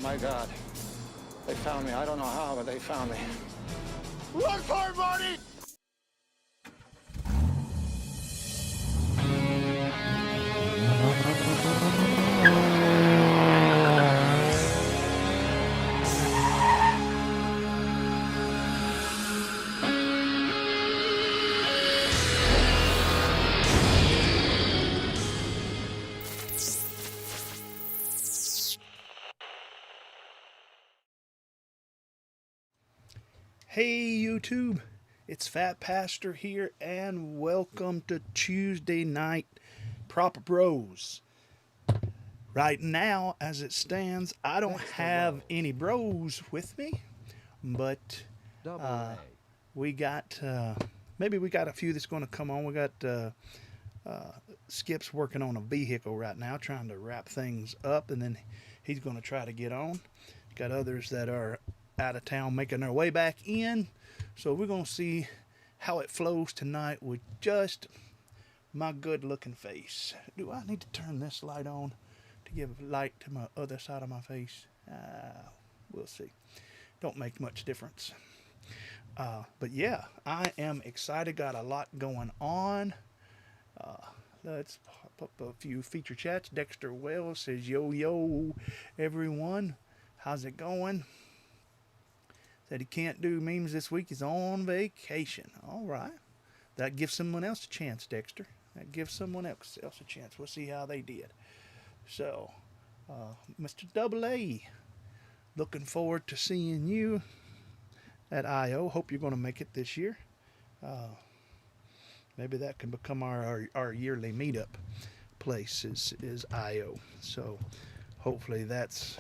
my God. They found me. I don't know how, but they found me. Run for it, Marty! Hey YouTube, it's PhatPastor here, and welcome to Tuesday Night Proper Bros. Right now, as it stands, I don't have any bros with me, but we got maybe we got a few that's going to come on. We got Skip's working on a vehicle right now, trying to wrap things up, and then he's going to try to get on. Got others that are out of town making their way back in, so we're going to see how it flows tonight with just my good looking face. Do I need to turn this light on to give light to my other side of my face? We'll see. Don't make much difference. But yeah, I am excited. Got a lot going on. Let's pop up a few feature chats. Dexter Wells says, yo everyone, how's it going? Said he can't do memes this week. He's on vacation. All right. That gives someone else a chance, Dexter. That gives someone else a chance. We'll see how they did. So, Mr. Double A, looking forward to seeing you at I.O. Hope you're going to make it this year. Maybe that can become our yearly meetup place is I.O. So, hopefully that's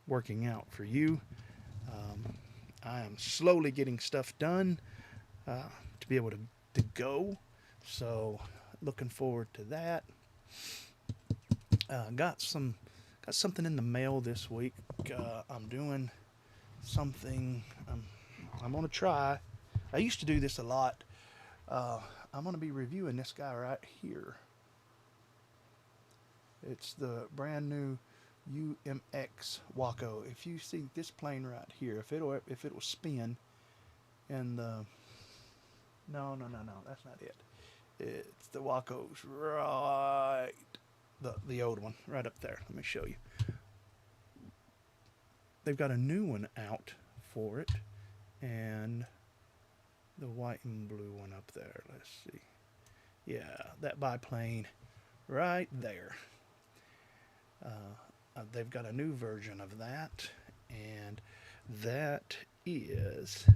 working out for you. I am slowly getting stuff done to be able to go, so looking forward to that. Got something in the mail this week. I'm doing something. I'm gonna try. I used to do this a lot. I'm gonna be reviewing this guy right here. It's the brand new UMX Waco. If you see this plane right here, if it'll spin, and no, that's not it. It's the Waco's right, the old one right up there. Let me show you. They've got a new one out for it, and the white and blue one up there. Let's see. Yeah, that biplane right there. They've got a new version of that, and that is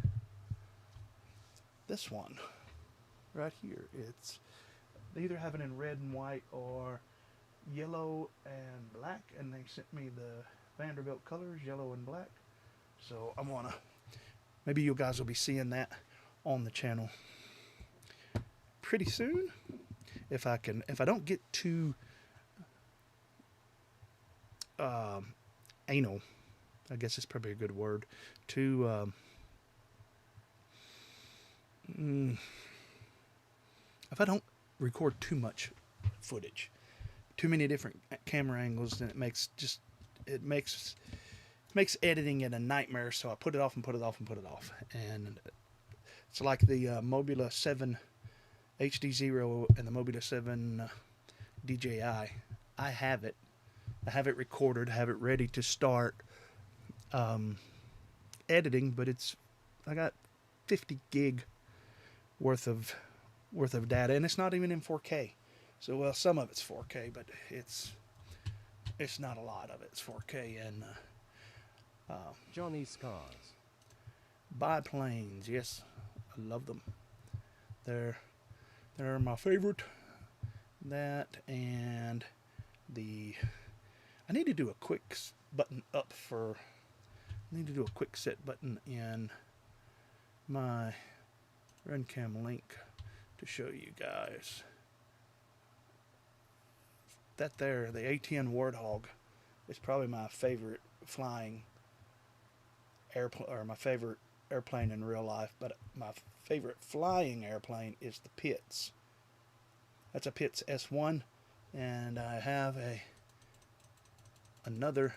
this one right here. They either have it in red and white or yellow and black, and they sent me the Vanderbilt colors, yellow and black. So I'm gonna, maybe you guys will be seeing that on the channel pretty soon, if I don't get too anal, I guess it's probably a good word, to if I don't record too much footage, too many different camera angles, then it makes editing it a nightmare. So I put it off and put it off and put it off, and it's like the Mobula 7 HDzero and the Mobula 7 DJI. I have it recorded, have it ready to start editing, but I got 50 gig worth of data, and it's not even in 4K. So, well, some of it's 4K, but it's not a lot of it. It's 4K, and Johnny's Cars. Biplanes, yes, I love them. They're my favorite. That and I need to do a quick button up for. I need to do a quick set button in my RunCam link to show you guys. That there, the ATN Warthog, is probably my favorite flying airplane, or my favorite airplane in real life. But my favorite flying airplane is the Pitts. That's a Pitts S1, and I have another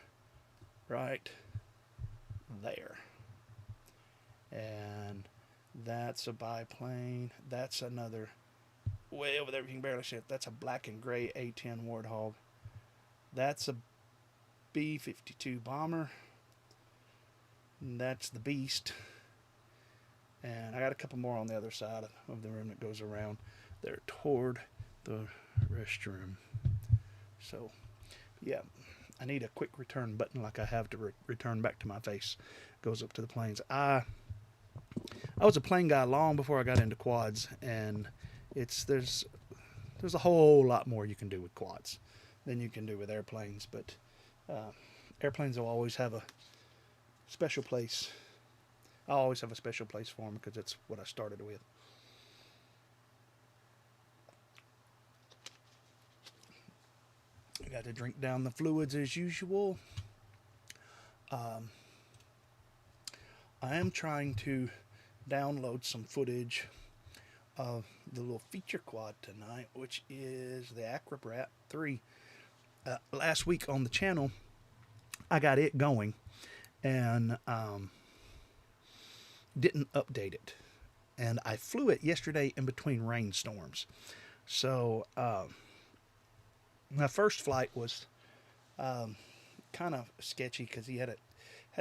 right there. And that's a biplane. That's another way over there. You can barely see it. That's a black and gray A-10 Warthog. That's a B-52 bomber. And that's the Beast. And I got a couple more on the other side of the room that goes around there toward the restroom. So, yeah, I need a quick return button like I have to return back to my face. Goes up to the planes. I was a plane guy long before I got into quads, and there's a whole lot more you can do with quads than you can do with airplanes. But airplanes will always have a special place. I always have a special place for them because it's what I started with. I got to drink down the fluids as usual. I am trying to download some footage of the little feature quad tonight, which is the Acrobat 3. Last week on the channel, I got it going and didn't update it. And I flew it yesterday in between rainstorms. So my first flight was kind of sketchy because he had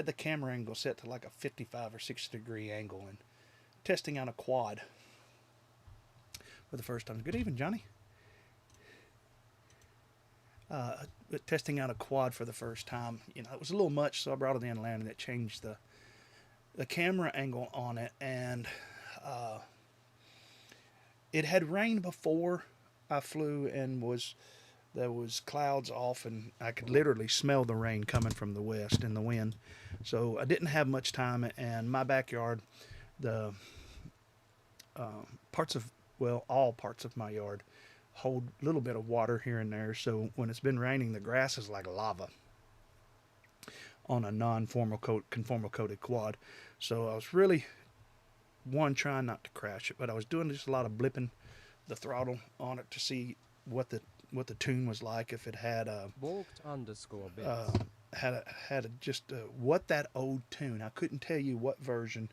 the camera angle set to like a 55 or 60 degree angle, and testing out a quad for the first time. Good evening, Johnny. Testing out a quad for the first time, it was a little much, so I brought it in and landed. It changed the camera angle on it, and it had rained before I flew, and there was clouds off, and I could literally smell the rain coming from the west in the wind. So I didn't have much time, and my backyard, the all parts of my yard hold a little bit of water here and there. So when it's been raining, the grass is like lava on a conformal coated quad. So I was really trying not to crash it, but I was doing just a lot of blipping the throttle on it to see what the tune was like, if it had what that old tune. I couldn't tell you what version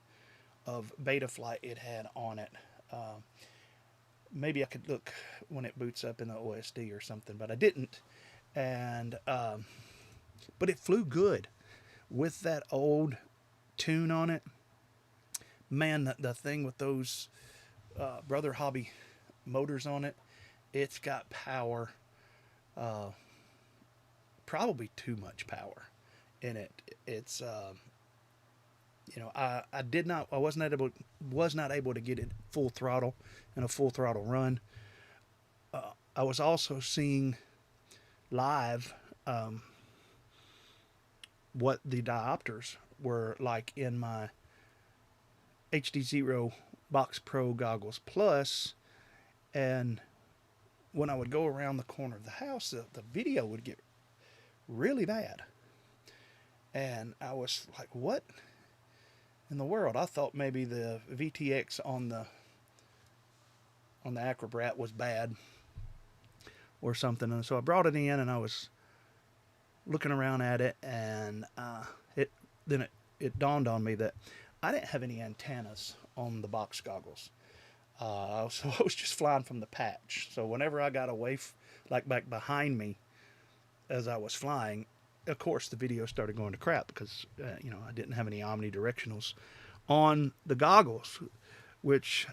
of Betaflight it had on it. Maybe I could look when it boots up in the OSD or something, but I didn't. And but it flew good with that old tune on it. Man, the thing with those Brother Hobby motors on it, it's got power, probably too much power in it. It's I was not able to get it full throttle in a full throttle run. I was also seeing live what the diopters were like in my HDzero Box Pro goggles plus, and when I would go around the corner of the house, the video would get really bad. And I was like, what in the world? I thought maybe the VTX on the Acrobat was bad or something. And so I brought it in, and I was looking around at it, and it dawned on me that I didn't have any antennas on the box goggles. So I was just flying from the patch. So whenever I got away, back behind me as I was flying, of course the video started going to crap because I didn't have any omnidirectionals on the goggles, which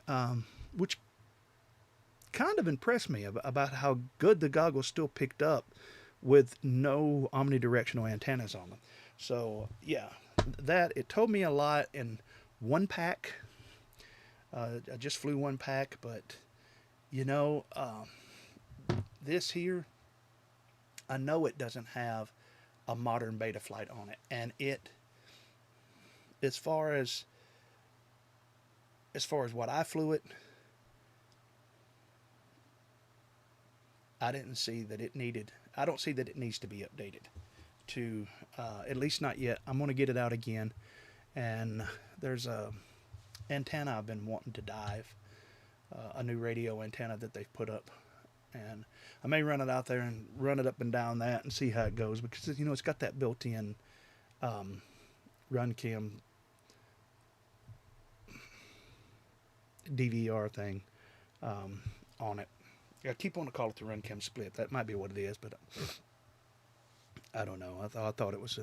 kind of impressed me about how good the goggles still picked up with no omnidirectional antennas on them. So yeah, it told me a lot in one pack. I just flew one pack, but this here, I know it doesn't have a modern Betaflight on it, and as far as what I flew it, I don't see that it needs to be updated to, at least not yet. I'm going to get it out again, and there's a antenna I've been wanting to dive, a new radio antenna that they've put up, and I may run it out there and run it up and down that and see how it goes, because it's got that built-in run cam DVR thing on it. I keep wanting to call it the run cam split. That might be what it is, but I don't know. I thought it was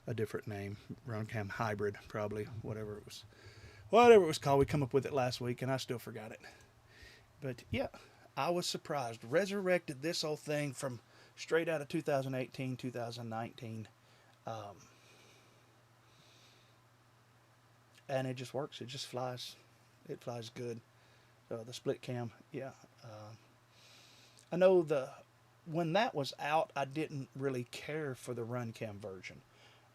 a different name. Run cam hybrid, probably. Whatever it was. Whatever it was called. We come up with it last week, and I still forgot it. But yeah, I was surprised. Resurrected this whole thing from straight out of 2018, 2019. And it just works. It just flies. It flies good. So the split cam, yeah. I know when that was out, I didn't really care for the run cam version.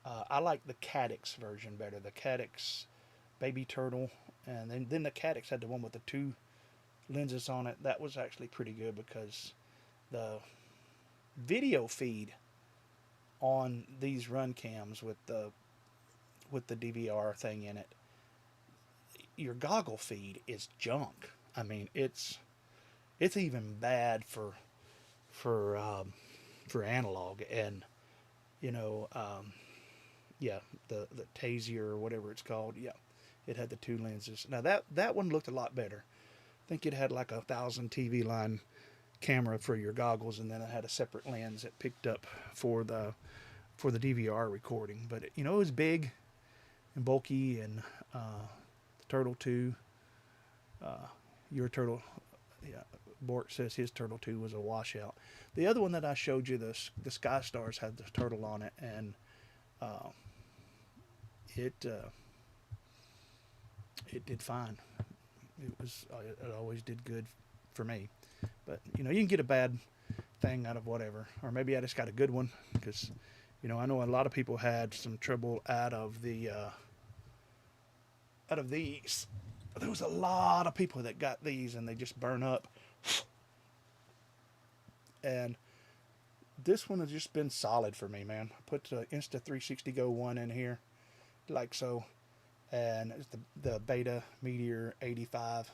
I like the Caddx version better. The Caddx Baby Turtle, and then the Caddx had the one with the 2 lenses on it. That was actually pretty good because the video feed on these run cams with the DVR thing in it, your goggle feed is junk. I mean, it's even bad for analog, and yeah, the Tazier or whatever it's called. Yeah, it had the 2 lenses. Now that one looked a lot better. I think it had like 1,000 TV line camera for your goggles, and then it had a separate lens that picked up for the DVR recording. But it was big and bulky, and the Turtle 2, your Turtle, yeah, Bort says his Turtle 2 was a washout. The other one that I showed you, the Sky Stars, had the turtle on it, and it did fine. It always did good for me. But you can get a bad thing out of whatever, or maybe I just got a good one, because I know a lot of people had some trouble out of these. There was a lot of people that got these and they just burn up. And this one has just been solid for me, man. I put the Insta360 Go 1 in here, like so, and it's the Beta Meteor 85.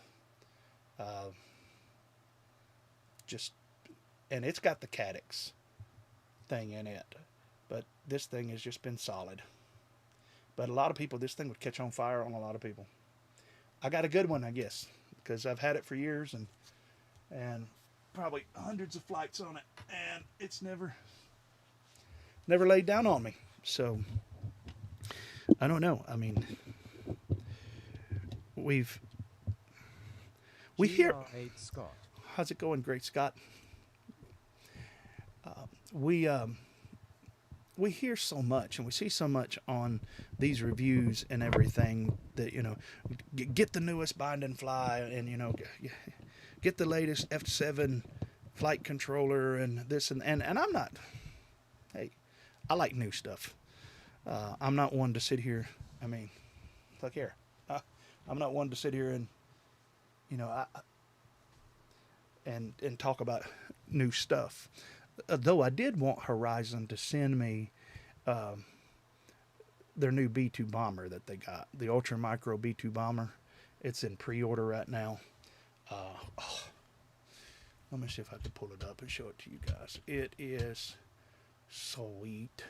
And it's got the Caddx thing in it, but this thing has just been solid. But a lot of people, this thing would catch on fire on a lot of people. I got a good one, I guess, because I've had it for years and probably hundreds of flights on it, and it's never laid down on me. So I don't know. I mean, we hear. Scott. How's it going, Great Scott? We hear so much and we see so much on these reviews and everything that get the newest bind and fly, and get the latest F7 flight controller and this and I'm not. Hey, I like new stuff. I'm not one to sit here. I mean, look here. I'm not one to sit here and and talk about new stuff. Though I did want Horizon to send me their new B-2 bomber that they got, the Ultra Micro B-2 bomber. It's in pre-order right now. Let me see if I can pull it up and show it to you guys. It is sweet.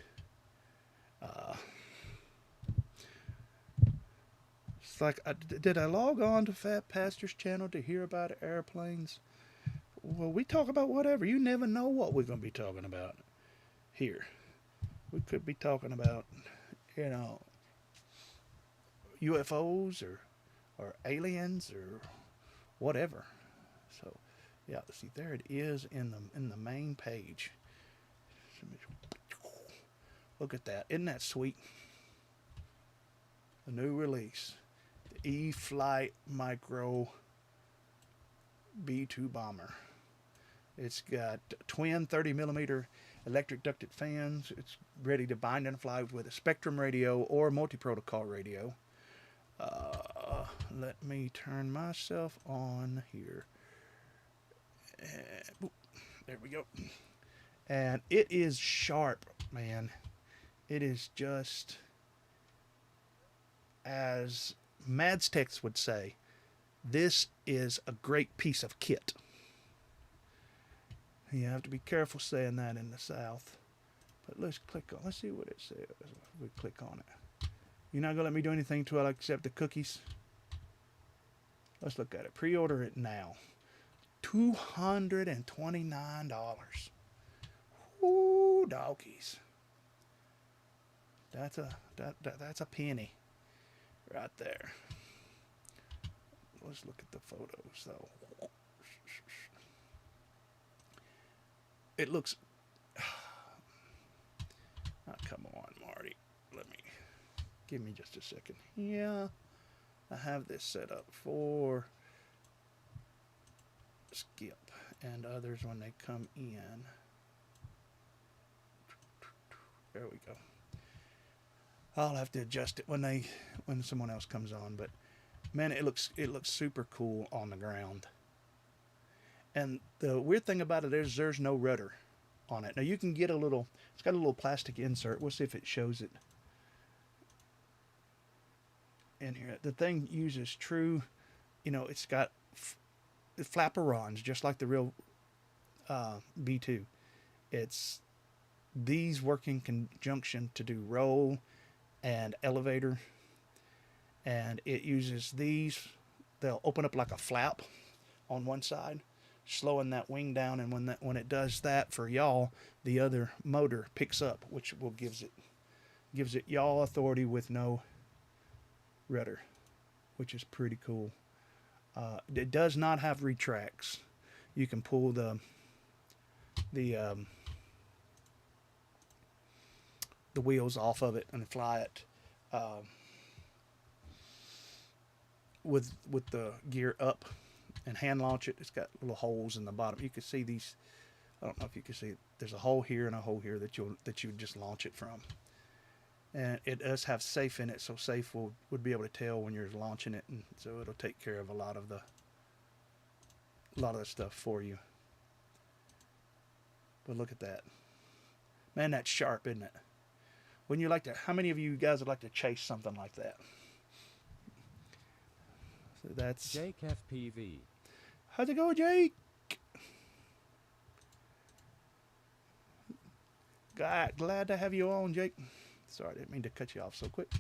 It's like, did I log on to PhatPastor's channel to hear about airplanes? Well, we talk about whatever. You never know what we're going to be talking about here. We could be talking about, UFOs or aliens or whatever. So, yeah, see, there it is in the main page. Look at that. Isn't that sweet? The new release. The E-Flight Micro B-2 bomber. It's got twin 30mm electric ducted fans. It's ready to bind and fly with a Spectrum radio or multi-protocol radio. Let me turn myself on here. There we go. And it is sharp, man. It is just, as Madstex would say, this is a great piece of kit. You have to be careful saying that in the South. But let's click on. Let's see what it says. If we click on it. You're not gonna let me do anything until I accept the cookies. Let's look at it. Pre-order it now. $229. Ooh, doggies. That's a penny right there. Let's look at the photos though. It looks. Oh, come on, Marty. Give me just a second. Yeah, I have this set up for Skip and others when they come in. There we go. I'll have to adjust it when someone else comes on, but man, it looks super cool on the ground. And the weird thing about it is there's no rudder on it. Now you can get it's got a little plastic insert. We'll see if it shows it in here. The thing uses true, it's got flaperons just like the real B2. These work in conjunction to do roll and elevator, and it uses these. They'll open up like a flap on one side, slowing that wing down, and when it does that for yaw, the other motor picks up, which gives it yaw authority with no rudder, which is pretty cool. It does not have retracts. You can pull the wheels off of it and fly it with the gear up and hand launch it. It's got little holes in the bottom. You can see these. I don't know if you can see it. There's a hole here and a hole here that you would just launch it from. And it does have safe in it, so safe would be able to tell when you're launching it, and so it'll take care of a lot of the stuff for you. But look at that, man. That's sharp, isn't it? Wouldn't you like to? How many of you guys would like to chase something like that? So that's Jake FPV. How's it going, Jake? Glad to have you on, Jake. Sorry, I didn't mean to cut you off so quick.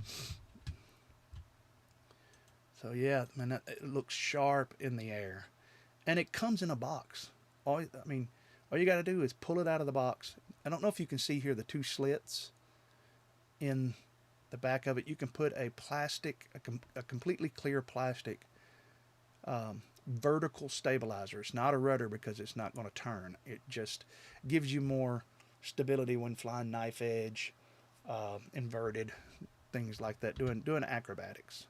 So yeah, man, it looks sharp in the air, and it comes in a box. All you got to do is pull it out of the box. I don't know if you can see here the two slits in the back of it. You can put a completely clear plastic vertical stabilizer. It's not a rudder because it's not going to turn. It just gives you more stability when flying knife edge, inverted, things like that, doing acrobatics.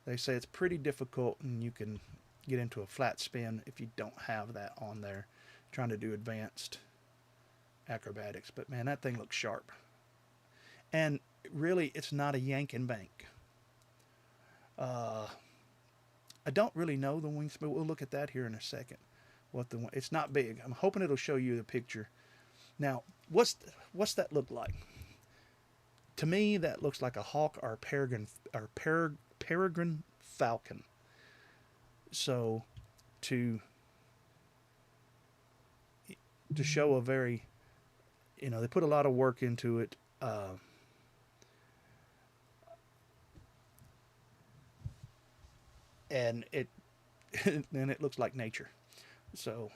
They say it's pretty difficult, and you can get into a flat spin if you don't have that on there, trying to do advanced acrobatics. But man, that thing looks sharp. And really, it's not a yank and bank. I don't really know the wingspan. We'll look at that here in a second. It's not big. I'm hoping it'll show you the picture. Now, what's that look like? To me, that looks like a hawk or peregrine falcon. So, to show a very, they put a lot of work into it. And it looks like nature. So,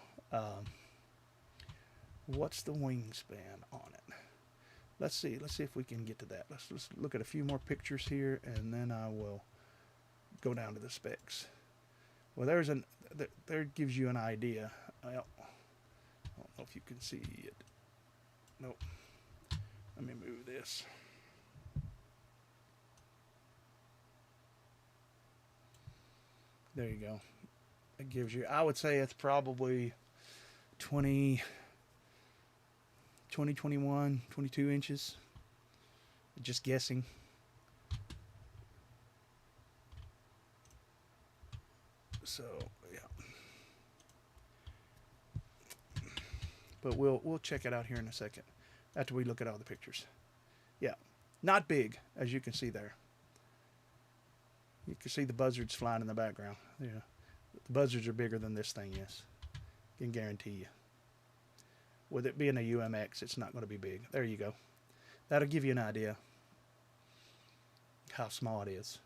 what's the wingspan on it? Let's see if we can get to that. Let's look at a few more pictures here, and then I will go down to the specs. Well, there gives you an idea. Well, I don't know if you can see it. Nope. Let me move this. There you go. It gives you, I would say it's probably 20, 21, 22 inches. Just guessing. So, yeah. But we'll check it out here in a second after we look at all the pictures. Yeah. Not big, as you can see there. You can see the buzzards flying in the background. Yeah, the buzzards are bigger than this thing is. Can guarantee you. With it being a UMX, it's not going to be big. There you go. That'll give you an idea how small it is.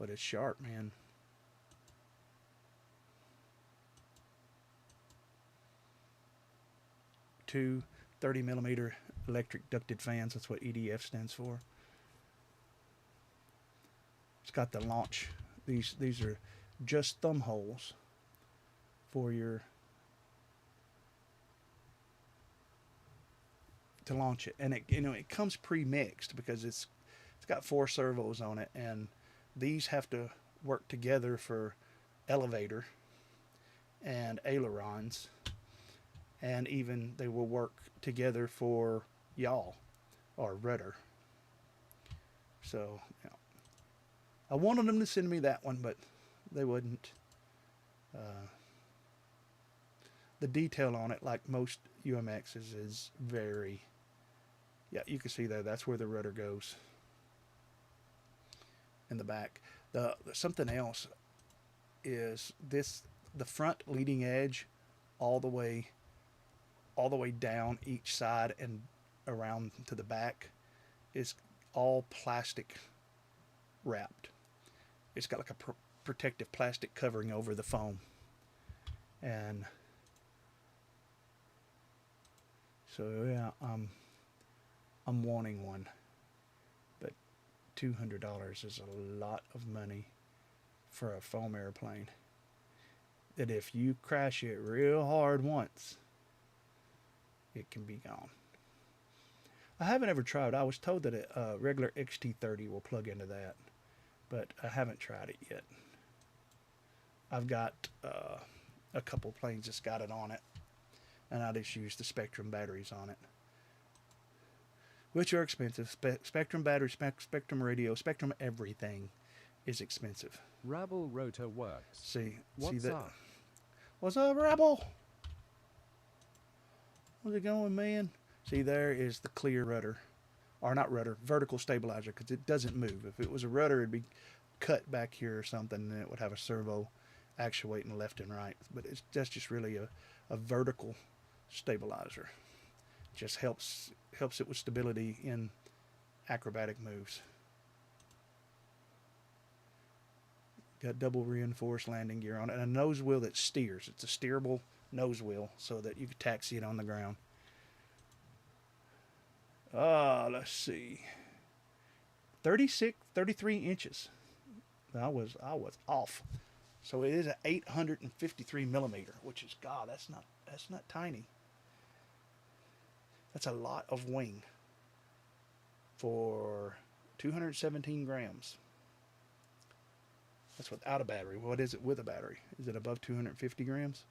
But it's sharp, man. Two 30mm electric ducted fans. That's what EDF stands for. It's got the launch. These are just thumb holes for your to launch it, and it comes pre-mixed because it's got 4 servos on it, and these have to work together for elevator and ailerons, and even they will work together for yaw or rudder. So I wanted them to send me that one, but they wouldn't. The detail on it, like most UMXs, is very... Yeah, you can see there. That's where the rudder goes in the back. Something else is this: the front leading edge, all the way down each side and around to the back, is all plastic wrapped. It's got like a protective plastic covering over the foam, and so yeah, I'm wanting one, but $200 is a lot of money for a foam airplane. That if you crash it real hard once, it can be gone. I haven't ever tried. I was told that a regular XT30 will plug into that, but I haven't tried it yet. I've got a couple planes that's got it on it, and I just use the Spectrum batteries on it, which are expensive. Spectrum battery, Spectrum radio, Spectrum everything is expensive. Rabble rotor works. See What's that? up? What's up, Rabble? How's it going, man? See, there is the clear rudder, or not rudder, vertical stabilizer, because it doesn't move. If it was a rudder, it'd be cut back here or something, and it would have a servo actuating left and right. But that's just really a vertical stabilizer. Just helps it with stability in acrobatic moves. Got double reinforced landing gear on it, and a nose wheel that steers. It's a steerable nose wheel so that you can taxi it on the ground. Let's see. 33 inches. I was off. So it is an 853mm, which is, God, that's not tiny. That's a lot of wing for 217 grams. That's without a battery. What is it with a battery? Is it above 250 grams?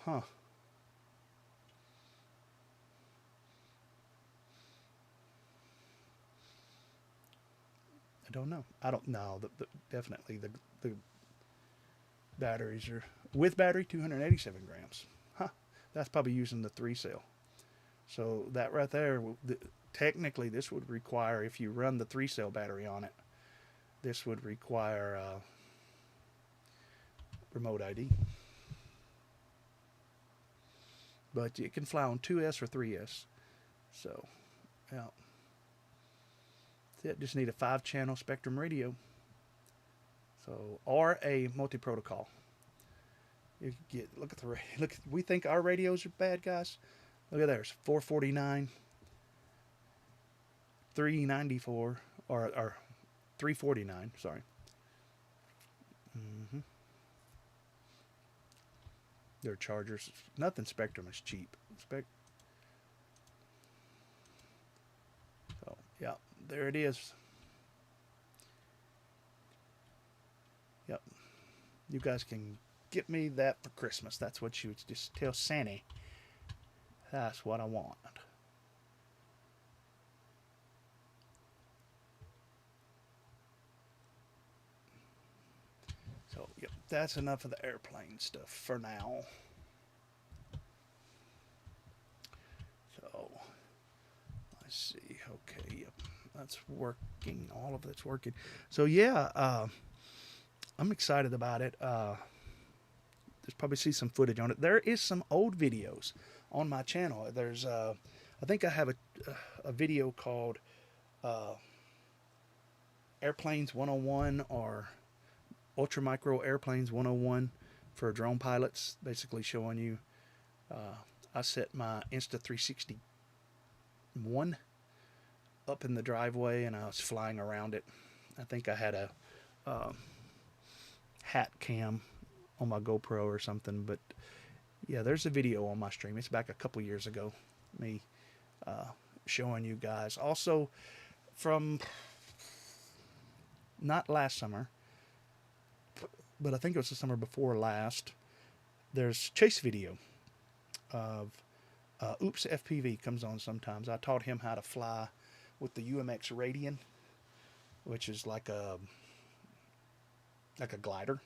Huh. I don't know. I don't know. Definitely the batteries are, with battery, 287 grams. Huh. That's probably using the 3-cell. So that right there, technically this would require, if you run the 3-cell battery on it, this would require remote ID. But it can fly on 2S or 3S. So, yeah. That's it. Just need a 5-channel Spectrum radio. So, or a multi-protocol. You get, look, we think our radios are bad, guys. Look at theirs, 449, 394, or 349, sorry. Their chargers, nothing Spectrum is cheap. So, yeah, there it is. Yep. You guys can get me that for Christmas. That's what you would just tell Santa. That's what I want. So, yep, that's enough of the airplane stuff for now. So, let's see. Okay, yep. that's working. All of it's working. So yeah, I'm excited about it. There's probably see some footage on it. There is some old videos on my channel. There's I think I have a video called Airplanes 101 or Ultra Micro Airplanes 101 for drone pilots, basically showing you. I set my Insta360 up in the driveway and I was flying around it. I think I had a hat cam on my GoPro or something, but yeah, there's a video on my stream. It's back a couple years ago, me showing you guys. Also, from not last summer, but I think it was the summer before last, there's chase video of Oops FPV comes on sometimes. I taught him how to fly with the UMX Radian, which is like a glider,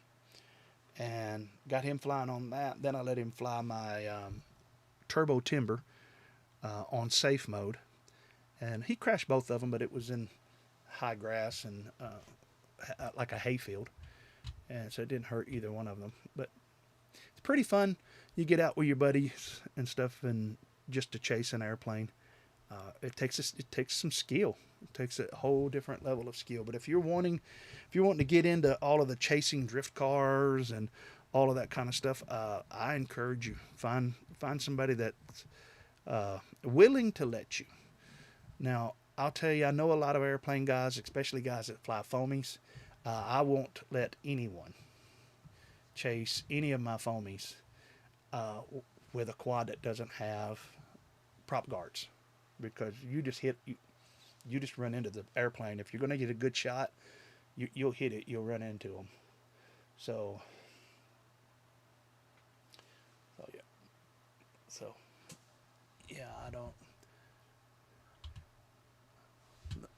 and got him flying on that. Then I let him fly my Turbo Timber on safe mode, and he crashed both of them, but it was in high grass and like a hayfield, and so it didn't hurt either one of them. But it's pretty fun. You get out with your buddies and stuff, and just to chase an airplane. It takes some skill. It takes a whole different level of skill. But if you're wanting to get into all of the chasing drift cars and all of that kind of stuff, I encourage you find somebody that's willing to let you. Now, I'll tell you, I know a lot of airplane guys, especially guys that fly foamies. I won't let anyone chase any of my foamies with a quad that doesn't have prop guards, because you just run into the airplane. If you're going to get a good shot, you'll hit it. You'll run into them. So yeah, I don't.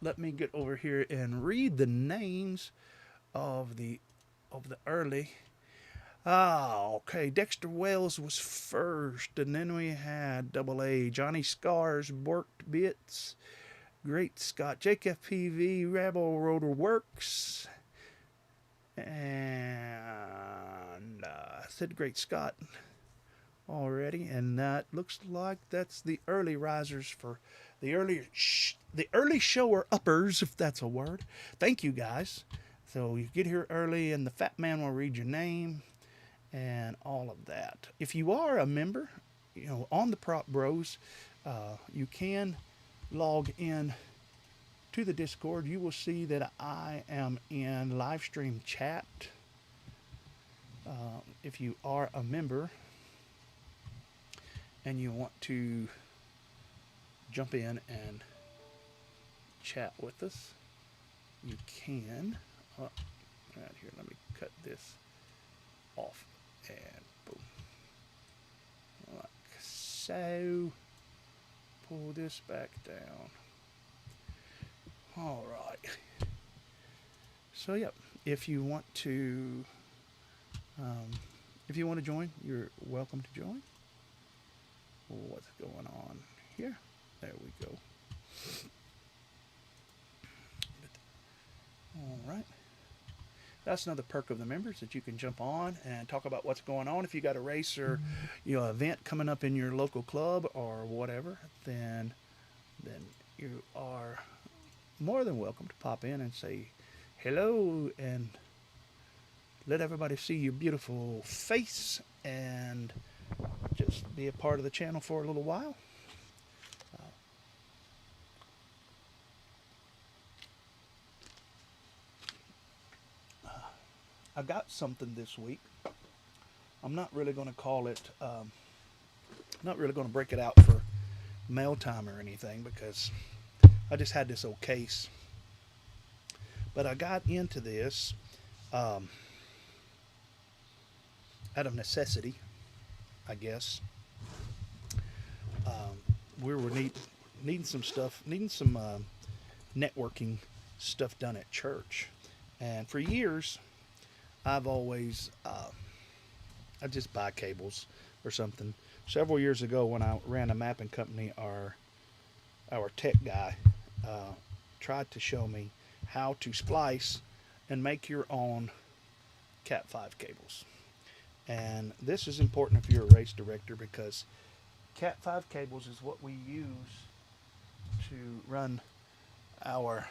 Let me get over here and read the names of the early. Okay. Dexter Wells was first, and then we had Double A, Johnny Scars, Worked Bits, Great Scott, Jake FPV, Rebel Rotor Works, and I said Great Scott already, and that looks like that's the early risers for the early shower uppers, if that's a word. Thank you guys. So you get here early, and the fat man will read your name and all of that. If you are a member, on the Prop Bros, you can log in to the Discord. You will see that I am in live stream chat. If you are a member and you want to jump in and chat with us, you can. Right here, let me cut this off and boom, like so. Pull this back down. All right. So yep, if you want to join, you're welcome to join. What's going on here? There we go. All right. That's another perk of the members, that you can jump on and talk about what's going on. If you got a race or event coming up in your local club or whatever, then you are more than welcome to pop in and say hello and let everybody see your beautiful face and just be a part of the channel for a little while. I got something this week. I'm not really going to call it, not really going to break it out for mail time or anything, because I just had this old case. But I got into this out of necessity, I guess. We were needing some stuff, networking stuff done at church. And for years, I've always, I just buy cables or something. Several years ago, when I ran a mapping company, our tech guy tried to show me how to splice and make your own Cat5 cables. And this is important if you're a race director, because Cat5 cables is what we use to run our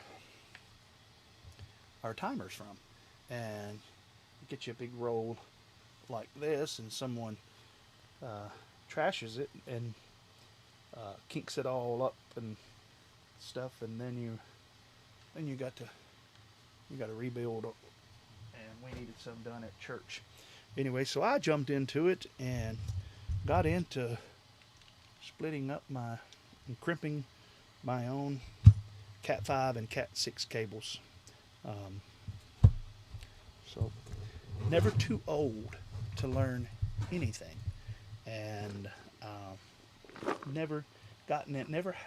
timers from. And you get you a big roll like this, and someone trashes it and kinks it all up and stuff, and then you got to rebuild, and we needed some done at church. Anyway, so I jumped into it and got into splitting up and crimping my own Cat5 and Cat6 cables. So never too old to learn anything, and never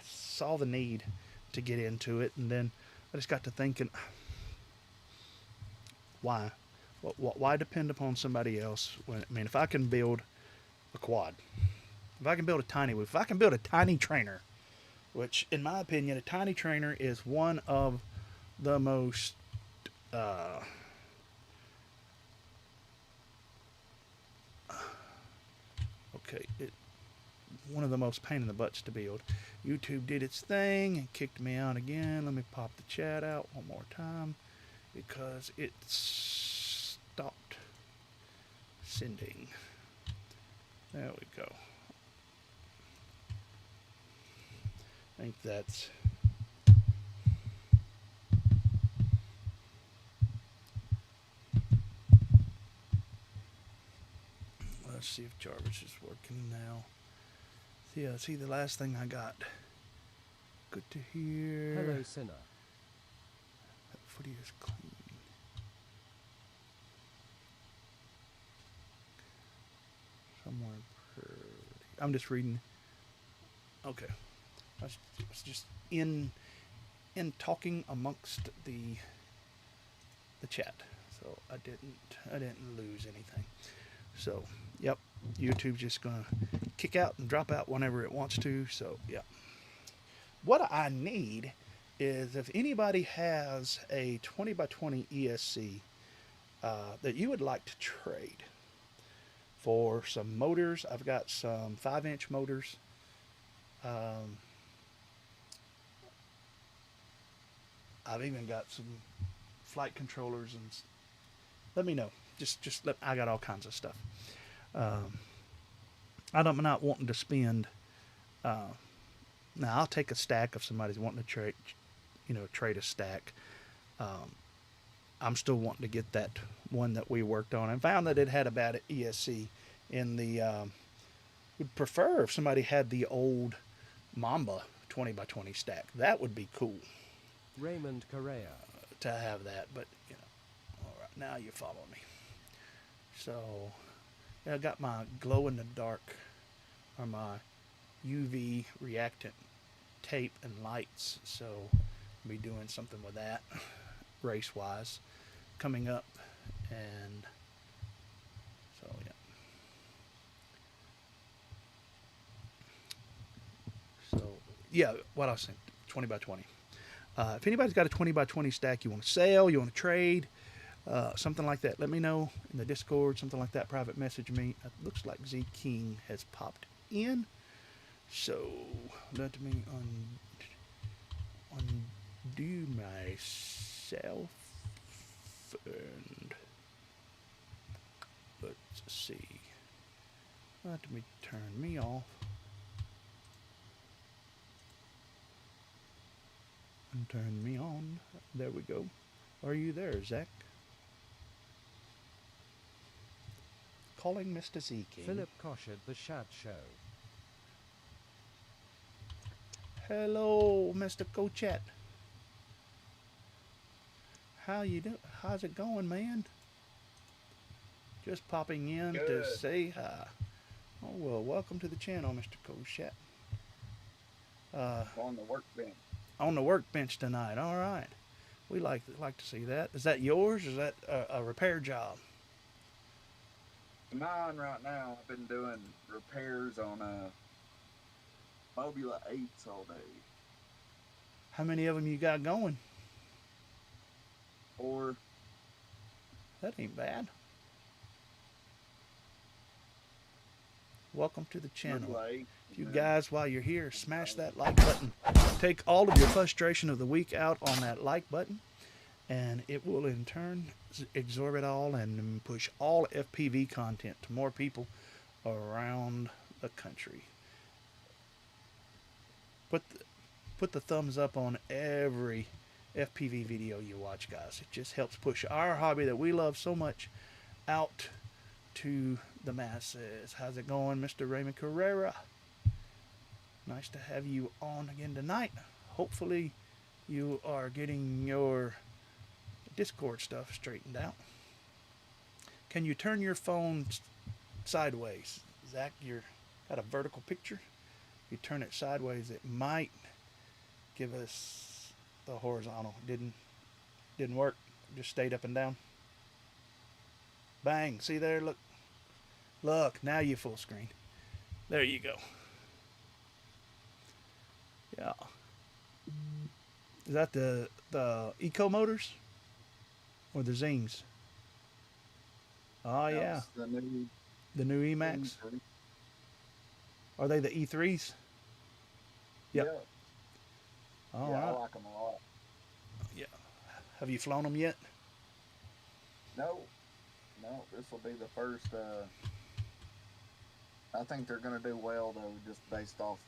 saw the need to get into it. And then I just got to thinking, why depend upon somebody else when, I mean, if I can build a quad, if I can build a TinyWhoop, if I can build a tiny trainer, which in my opinion, a tiny trainer is one of the most one of the most pain in the butts to build. YouTube did its thing and kicked me out again. Let me pop the chat out one more time because it stopped sending. There we go. I think that's let's see if Jarvis is working now. Yeah, see the last thing I got. Good to hear. Hello, sinner. That footy is clean. Somewhere pretty. I'm just reading. Okay. I was just in talking amongst the chat, so I didn't lose anything. So, yep, YouTube's just gonna kick out and drop out whenever it wants to. So, yeah. What I need is if anybody has a 20x20 ESC that you would like to trade for some motors. I've got some 5-inch motors. I've even got some flight controllers, and let me know. I got all kinds of stuff. I'm not wanting to spend. Now I'll take a stack if somebody's wanting to trade a stack. I'm still wanting to get that one that we worked on and found that it had a bad ESC in the. Would prefer if somebody had the old Mamba 20x20 stack. That would be cool. Raymond Correa. To have that, but all right, now you follow me. So, yeah, I got my glow in the dark, or my UV reactant tape and lights. So, I'll be doing something with that, race wise, coming up, and so yeah. So yeah, what I was saying, 20x20. If anybody's got a 20x20 stack you want to sell, you want to trade, something like that, let me know in the Discord, something like that. Private message me. It looks like Z King has popped in. So let me undo myself and let's see. Let me turn me off. And turn me on. There we go. Are you there, Zach? Calling Mr. Z King. Philip Koshard, The Shad Show. Hello, Mr. Kochat. How you doing? How's it going, man? Just popping in to say hi. Oh, well, welcome to the channel, Mr. Kochat. On the workbench. On the workbench tonight. All right. We like to see that. Is that yours? Or is that a repair job? Mine right now. I've been doing repairs on Mobula 8s all day. How many of them you got going? Or That ain't bad. Welcome to the channel. relay. You guys, while you're here, smash that like button. Take all of your frustration of the week out on that like button, and it will in turn absorb it all and push all FPV content to more people around the country. Put the thumbs up on every FPV video you watch, guys. It just helps push our hobby that we love so much out to the masses. How's it going, Mr. Raymond Carrera? Nice to have you on again tonight. Hopefully you are getting your Discord stuff straightened out. Can you turn your phone sideways? Zach, you're got a vertical picture. You turn it sideways, it might give us the horizontal. Didn't work. Just stayed up and down. Bang. See there? Look, now you full screen. There you go. Yeah. Is that the Eco Motors? Or the Zings? Oh yeah. The new Emacs. Are they the E3s? Yep. Yeah. All Yeah, right. I like them a lot. Yeah. Have you flown them yet? No, this will be the first. I think they're going to do well, though, just based off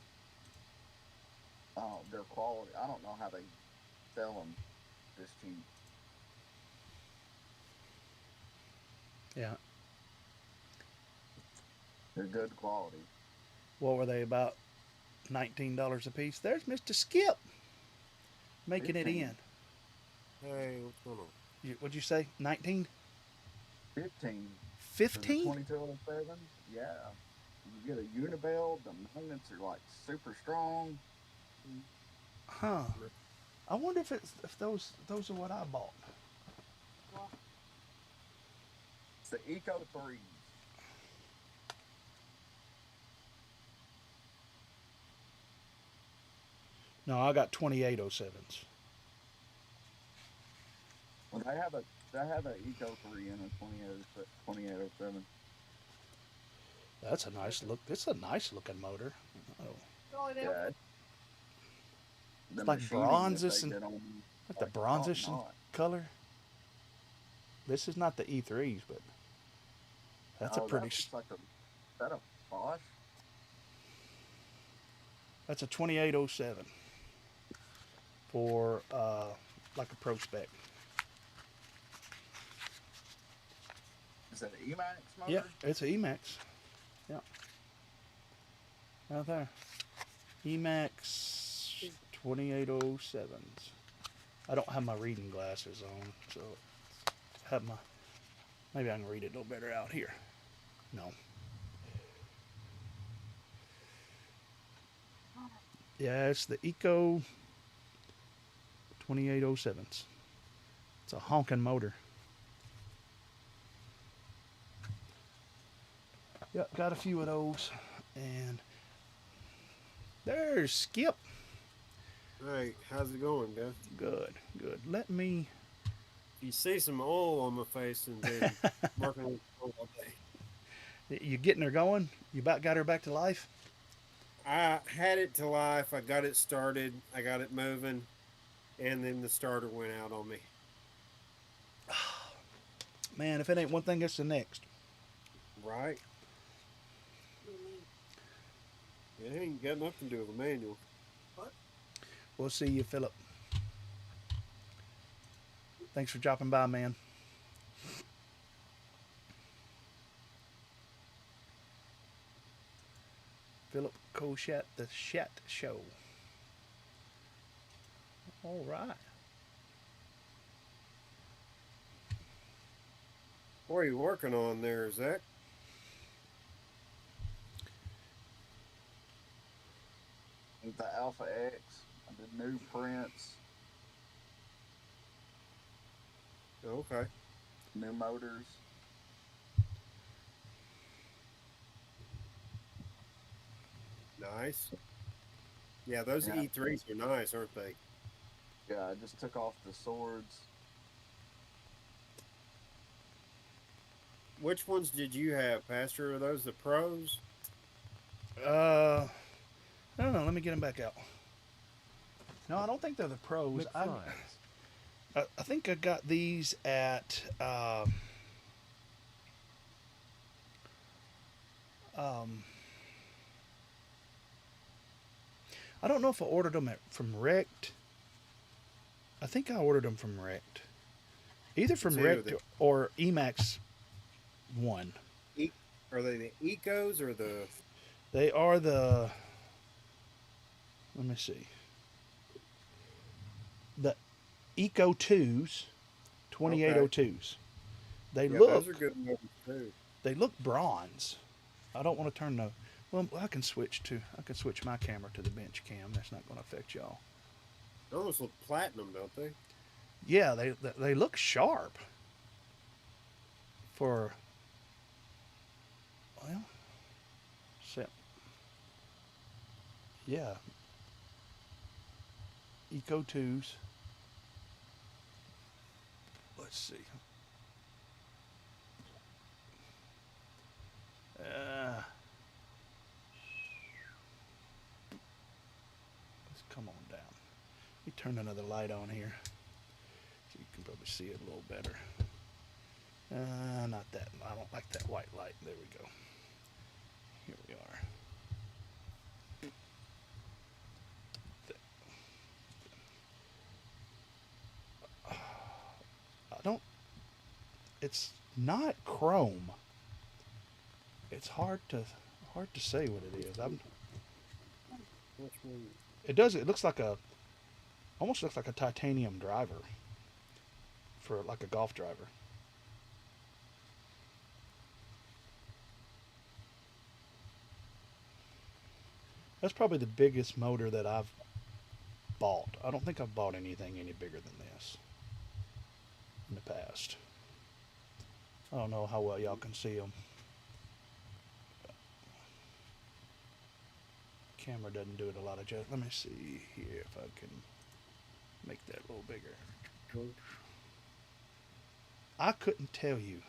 their quality. I don't know how they sell them this cheap. Yeah. They're good quality. What were they, about $19 a piece? There's Mr. Skip making it 15. in. Hey, what's going on? What'd you say? 19? 15. 15? 2207. Yeah. You get a Unibell. The magnets are like super strong. Huh. I wonder if those are what I bought. It's the Eco 3s. No, I got 2807s. Well, they have a Eco 3 and a 2807. That's a nice look. It's a nice looking motor. Oh. Yeah. The Like machining that bronzish they and did on, like the like, bronzish top-notch. color. This is not the E3s, but that's a pretty. That's like is that a Bosch? That's a 2807 for like a pro spec. Is that an Emax motor? Yeah, it's an Emax. Yeah. Right there. Emax 2807s. I don't have my reading glasses on, so maybe I can read it a little better out here. No. Yeah, it's the Eco 2807s. It's a honking motor. Yep, got a few of those. And there's Skip. Hey, how's it going, guys? Good. Let me. You see some oil on my face and been working with oil all day. You getting her going? You about got her back to life? I had it to life. I got it started. I got it moving, and then the starter went out on me. Man, if it ain't one thing, it's the next. Right? It ain't got nothing to do with the manual. We'll see you, Philip. Thanks for dropping by, man. Philip Cochat, the Chat Show. All right. What are you working on there, Zach? The Alpha X, the new prints, Okay. new motors. Nice. Yeah, those Yeah. E3s are nice, aren't they? Yeah, I just took off the swords. Which ones did you have, Pastor? Are those the pros? I don't know. Let me get them back out. No, I don't think they're the pros. McFlyers. I think I got these at I don't know if I ordered them from Rect. I think I ordered them from Rect. Either from Rect or Emax 1. Are they the Ecos or the... They are the... Let me see. The Eco 2s, 2802s. They look... Those are good ones too. They look bronze. I don't want to turn the... Well, I can switch my camera to the bench cam. That's not going to affect y'all. They almost look platinum, don't they? Yeah, they look sharp. For... Well... Yeah. Eco 2s. Let's see. Let's come on down. Let me turn another light on here so you can probably see it a little better. Not that. I don't like that white light. There we go. Here we are. It's not chrome. It's hard to say what it is. It does. It looks like almost looks like a titanium driver for like a golf driver. That's probably the biggest motor that I've bought. I don't think I've bought anything any bigger than this in the past. I don't know how well y'all can see them. Camera doesn't do it a lot of justice. Let me see here if I can make that a little bigger. I couldn't tell you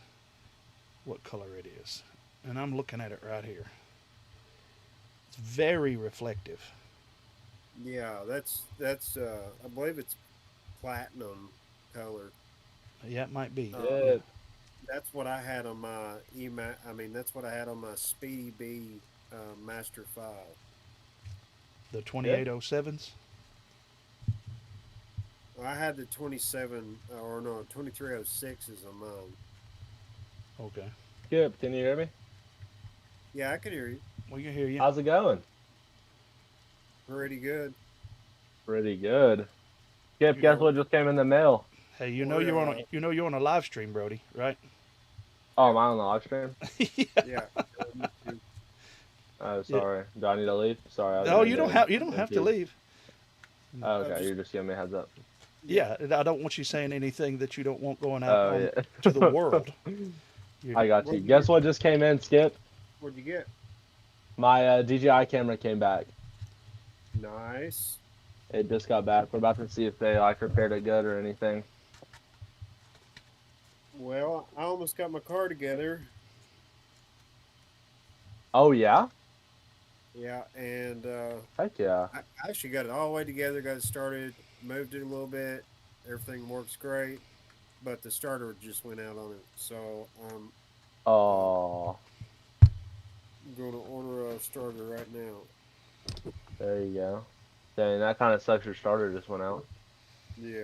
what color it is, and I'm looking at it right here. It's very reflective. Yeah, that's I believe it's platinum color. Yeah, it might be. That's what I had on my that's what I had on my Speedy B Master 5. The 2807s? Well, I had the 2306s on mine. Okay. Skip, can you hear me? Yeah, I can hear you. We can hear you. How's it going? Pretty good. Pretty good. Skip, guess what just came in the mail? Hey, you're on a live stream, Brody, right? Oh, am I on the live stream? Yeah. Oh, sorry. Do I need to leave? Sorry. No, you don't have to leave. Oh, okay, you're just giving me a heads up. Yeah, I don't want you saying anything that you don't want going out to the world. I got you. Guess what just came in, Skip? What'd you get? My DJI camera came back. Nice. It just got back. We're about to see if they repaired it good or anything. Well, I almost got my car together. Oh yeah? Yeah, and Heck yeah. I actually got it all the way together, got it started, moved it a little bit, everything works great, but the starter just went out on it. So Oh. I'm going to order a starter right now. There you go. Dang, that kind of sucks. Your starter just went out. Yeah.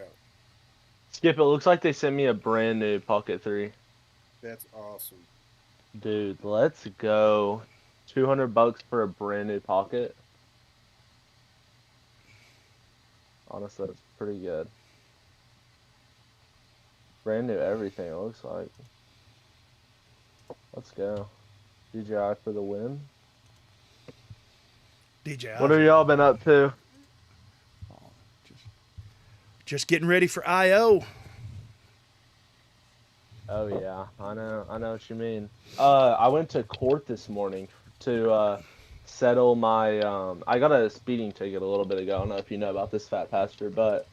Skip, it looks like they sent me a brand new Pocket 3. That's awesome. Dude, let's go. $200 for a brand new Pocket. Honestly, that's pretty good. Brand new everything, it looks like. Let's go. DJI for the win. DJI. What have y'all been up to? Just getting ready for I/O. Oh yeah, I know what you mean. I went to court this morning to settle my I got a speeding ticket a little bit ago. I don't know if you know about this, PhatPastor, but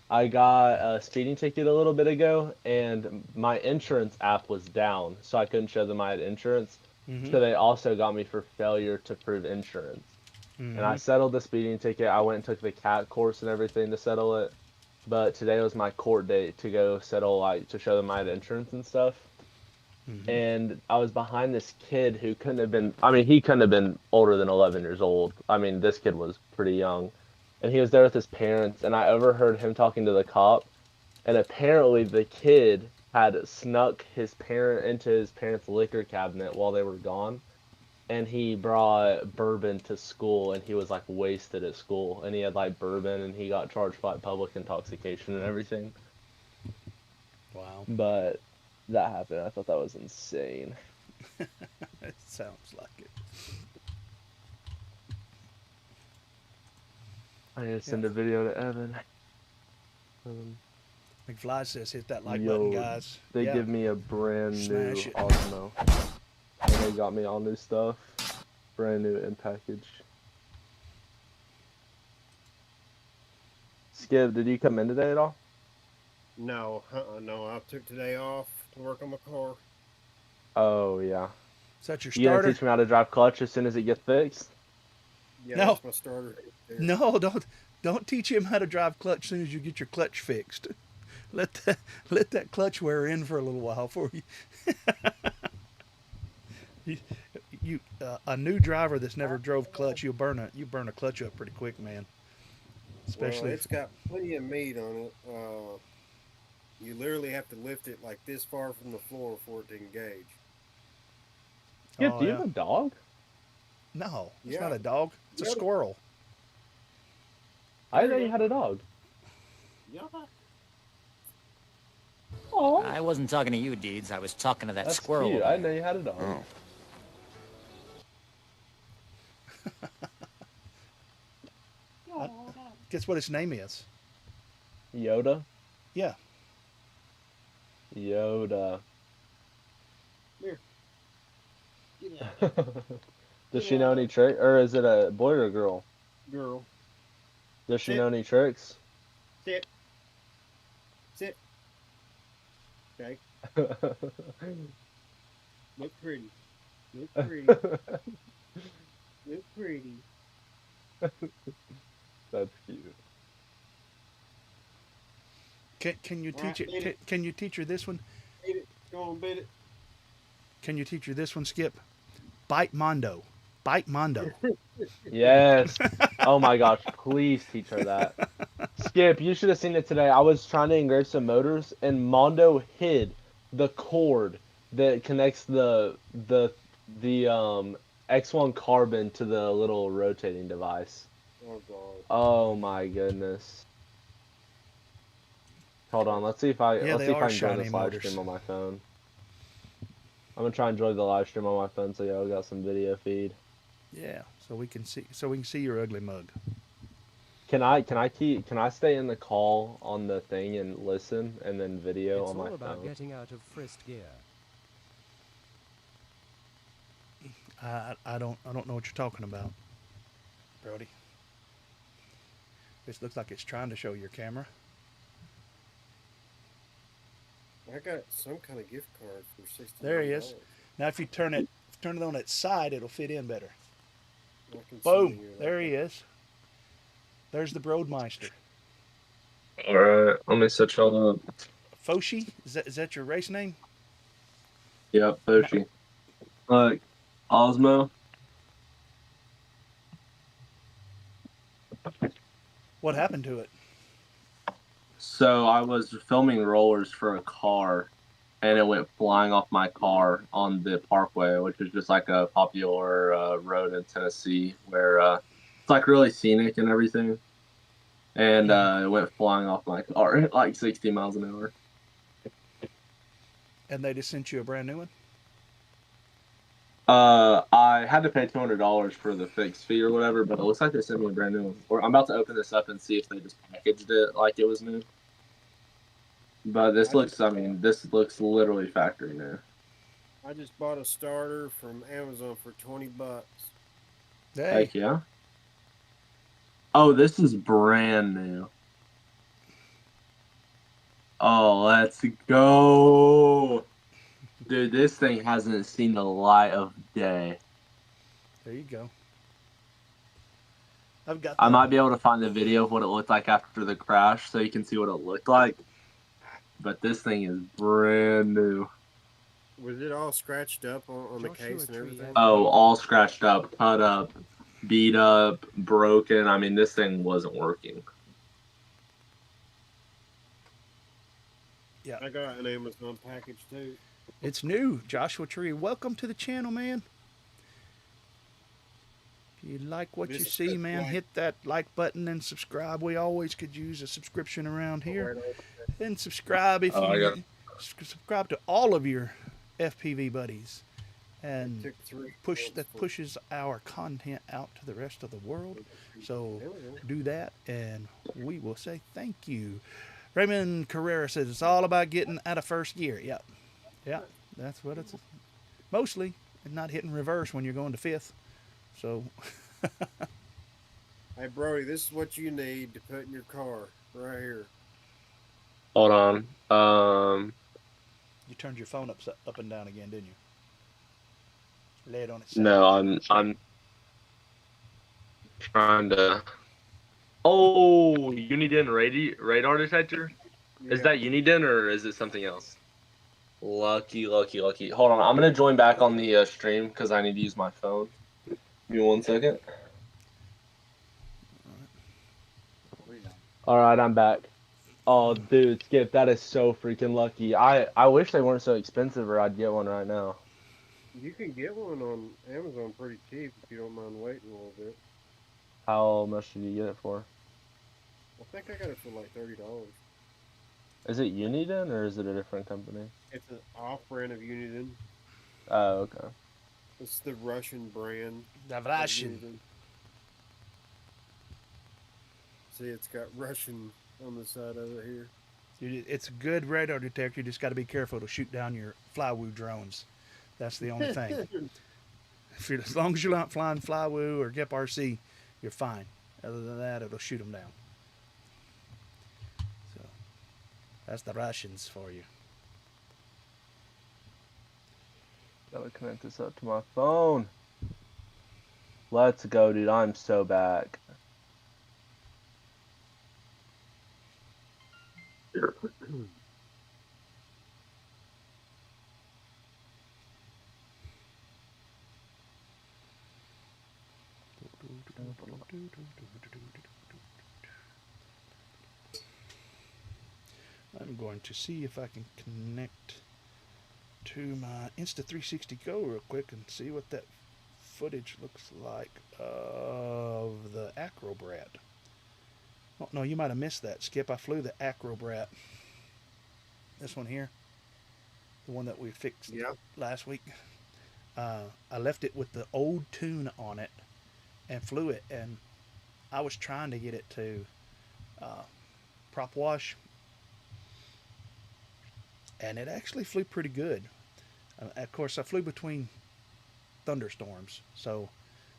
I got a speeding ticket a little bit ago, and my insurance app was down, so I couldn't show them I had insurance. Mm-hmm. So they also got me for failure to prove insurance. And I Mm-hmm. settled the speeding ticket. I went and took the CAT course and everything to settle it. But today was my court date to go settle, like, to show them I had insurance and stuff. Mm-hmm. And I was behind this kid who couldn't have been, I mean, he couldn't have been older than 11 years old. I mean, this kid was pretty young. And he was there with his parents, and I overheard him talking to the cop. And apparently, the kid had snuck his parent into his parents' liquor cabinet while they were gone. And he brought bourbon to school, and he was like wasted at school. And he had like bourbon, and he got charged for like public intoxication and everything. Wow. But that happened. I thought that was insane. It sounds like it. I need to send a video to Evan. McFly says hit that like Yo, button, guys. they Yeah. give me a brand new Smash it. Osmo. And they got me all new stuff. Brand new in package. Skip, did you come in today at all? No, no. I took today off to work on my car. Oh, yeah. Is that your You gonna starter? teach me how to drive clutch as soon as it gets fixed? Yeah, No. that's my starter. Right there. No, don't teach him how to drive clutch as soon as you get your clutch fixed. Let that clutch wear in for a little while for you. A new driver that's never drove clutch, you burn a clutch up pretty quick, man. Especially Well, it's got plenty of meat on it. You literally have to lift it like this far from the floor for it to engage. Skip, Oh, do you yeah. have a dog? No, it's Yeah. not a dog. It's a Yeah. squirrel. I didn't know you had a dog. Yeah. Oh, I wasn't talking to you, Deeds. I was talking to that that's squirrel. cute. over I didn't know there. you had a dog. Oh. Guess what its name is? Yoda? Yeah. Yoda. Here. Does she know any trick, or is it a boy or a girl? Girl. Does she Sit. know any tricks? Sit. Sit. Okay. Look pretty. Look pretty. Look pretty. That's cute. Can you Alright, teach beat it? it. Can you teach her this one? Beat it. Go on, beat it. Can you teach her this one, Skip? Bite Mondo. Bite Mondo. Yes. Oh my gosh, please teach her that. Skip, you should have seen it today. I was trying to engrave some motors, and Mondo hid the cord that connects the X1 carbon to the little rotating device. Oh, God. Oh my goodness. Hold on, let's see if I Yeah, let's they see if are I can join shiny this live motors. stream on my phone. I'm gonna try and join the live stream on my phone so y'all got some video feed. Yeah, so we can see your ugly mug. Can I stay in the call on the thing and listen and then video It's on all my about phone? getting out of first gear. I don't know what you're talking about, Brody. This looks like it's trying to show your camera. I got some kind of gift card for $60. There he is. Now if you turn it on its side, it'll fit in better. I can Boom! send you that. There he is. There's the Broadmeister. Alright, let me set y'all up. Foshi, is that your race name? Yep, Hoshi. Look, Osmo. What happened to it? So I was filming rollers for a car, and it went flying off my car on the parkway, which is just like a popular road in Tennessee where it's like really scenic and everything. And it went flying off my car at like 60 miles an hour. And they just sent you a brand new one? I had to pay $200 for the fixed fee or whatever, but it looks like they sent me a brand new one. Or I'm about to open this up and see if they just packaged it like it was new. But this looks literally factory new. I just bought a starter from Amazon for $20. Hey, Heck yeah. Oh, this is brand new. Oh, let's go. Dude, this thing hasn't seen the light of day. There you go. I've got I that. might be able to find the video of what it looked like after the crash so you can see what it looked like. But this thing is brand new. Was it all scratched up on the Joshua case and Tree, everything? Oh, all scratched up, cut up, beat up, broken. I mean, this thing wasn't working. Yeah. I got an Amazon package too. It's new. Joshua Tree, welcome to the channel, man. If you like what you This see, is man, like- hit that like button and subscribe. We always could use a subscription around here. Right on. And subscribe if Oh, I you got- subscribe to all of your FPV buddies. It And took 3 push months that for- pushes our content out to the rest of the world. So There we go. do that and we will say thank you. Raymond Carrera says it's all about getting out of first gear. Yep. Yeah. That's what it's mostly, and not hitting reverse when you're going to fifth. So Hey Brody, this is what you need to put in your car right here. Hold on. you turned your phone up and down again, didn't you? Lay it on its side. No, I'm trying to. Oh, Uniden radar detector. Is Yeah. that Uniden or is it something else? Lucky. Hold on, I'm gonna join back on the stream because I need to use my phone. Give me 1 second. All right, I'm back. Oh, dude, Skip, that is so freaking lucky. I wish they weren't so expensive, or I'd get one right now. You can get one on Amazon pretty cheap if you don't mind waiting a little bit. How much did you get it for? I think I got it for like $30. Is it Uniden or is it a different company? It's an off-brand of Uniden. Oh, okay. It's the Russian brand. The of Russian. Uniden. See, it's got Russian on the side of it here. It's a good radar detector. You just got to be careful to shoot down your flywoo drones. That's the only thing. As long as you're not flying flywoo or GEP RC, you're fine. Other than that, it'll shoot them down. So that's the Russians for you. Gotta connect this up to my phone. Let's go, dude. I'm so back. I'm going to see if I can connect to my Insta360 Go real quick and see what that footage looks like of the Acrobrat. Oh, no, you might have missed that, Skip. I flew the Acrobrat. This one here. The one that we fixed last week. I left it with the old tune on it and flew it, and I was trying to get it to prop wash, and it actually flew pretty good. Of course, I flew between thunderstorms, so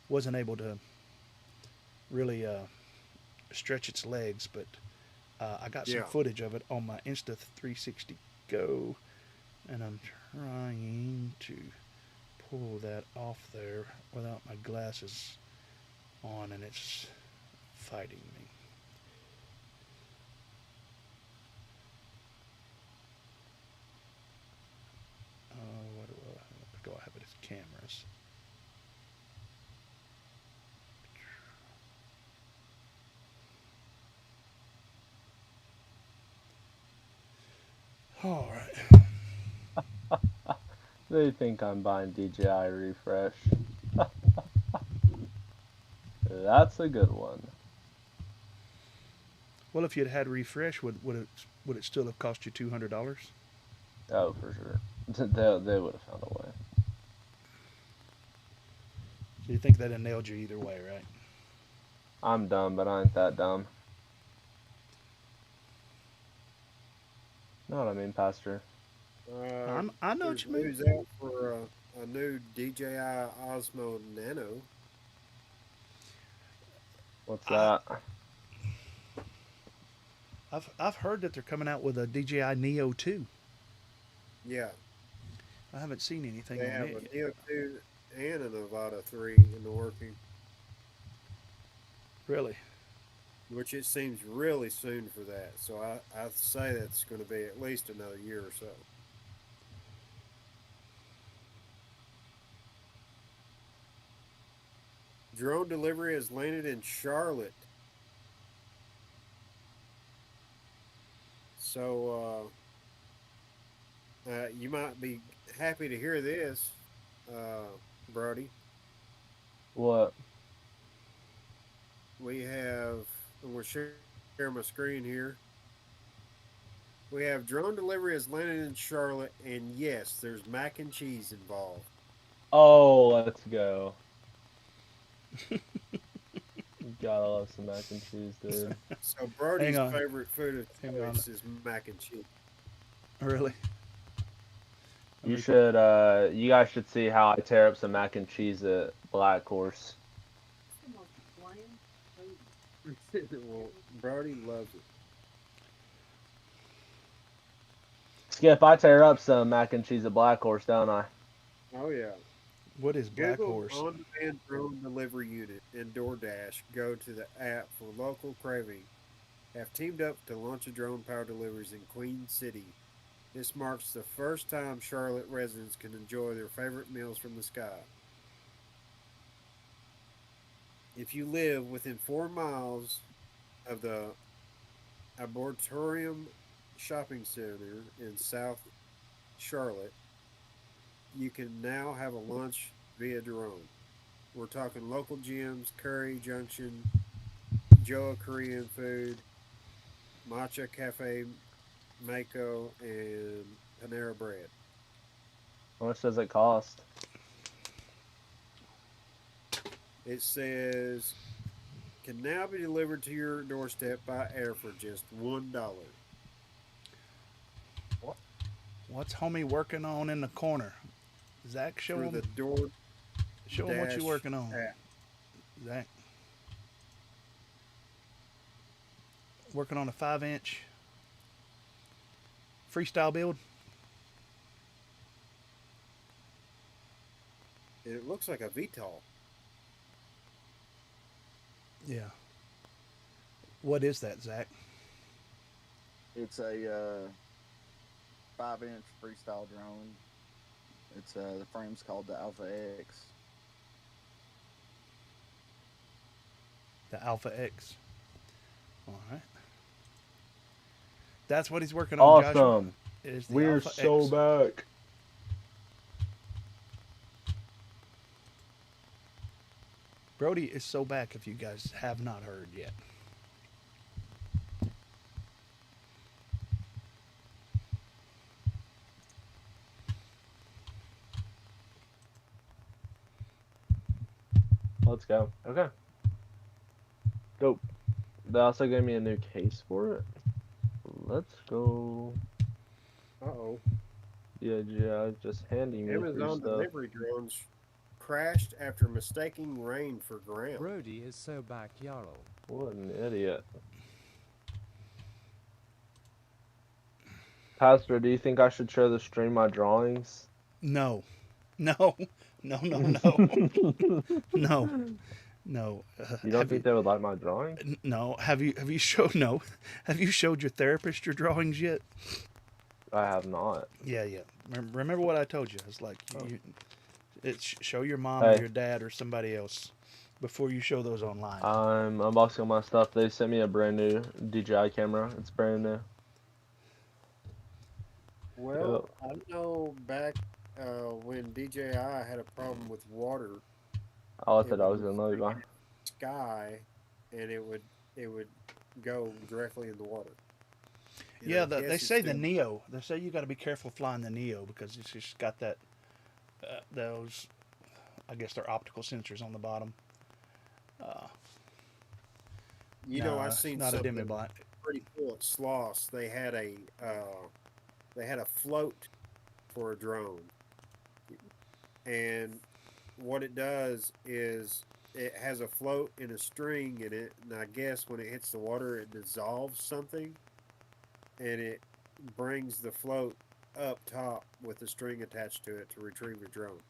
wasn't able to really stretch its legs, but I got some footage of it on my Insta360 Go, and I'm trying to pull that off there without my glasses on, and it's fighting me. What do I have it as cameras? All right. They think I'm buying DJI refresh. That's a good one. Well, if you'd had refresh, would it still have cost you $200? Oh, for sure. They would have found a way. So you think that have nailed you either way, right? I'm dumb, but I ain't that dumb. Know what I mean, Pastor? I know what you mean. News out for a new DJI Osmo Nano. What's that? I've heard that they're coming out with a DJI Neo 2. Yeah, I haven't seen anything they on have it a yet. Neo 2 and a Nevada 3 in the working, Really? which it seems really soon for that. So I say that's going to be at least another year or so. Drone delivery has landed in Charlotte. So you might be happy to hear this, uh, Brody. What? We have, and we'll share my screen here. We have drone delivery has landed in Charlotte, and yes, there's mac and cheese involved. Oh, let's go. Gotta love some mac and cheese, dude. So Hang Brody's on. favorite food of Hang on. choice is mac and cheese. Really? Let You me- should, you guys should see how I tear up some mac and cheese at Black Horse. Well, Brody loves it. Skip, I tear up some mac and cheese at Black Horse, don't I? Oh yeah. What is Black Google Horse? on-demand drone delivery unit and DoorDash. Go to the app for local craving. Have teamed up to launch a drone power deliveries in Queen City. This marks the first time Charlotte residents can enjoy their favorite meals from the sky. If you live within 4 miles of the Arboretum Shopping Center in South Charlotte, you can now have a lunch via drone. We're talking local gyms, Curry Junction, Joa Korean Food, Matcha Cafe, Mako, and Panera Bread. How much does it cost? It says can now be delivered to your doorstep by air for just $1. What's homie working on in the corner? Zach, show Through the him. door Show him what you're working on. app. Zach. Working on a 5-inch freestyle build. It looks like a VTOL. Yeah. What is that, Zach? It's a 5-inch freestyle drone. It's the frame's called the Alpha X. The Alpha X. All right. That's what he's working on, Joshua. Awesome. Is the We're Alpha so X. back. Brody is so back if you guys have not heard yet. Let's go. Okay. Dope. They also gave me a new case for it. Let's go. Uh-oh. Yeah, just handing me free Amazon stuff. delivery drones crashed after mistaking rain for ground. Brody is so back, Yarrow. What an idiot. Pastor, do you think I should share the stream my drawings? No. No. No, no, no. No. No. You don't think they would like my drawings? No. Have you showed no? Have you showed your therapist your drawings yet? I have not. Yeah. Remember what I told you? It's like show your mom Hey. or your dad or somebody else before you show those online. I'm unboxing my stuff. They sent me a brand new DJI camera. It's brand new. Well, I know back when DJI had a problem with water, I thought I was gonna know you. sky, and it would go directly in the water. And Yeah, I guess they it's say the still- Neo. They say you got to be careful flying the Neo because it's just got that those. I guess they're optical sensors on the bottom. You No, know, I've it's seen not a something demi-bot. pretty cool at Sloss. They had a float for a drone, and what it does is it has a float in a string in it, and I guess when it hits the water, it dissolves something. and it brings the float up top with a string attached to it to retrieve your drone.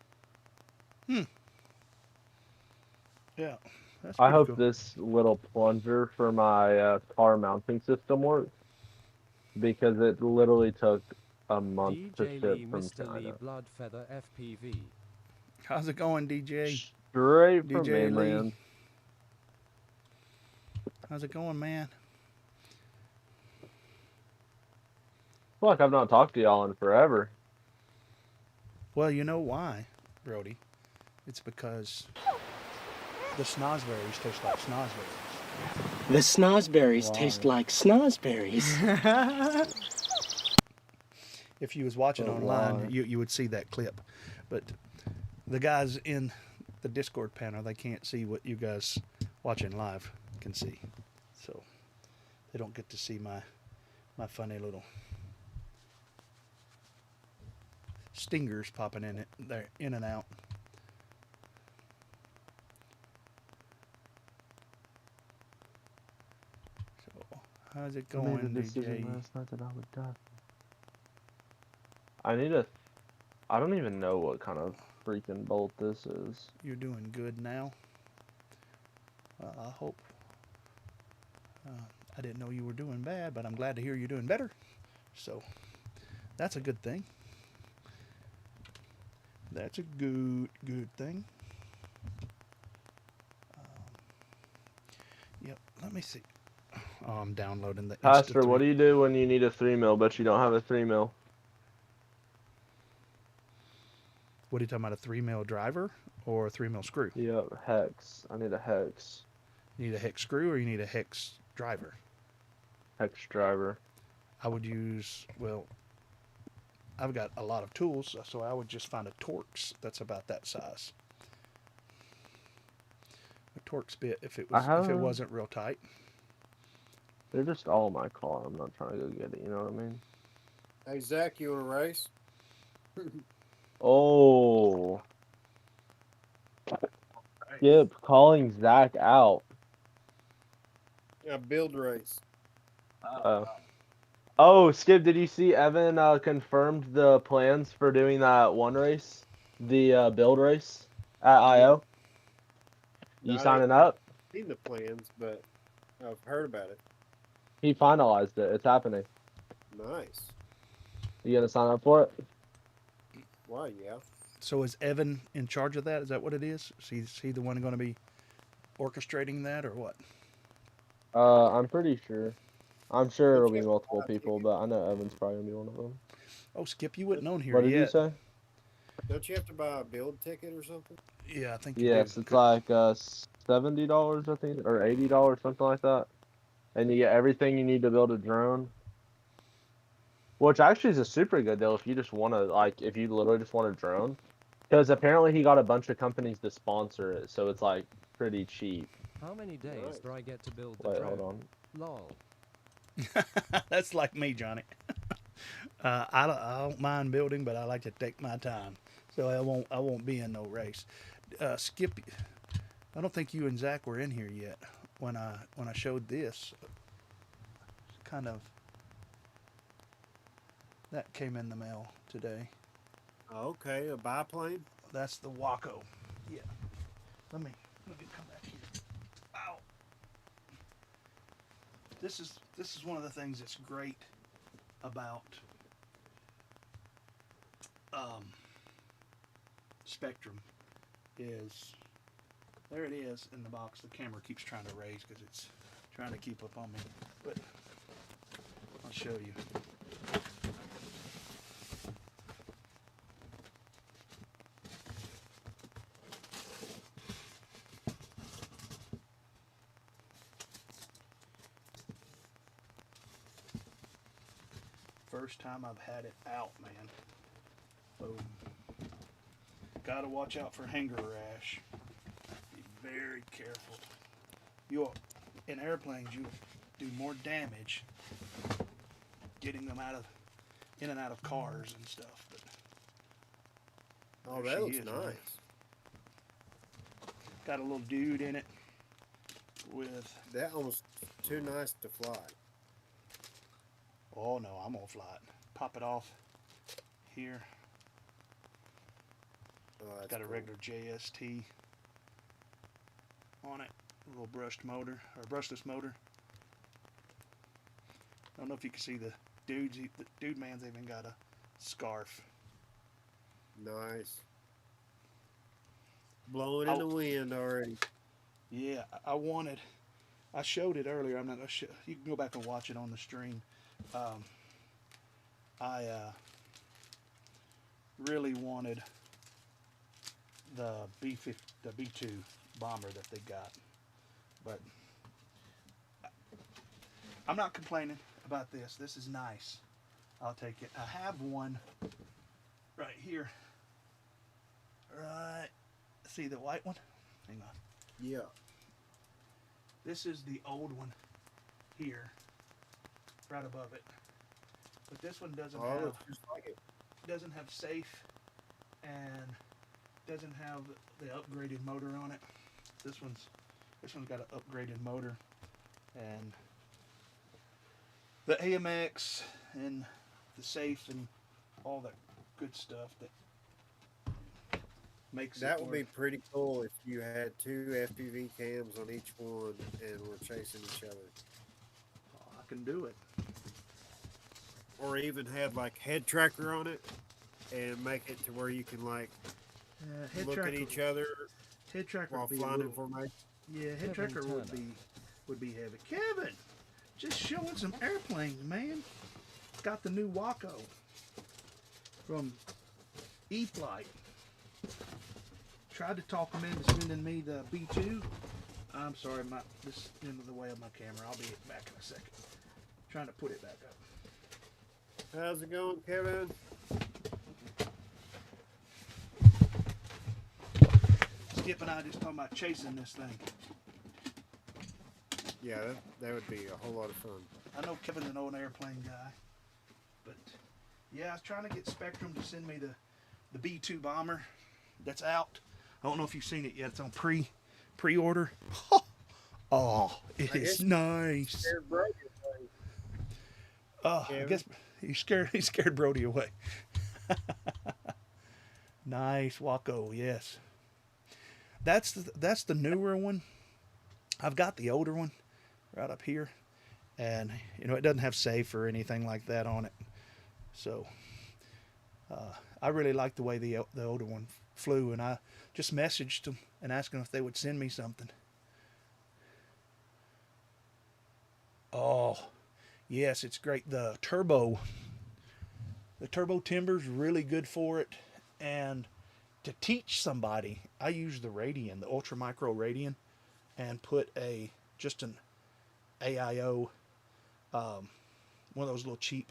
Yeah, that's I pretty hope cool. this little plunger for my car mounting system works because it literally took a month to DJ ship Lee, from Mr. Lee, China. Bloodfeather FPV. How's it going, DJ? Straight from DJ Lee. mainland. How's it going, man? I feel like I've not talked to y'all in forever. Well, you know why, Brody? It's because the snozberries taste like snozberries. The snozberries Wow. taste like snozberries. If you was watching But online, why? you would see that clip. But the guys in the Discord panel, they can't see what you guys watching live can see. So they don't get to see my funny little stingers popping in it. They're in and out. So how's it I made going, the decision DJ? last night that I would die. I need a. I don't even know what kind of freaking bolt this is. You're doing good now. I hope. I didn't know you were doing bad, but I'm glad to hear you're doing better. So that's a good thing. That's a good thing. Yep. Let me see. Oh, I'm downloading the Pastor, what Insta3. do you do when you need a 3 mil but you don't have a 3 mil? What are you talking about? A 3 mil driver or a 3 mil screw? Yep, hex. I need a hex. You need a hex screw or you need a hex driver? Hex driver. I would use, well, I've got a lot of tools, so I would just find a Torx that's about that size. A Torx bit if it wasn't real tight. They're just all in my car. I'm not trying to go get it. You know what I mean? Hey, Zach, you want to race? Oh. Skip calling Zach out. A build race. Oh, Skip, did you see Evan confirmed the plans for doing that one race? The build race at IO? You I signing haven't up? seen the plans, but I've heard about it. He finalized it. It's happening. Nice. You gonna sign up for it? Why, yeah. So is Evan in charge of that? Is that what it is? Is he the one going to be orchestrating that or what? I'm pretty sure. I'm sure Don't it'll you be have to multiple buy a people, ticket? but I know Evan's probably gonna be one of them. Oh, Skip, you wouldn't own here What did you yet. say? Don't you have to buy a build ticket or something? Yeah, I think you Yes, do. it's like $70, I think, or $80, something like that. And you get everything you need to build a drone. Which actually is a super good deal if you just want to, like, if you literally just want a drone. Because apparently he got a bunch of companies to sponsor it, so it's, like, pretty cheap. How many days Nice. do I get to build the Wait, drone? hold on. Lol. That's like me, Johnny. I don't mind building, but I like to take my time, so I won't be in no race. Skip, I don't think you and Zach were in here yet when I showed this. Kind of that came in the mail today. Okay, a biplane. That's the Waco. Yeah. Let me come back here. Ow. This is one of the things that's great about Spectrum is there it is in the box. The camera keeps trying to raise because it's trying to keep up on me. But I'll show you. First time I've had it out, man. Boom. Gotta watch out for hanger rash. Be very careful. In airplanes, you do more damage getting them in and out of cars and stuff. But Oh, there that she looks is, nice. man. Got a little dude in it with. That almost too nice to fly. Oh no, I'm gonna fly it. Pop it off here. Oh, that's Got a cool. regular JST on it. A little brushed motor, or brushless motor. I don't know if you can see the dudes. The dude man's even got a scarf. Nice. Blowing in the wind already. Yeah, I showed it earlier. I'm not gonna show. You can go back and watch it on the stream. I really wanted the the B2 bomber that they got, but I'm not complaining about this. This is nice. I'll take it. I have one right here. Right. See the white one? Hang on. Yeah. This is the old one here, right above it. But this one doesn't Oh, have looks just like it. safe and doesn't have the upgraded motor on it. This one's got an upgraded motor and the AMX and the safe and all that good stuff that makes That it would work. be pretty cool if you had 2 FPV cams on each one and were chasing each other. I can do it. Or even have like head tracker on it and make it to where you can like look at each other Head tracker while would be a flying in little, formation. yeah, head Kevin tracker Turner. would be heavy. Kevin, just showing some airplanes, man. Got the new Waco from E-Flight. Tried to talk him into sending me the B2. I'm sorry, this is in the way of my camera. I'll be back in a second. Trying to put it back up. How's it going, Kevin? Skip and I just talking about chasing this thing. Yeah, that would be a whole lot of fun. I know Kevin's an old airplane guy, but yeah, I was trying to get Spectrum to send me the B2 bomber that's out. I don't know if you've seen it yet. It's on pre-order. Oh, it I is guess nice. Scared Brody away. Oh, I Kevin? guess he scared Brody away. Nice Waco, yes. That's the newer one. I've got the older one right up here, and it doesn't have safe or anything like that on it. So I really like the way the older one flew, and I just messaged them and asked them if they would send me something. Oh, yes, it's great. The turbo timber's really good for it, and to teach somebody, I use the Radian, the Ultra Micro Radian, and put just an AIO, one of those little cheap,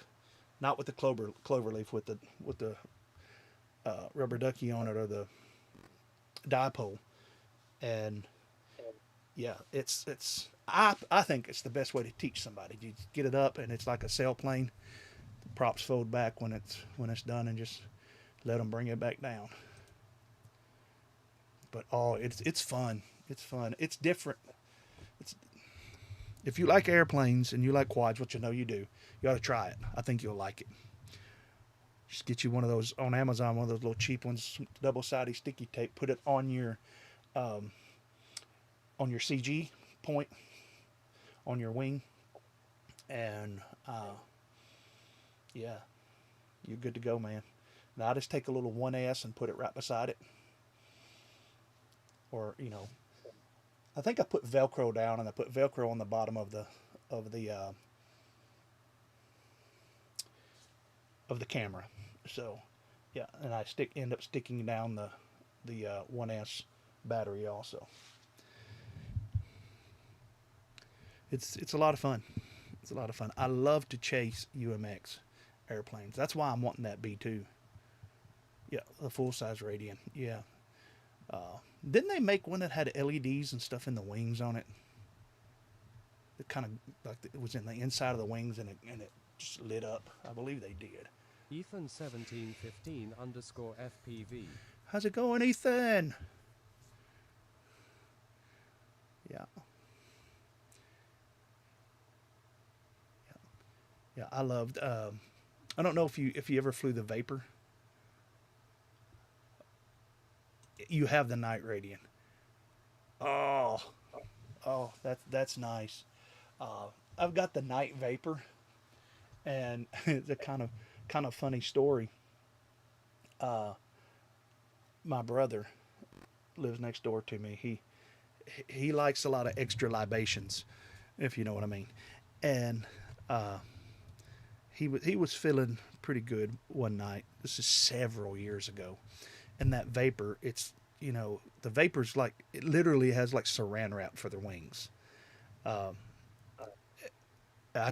not with the clover leaf, with the rubber ducky on it, or the dipole, and yeah, I think it's the best way to teach somebody. You get it up, and it's like a sailplane. The props fold back when it's done, and just let them bring it back down. But it's fun. It's fun. It's different. If you like airplanes and you like quads, which I know you do, you ought to try it. I think you'll like it. Just get you one of those on Amazon, one of those little cheap ones, double-sided sticky tape. Put it on your CG point on your wing, and yeah, you're good to go, man. Now I just take a little 1S and put it right beside it, or I think I put Velcro down, and I put Velcro on the bottom of the camera. So yeah, and I end up sticking down the 1S battery also. It's a lot of fun. It's a lot of fun. I love to chase UMX airplanes. That's why I'm wanting that B2. Yeah, the full size Radian. Yeah. Didn't they make one that had LEDs and stuff in the wings on it? It kind of like it was in the inside of the wings, and it just lit up. I believe they did. Ethan1715_FPV. How's it going, Ethan? Yeah. Yeah, I loved. I don't know if you ever flew the Vapor. You have the night radiant. Oh, oh, that's nice. I've got the night Vapor, and it's a kind of funny story. My brother lives next door to me. He likes a lot of extra libations, if you know what I mean, and he was feeling pretty good one night. This is several years ago, and that Vapor, it's the Vapor's like it literally has like saran wrap for the wings. I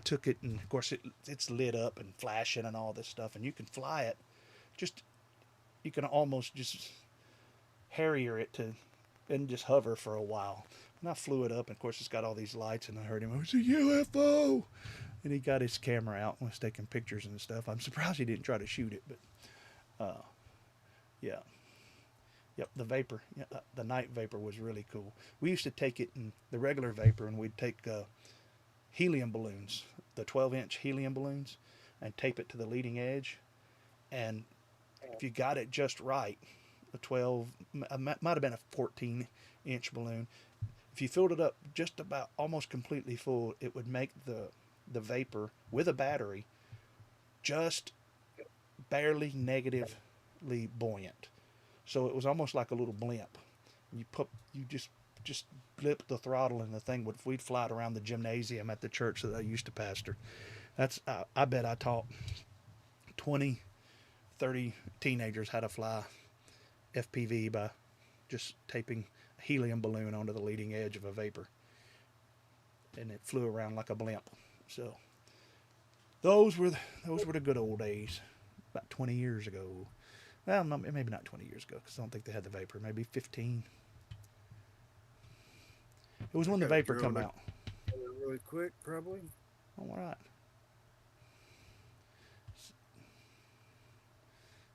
took it, and of course it's lit up and flashing and all this stuff, and you can fly it. Just you can almost just Harrier it to and just hover for a while. And I flew it up, and of course it's got all these lights, and I heard him, "It's a UFO," and he got his camera out and was taking pictures and stuff. I'm surprised he didn't try to shoot it, but yeah. Yep, the Vapor, yeah, the night Vapor was really cool. We used to take it in the regular Vapor, and we'd take helium balloons, the 12-inch helium balloons, and tape it to the leading edge. And if you got it just right, a 12, might have been a 14-inch balloon. If you filled it up just about almost completely full, it would make the Vapor with a battery just barely negatively buoyant. So it was almost like a little blimp. You just blip the throttle, and the thing we'd fly it around the gymnasium at the church that I used to pastor. That's I bet I taught 20, 30 teenagers how to fly FPV by just taping a helium balloon onto the leading edge of a Vapor, and it flew around like a blimp. So those were the good old days, about 20 years ago. Well, no, maybe not 20 years ago, because I don't think they had the Vapor. Maybe 15. It was when the Vapor come out. Really quick, probably. All right.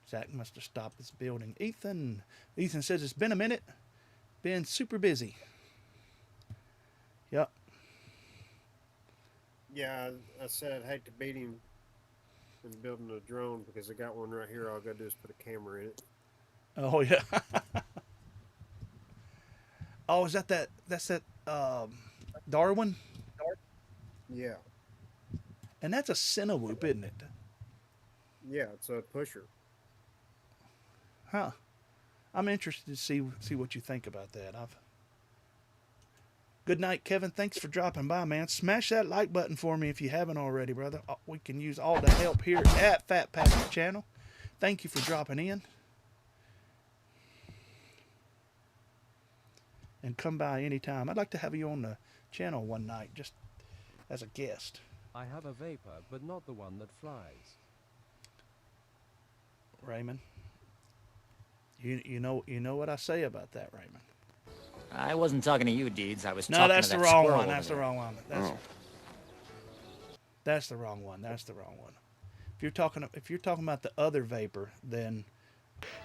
Zach must have stopped this building. Ethan says it's been a minute. Been super busy. Yep. Yeah, I said I'd hate to beat him in building a drone because I got one right here. All I gotta do is put a camera in it. Oh yeah. Oh, is that's that Darwin? Yeah, And that's a TinyWhoop, isn't it? yeah, it's a pusher. Huh. I'm interested to see what you think about that. Good night, Kevin. Thanks for dropping by, man. Smash that like button for me if you haven't already, brother. We can use all the help here at PhatPastor channel. Thank you for dropping in. And come by anytime. I'd like to have you on the channel one night, just as a guest. I have a Vapor, but not the one that flies. Raymond. You know what I say about that, Raymond. I wasn't talking to you, Deeds. I was No, talking that's to the that wrong squirrel one. over That's the there. wrong one. That's the wrong one. That's the wrong one. If you're talking about the other Vapor, then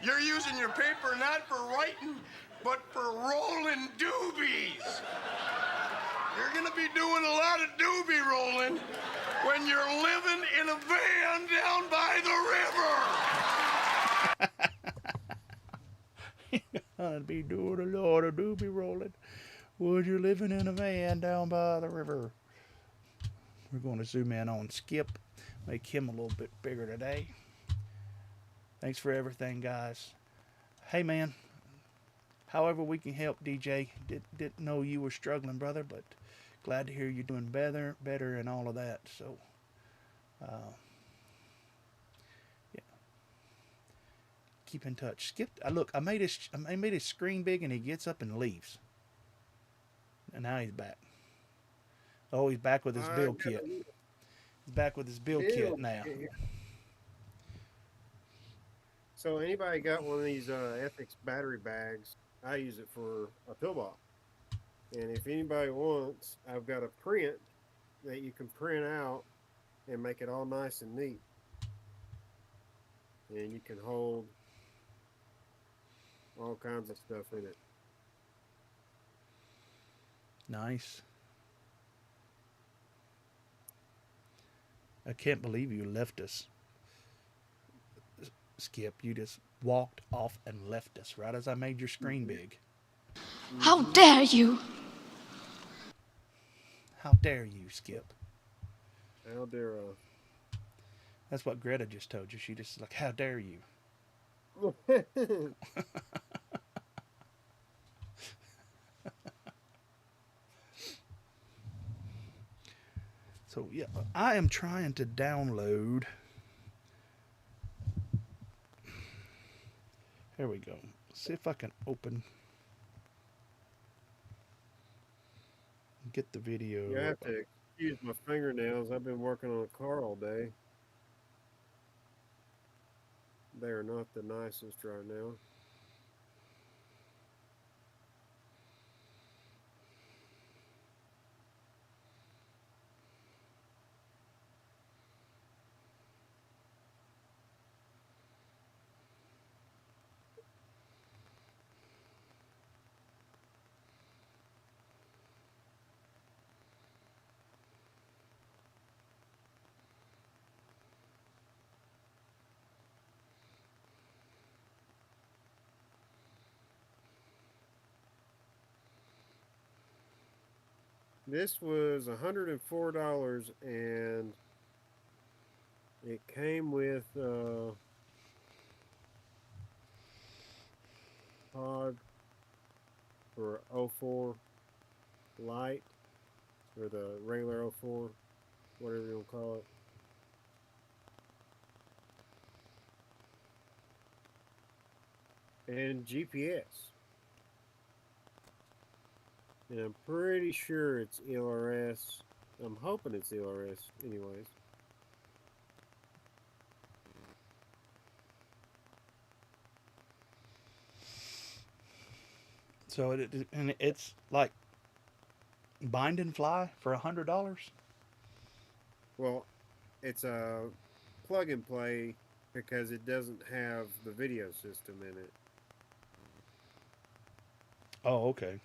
You're using your paper not for writing, but for rolling doobies. You're gonna be doing a lot of doobie rolling when you're living in a van down by the river. I'd be doing a lot of doobie rolling. Would you living in a van down by the river? We're going to zoom in on Skip, make him a little bit bigger today. Thanks for everything, guys. Hey, man. However we can help, DJ. Didn't know you were struggling, brother, but glad to hear you're doing better, and all of that. So, yeah. Keep in touch. Skip. Look, I made his screen big, and he gets up and leaves. And now he's back. Oh, he's back with his build kit. He's back with his build kit now. So anybody got one of these Ethics battery bags? I use it for a pillbox. And if anybody wants, I've got a print that you can print out and make it all nice and neat. And you can hold all kinds of stuff in it. Nice. I can't believe you left us, Skip. You just walked off and left us right as I made your screen big. How dare you? How dare you, Skip? How dare That's what Greta just told you. She just like, how dare you? I? So yeah, I am trying to download. Here we go. See if I can open. Get the video. You have to excuse my fingernails. I've been working on a car all day. They are not the nicest right now. This was $104, and it came with pod for 04 light, or the regular 04, whatever you want to call it, and GPS. And I'm pretty sure it's LRS. I'm hoping it's LRS anyways. So it's like bind and fly for $100. Well, it's a plug and play because it doesn't have the video system in it. Oh, okay.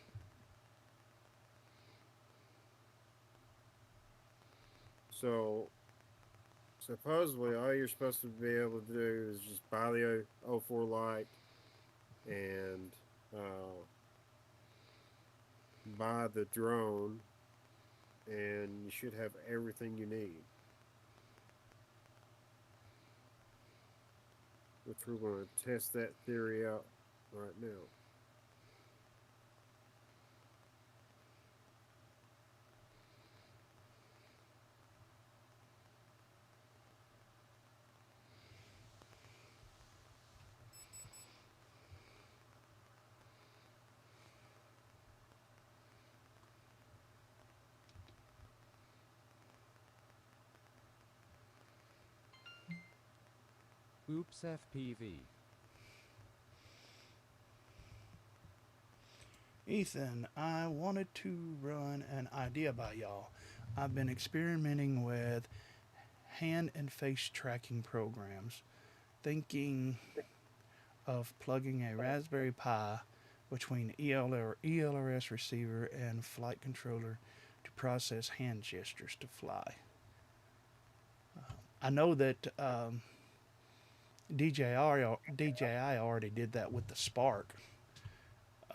So supposedly all you're supposed to be able to do is just buy the 04 light and buy the drone, and you should have everything you need. Which we're going to test that theory out right now. Oops FPV. Ethan, I wanted to run an idea by y'all. I've been experimenting with hand and face tracking programs, thinking of plugging a Raspberry Pi between ELRS receiver and flight controller to process hand gestures to fly. I know that DJI already did that with the Spark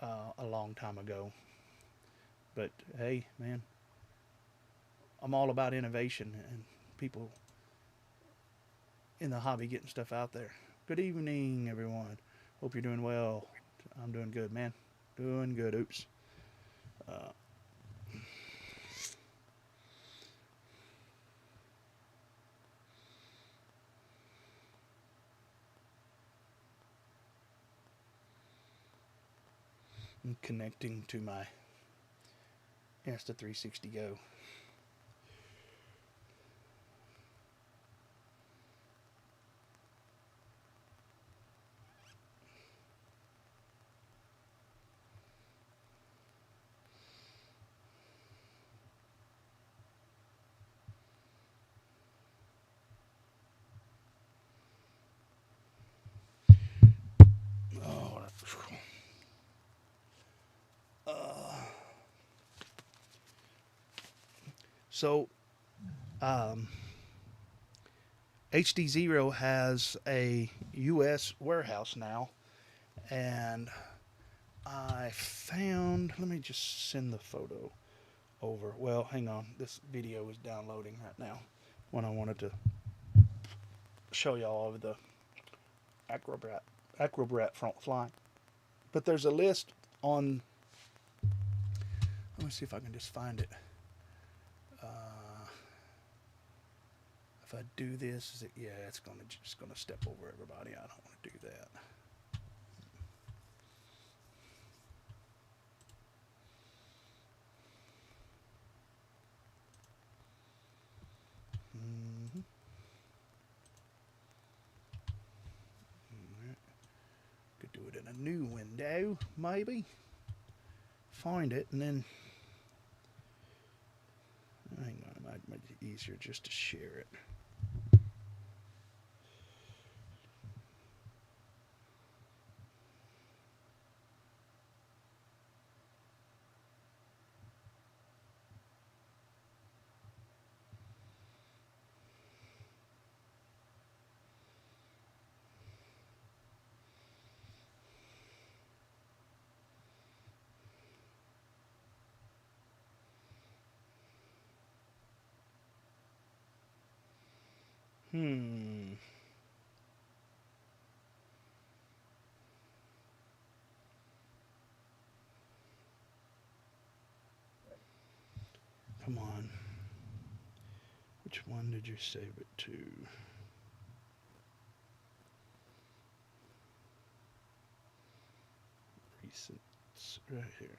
a long time ago. But hey, man, I'm all about innovation and people in the hobby getting stuff out there. Good evening, everyone. Hope you're doing well. I'm doing good, man. Doing good. Oops. I'm connecting to my Insta360 Go. Oh, so, um, HDzero has a U.S. warehouse now, and I found. Let me just send the photo over. Well, hang on. This video is downloading right now. When I wanted to show y'all of the Acrobat front fly. But there's a list on. Let me see if I can just find it. If I do this, is it? Yeah, it's just gonna step over everybody. I don't want to do that. Could do it in a new window, maybe. Find it and then. Hang on, it might make it easier just to share it. Come on. Which one did you save it to? Recents, right here.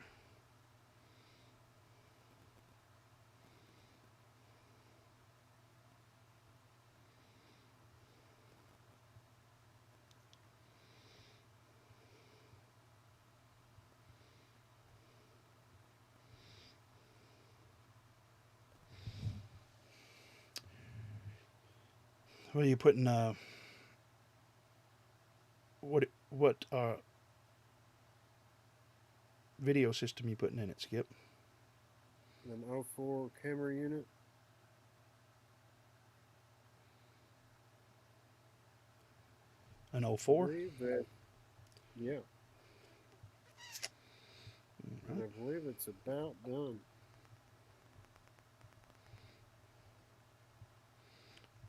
What are you putting? What video system you putting in it, Skip? An 04 camera unit. An I 04? believe that, yeah. And I believe it's about done.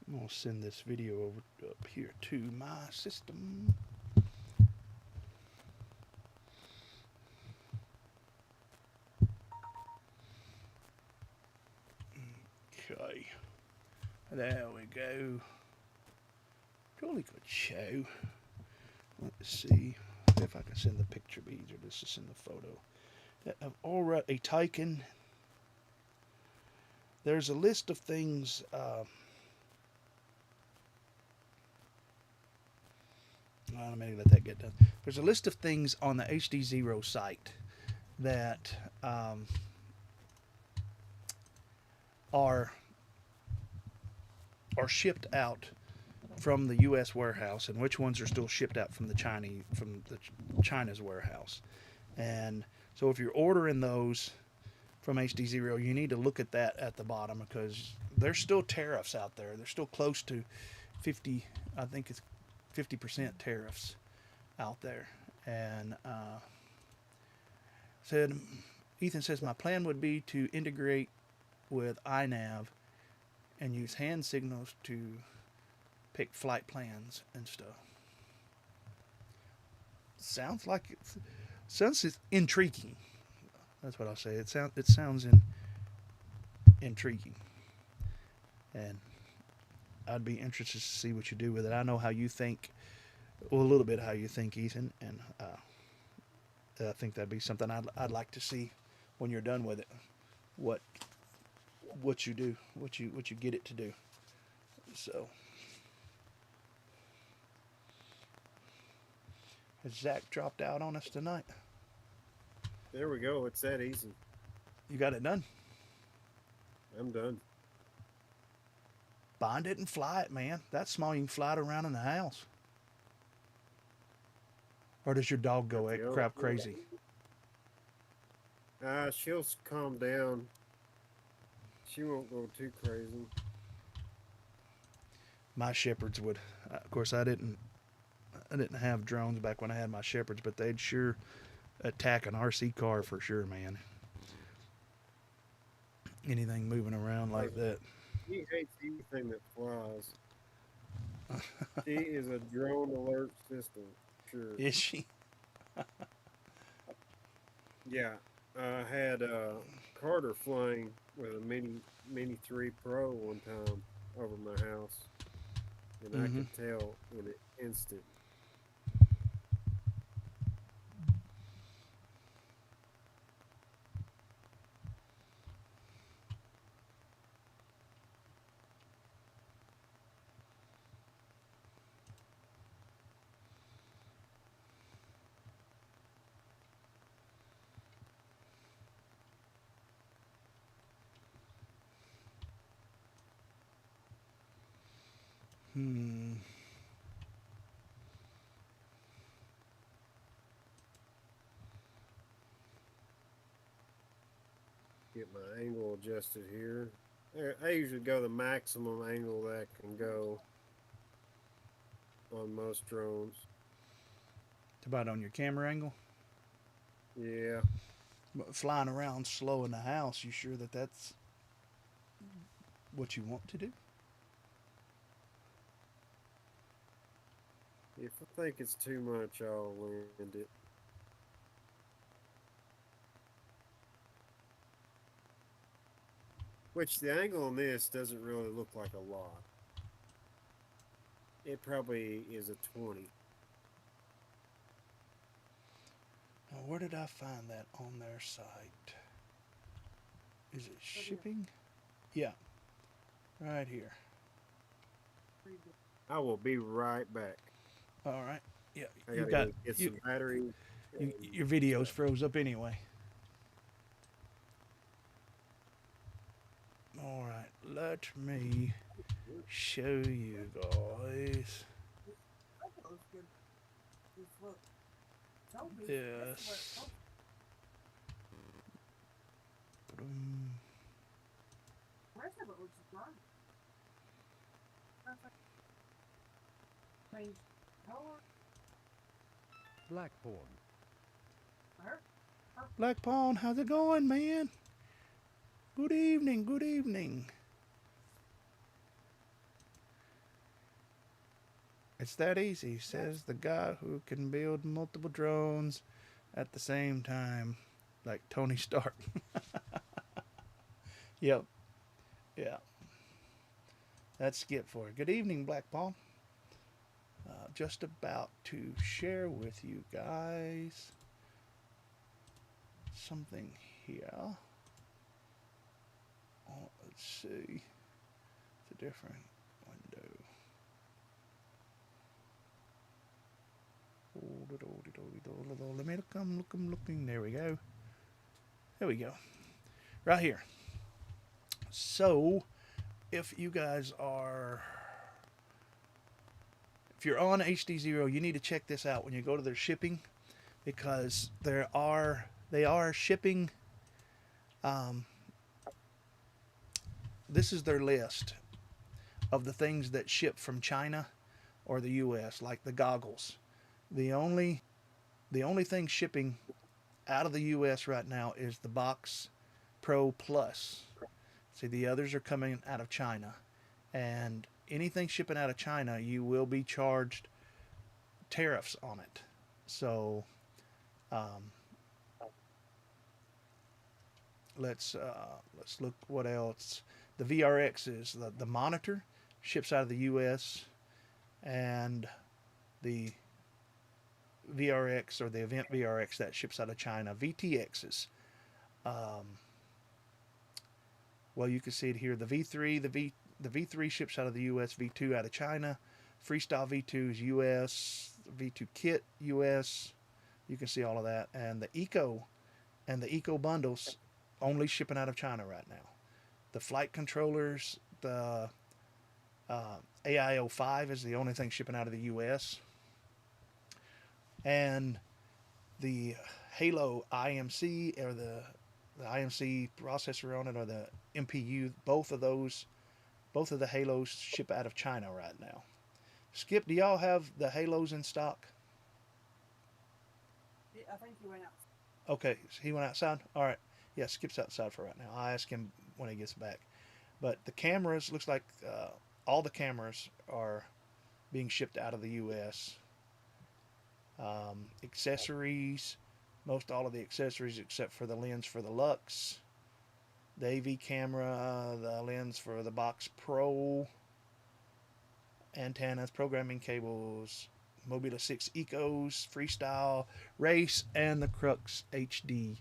I'm going to send this video over up here to my system. Okay. There we go. Jolly good show. Let's see if I can send the picture beads or just to send the photo. I've already taken. There's a list of things. I'm going to let that get done. There's a list of things on the HDzero site that are shipped out from the U.S. warehouse, and which ones are still shipped out from the China's warehouse. And so, if you're ordering those from HDzero, you need to look at that at the bottom because there's still tariffs out there. They're still close to 50. I think it's 50% tariffs out there. And Ethan says, my plan would be to integrate with iNav and use hand signals to pick flight plans and stuff. Sounds intriguing. That's what I'll say. It sounds intriguing. And I'd be interested to see what you do with it. I know how you think, well, a little bit how you think, Ethan, and I think that'd be something I'd like to see when you're done with it. What you do, what you get it to do. So, has Zach dropped out on us tonight? There we go. It's that easy. You got it done? I'm done. Bind it and fly it, man. That's small. You can fly it around in the house. Or does your dog go crap crazy? She'll calm down. She won't go too crazy. my shepherds would. Of course, I didn't have drones back when I had my shepherds, but they'd sure attack an RC car for sure, man. Anything moving around like that. He hates anything that flies. She is a drone alert system. Sure. Is she? Yeah. I had Carter flying with a Mini 3 Pro one time over my house, and I could tell in an instant. Get my angle adjusted here. I usually go the maximum angle that I can go on most drones. It's about on your camera angle. Yeah. But flying around slow in the house, you sure that that's what you want to do? If I think it's too much, I'll land it. Which the angle on this doesn't really look like a lot. It probably is a 20. Now, where did I find that on their site? Is it shipping? Yeah. Right here. I will be right back. All right. Yeah. I You gotta got go get some batteries. your videos froze up anyway. All right. Let me show you guys this. Blackthorn. Black Pawn, how's it going, man? Good evening, good evening. It's that easy, says the guy who can build multiple drones at the same time, like Tony Stark. Yep. Yeah. That's Skip for it. Good evening, Black Pawn. Just about to share with you guys something here. Oh, let's see. It's a different window. Let me look. I'm looking. There we go. There we go. Right here. So, if you guys are, if you're on HDzero, you need to check this out when you go to their shipping, because they are shipping. This is their list of the things that ship from China or the U.S., like the goggles. The only thing shipping out of the U.S. right now is the Box Pro Plus. See, the others are coming out of China, and anything shipping out of China, you will be charged tariffs on it. So, let's look what else. The VRX is the monitor ships out of the U.S., and the VRX or the Event VRX that ships out of China. VTXs. Well, you can see it here. The V3, the V3 ships out of the U.S. V2 out of China. Freestyle V2 is U.S. V2 Kit U.S. You can see all of that, and the Eco and the Eco bundles only shipping out of China right now. The flight controllers, the AIO5 is the only thing shipping out of the U.S. And the Halo IMC, or the IMC processor on it, or the MPU, both of those Both of the Halos ship out of China right now. Skip, do y'all have the Halos in stock? I think he went out. Okay, so he went outside? All right. Yeah, Skip's outside for right now. I'll ask him when he gets back. But the cameras, looks like all the cameras are being shipped out of the U.S. Accessories, most all of the accessories except for the lens for the Lux, the AV camera, the lens for the Box Pro, antennas, programming cables, Mobila 6 Ecos, Freestyle, Race, and the Crux HD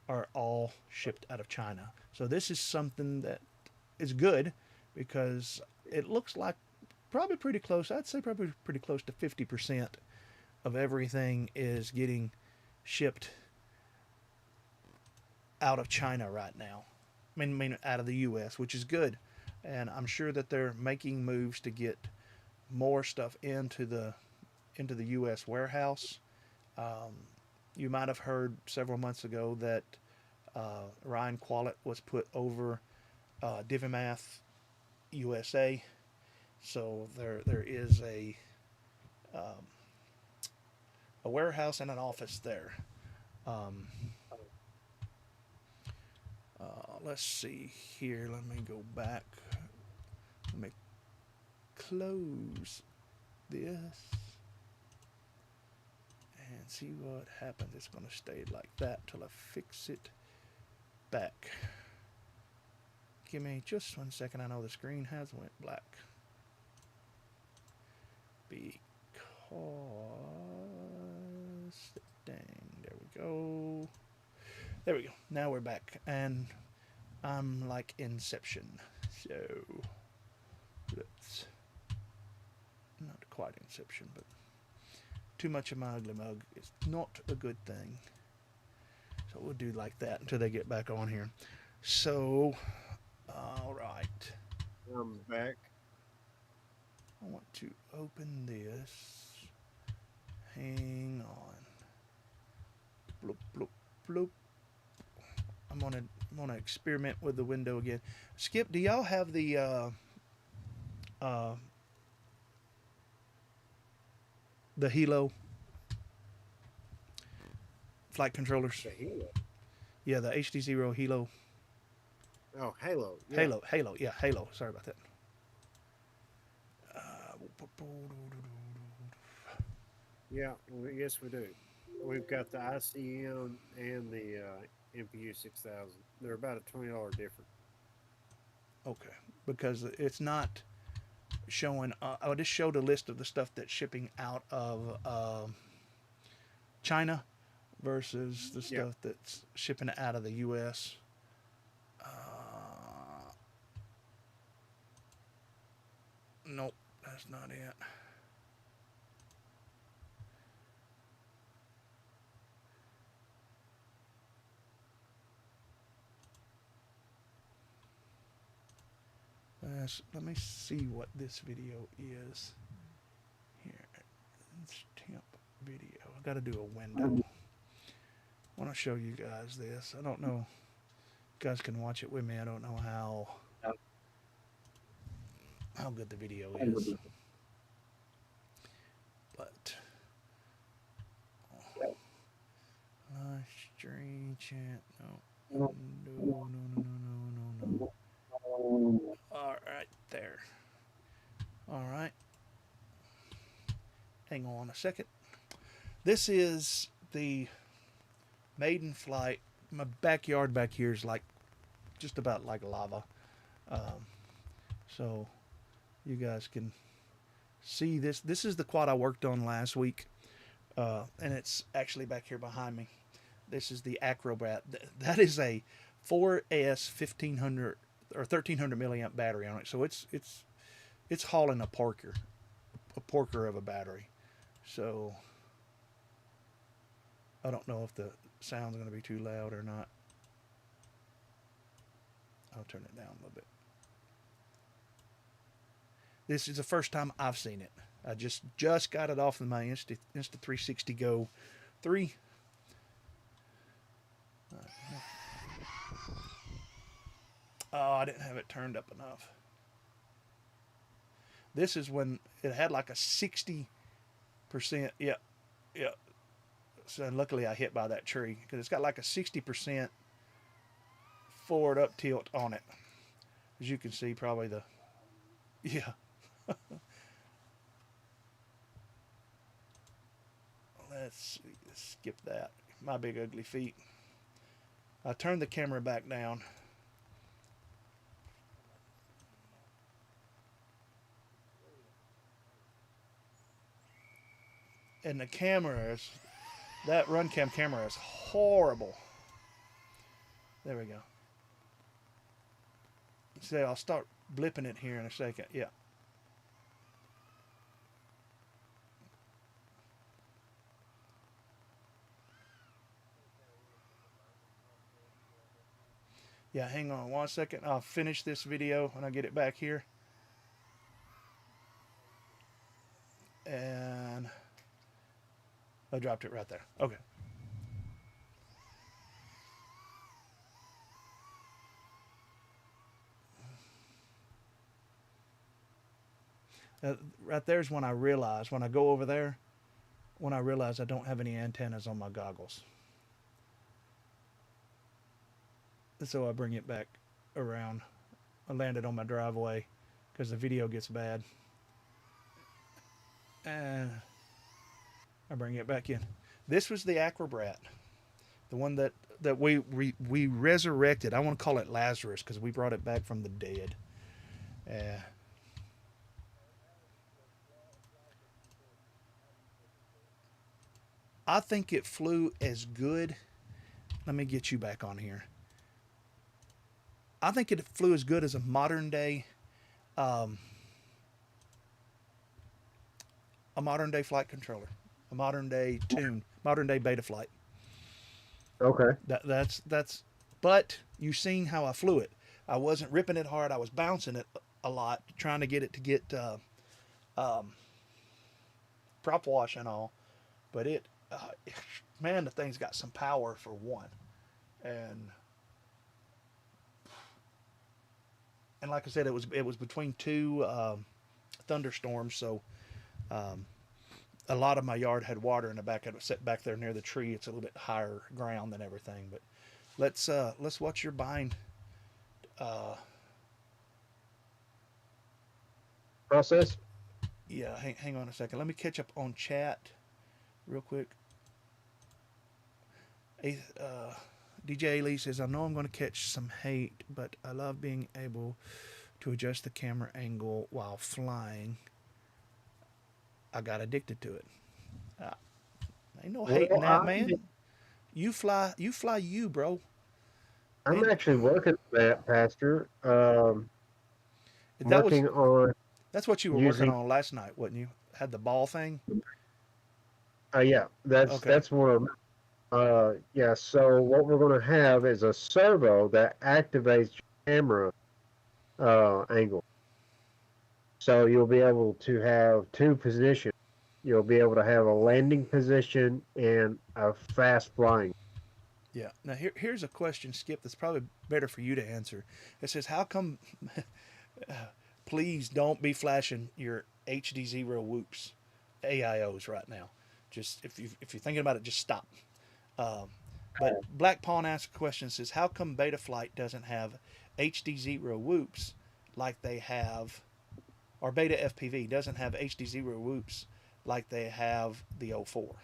are all shipped out of China. So this is something that is good because it looks like probably pretty close. I'd say probably pretty close to 50% of everything is getting shipped out of China right now. I mean out of the U.S., which is good. And I'm sure that they're making moves to get more stuff into the U.S. warehouse. You might have heard several months ago that Ryan Qualit was put over Divimath USA. So there is a warehouse and an office there. Let's see here. Let me go back. Let me close this and see what happens. It's going to stay like that till I fix it back. Give me just 1 second. I know the screen has went black because dang, there we go. There we go. Now we're back, and I'm like Inception. So let's not quite Inception, but too much of my ugly mug is not a good thing. So we'll do like that until they get back on here. So, all right. I'm back. I want to open this. Hang on. Bloop, bloop, bloop. I'm gonna experiment with the window again. Skip, do y'all have the Hilo flight controllers? The Halo. Yeah, the HDzero Hilo. Oh, Halo. Yeah. Halo. Yeah, Halo. Sorry about that. Yeah, well, yes, we do. We've got the ICM and the MPU 6000. They're about a $20 difference. Okay, because it's not showing. I just showed a list of the stuff that's shipping out of China versus the stuff that's shipping out of the U.S. Nope, that's not it. Let me see what this video is. Here, it's temp video. I got to do a window. I want to show you guys this. I don't know. You guys can watch it with me. I don't know how good the video is. But live stream chat. No. All right, there. All right. Hang on a second. This is the maiden flight. My backyard back here is like just about like lava. So you guys can see this. This is the quad I worked on last week. And it's actually back here behind me. This is the Acrobat. That is a 4S 1500 or 1300 milliamp battery on it. So it's hauling a porker of a battery. So I don't know if the sound's going to be too loud or not. I'll turn it down a little bit. This is the first time I've seen it. I just got it off of my Insta360 Go 3. Oh, I didn't have it turned up enough. This is when it had like a 60%. Yeah, yeah. So luckily I hit by that tree because it's got like a 60% forward up tilt on it. As you can see, probably the, yeah. Let's see, skip that. My big ugly feet. I turned the camera back down. And the camera is, that Runcam camera is horrible. There we go. See, I'll start blipping it here in a second. Yeah. Yeah, hang on 1 second. I'll finish this video when I get it back here. And I dropped it right there. Okay. Right there's when I realize, when I go over there, when I realize I don't have any antennas on my goggles. So I bring it back around. I land it on my driveway because the video gets bad. And I bring it back in. This was the Acrobrat, the one that we resurrected. I want to call it Lazarus because we brought it back from the dead. I think it flew as good. Let me get you back on here. I think it flew as good as a modern day flight controller, a modern day tune, modern day beta flight. Okay. That's but you seen how I flew it. I wasn't ripping it hard. I was bouncing it a lot, trying to get it to get prop wash and all. But it, man, the thing's got some power for one. And like I said, it was between two thunderstorms, so a lot of my yard had water in the back. It was set back there near the tree. It's a little bit higher ground than everything. But let's watch your bind process. Yeah, hang on a second. Let me catch up on chat real quick. DJ Lee says, I know I'm going to catch some hate, but I love being able to adjust the camera angle while flying. I got addicted to it. Ain't no hate in that, man. You fly, you, bro. I'm actually working on that, Pastor. That's what you were working on last night, wasn't you? Had the ball thing? Yeah, that's one of them. Yeah, so what we're going to have is a servo that activates your camera angle. So you'll be able to have two positions. You'll be able to have a landing position and a fast flying. Yeah. Now here's a question, Skip, that's probably better for you to answer. It says, how come please don't be flashing your HDzero whoops AIOs right now. Just if you're thinking about it, just stop. But Black Pawn asks a question, says, how come Betaflight doesn't have HDzero whoops like they have, or Beta FPV doesn't have HDzero whoops like they have the 04?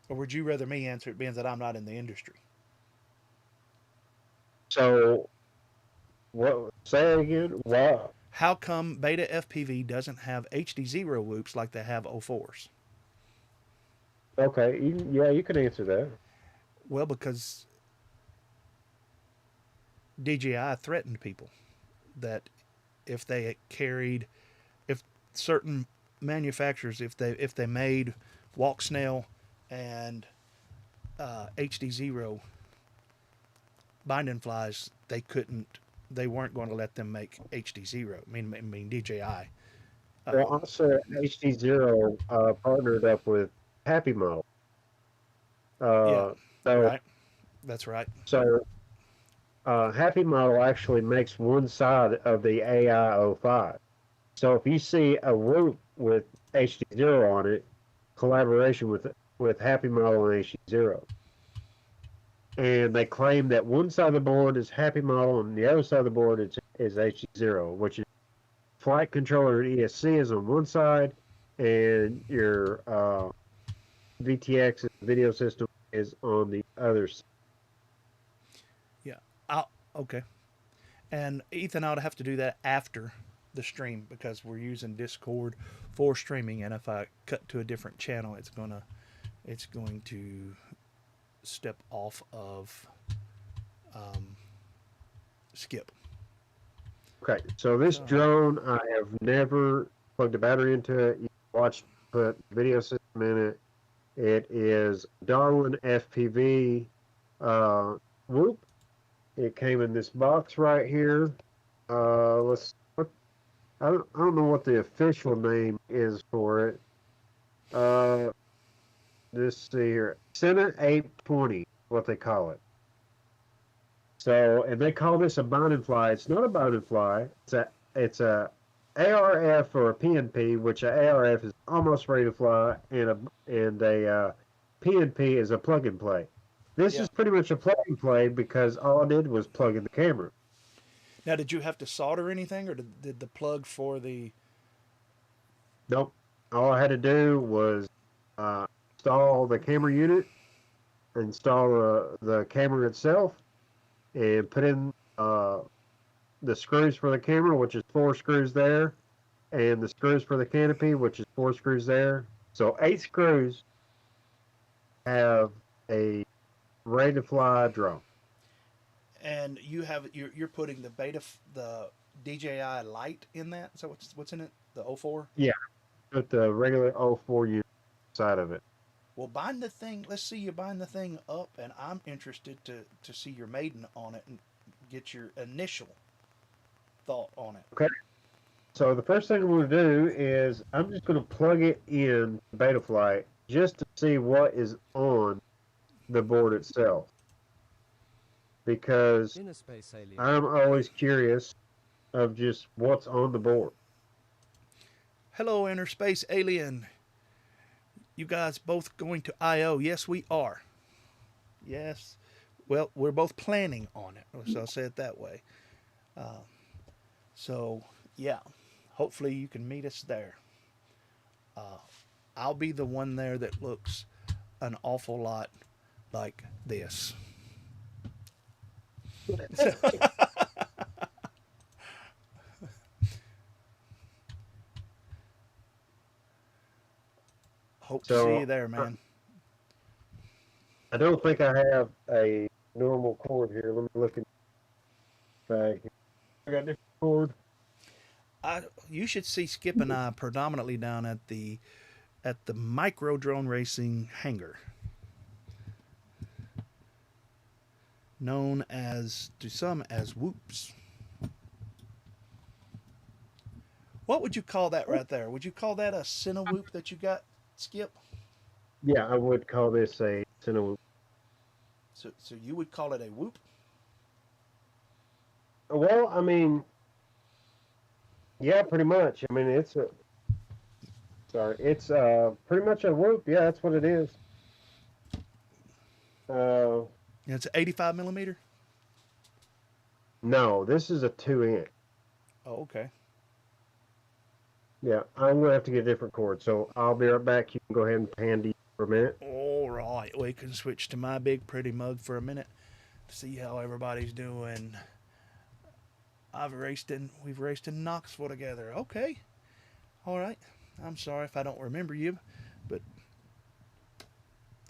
Or would you rather me answer it, being that I'm not in the industry? So, what? Say it again. Wow. How come Beta FPV doesn't have HDzero whoops like they have 04s? Okay, you can answer that. Well, because DJI threatened people that if they carried, if certain manufacturers, if they made walk snail and HDzero binding flies, they weren't going to let them make HDzero. I mean DJI. Well, also HDzero partnered up with Happy Mo. Yeah, right. That's right. So Happy Model actually makes one side of the AI-05. So if you see a Whoop with HDzero on it, collaboration with Happy Model and HDzero. And they claim that one side of the board is Happy Model and the other side of the board is HDzero, which is flight controller and ESC is on one side, and your VTX video system is on the other side. Yeah. Okay. And Ethan, I'd have to do that after the stream because we're using Discord for streaming, and if I cut to a different channel, it's going to step off of skip. Okay, so this drone, I have never plugged a battery into it. You watch, put video system in it. It is Darwin FPV Whoop. It came in this box right here. I don't know what the official name is for it. Let's see here. Senate 820, what they call it. So, and they call this a bind and fly. It's not a bind and fly. It's a ARF or a PNP, which a ARF is almost ready to fly, and a PNP is a plug and play. This is pretty much a plug and play because all I did was plug in the camera. Now, did you have to solder anything, or did the plug for the? Nope. All I had to do was install the camera unit, install the camera itself, and put in the screws for the camera, which is 4 screws there, and the screws for the canopy, which is 4 screws there. So 8 screws have a ready to fly drone. And you're putting the DJI Lite in that. So what's in it? The 04? Yeah, put the regular 04 unit side of it. Well, bind the thing. Let's see you bind the thing up, and I'm interested to see your maiden on it and get your initial thought on it. Okay. So the first thing I'm going to do is I'm just going to plug it in Betaflight just to see what is on the board itself. Because I'm always curious of just what's on the board. Hello, Inner Space Alien. You guys both going to I.O.? Yes, we are. Yes. Well, we're both planning on it, so I'll say it that way. So, yeah. Hopefully you can meet us there. I'll be the one there that looks an awful lot like this. Hope to see you there, man. I don't think I have a normal cord here. Let me look in the bag. I got a different cord. You should see Skip and I predominantly down at the micro drone racing hangar, known to some as Whoops. What would you call that right there? Would you call that a TinyWhoop that you got, Skip? Yeah, I would call this a TinyWhoop. So you would call it a whoop? Well, I mean, yeah, pretty much. I mean, it's pretty much a whoop. Yeah, that's what it is. It's an 85 millimeter? No, this is a 2-inch. Oh, okay. Yeah, I'm going to have to get a different cord, so I'll be right back. You can go ahead and pandy for a minute. All right, we can switch to my big pretty mug for a minute to see how everybody's doing. We've raced in Knoxville together. Okay. All right. I'm sorry if I don't remember you, but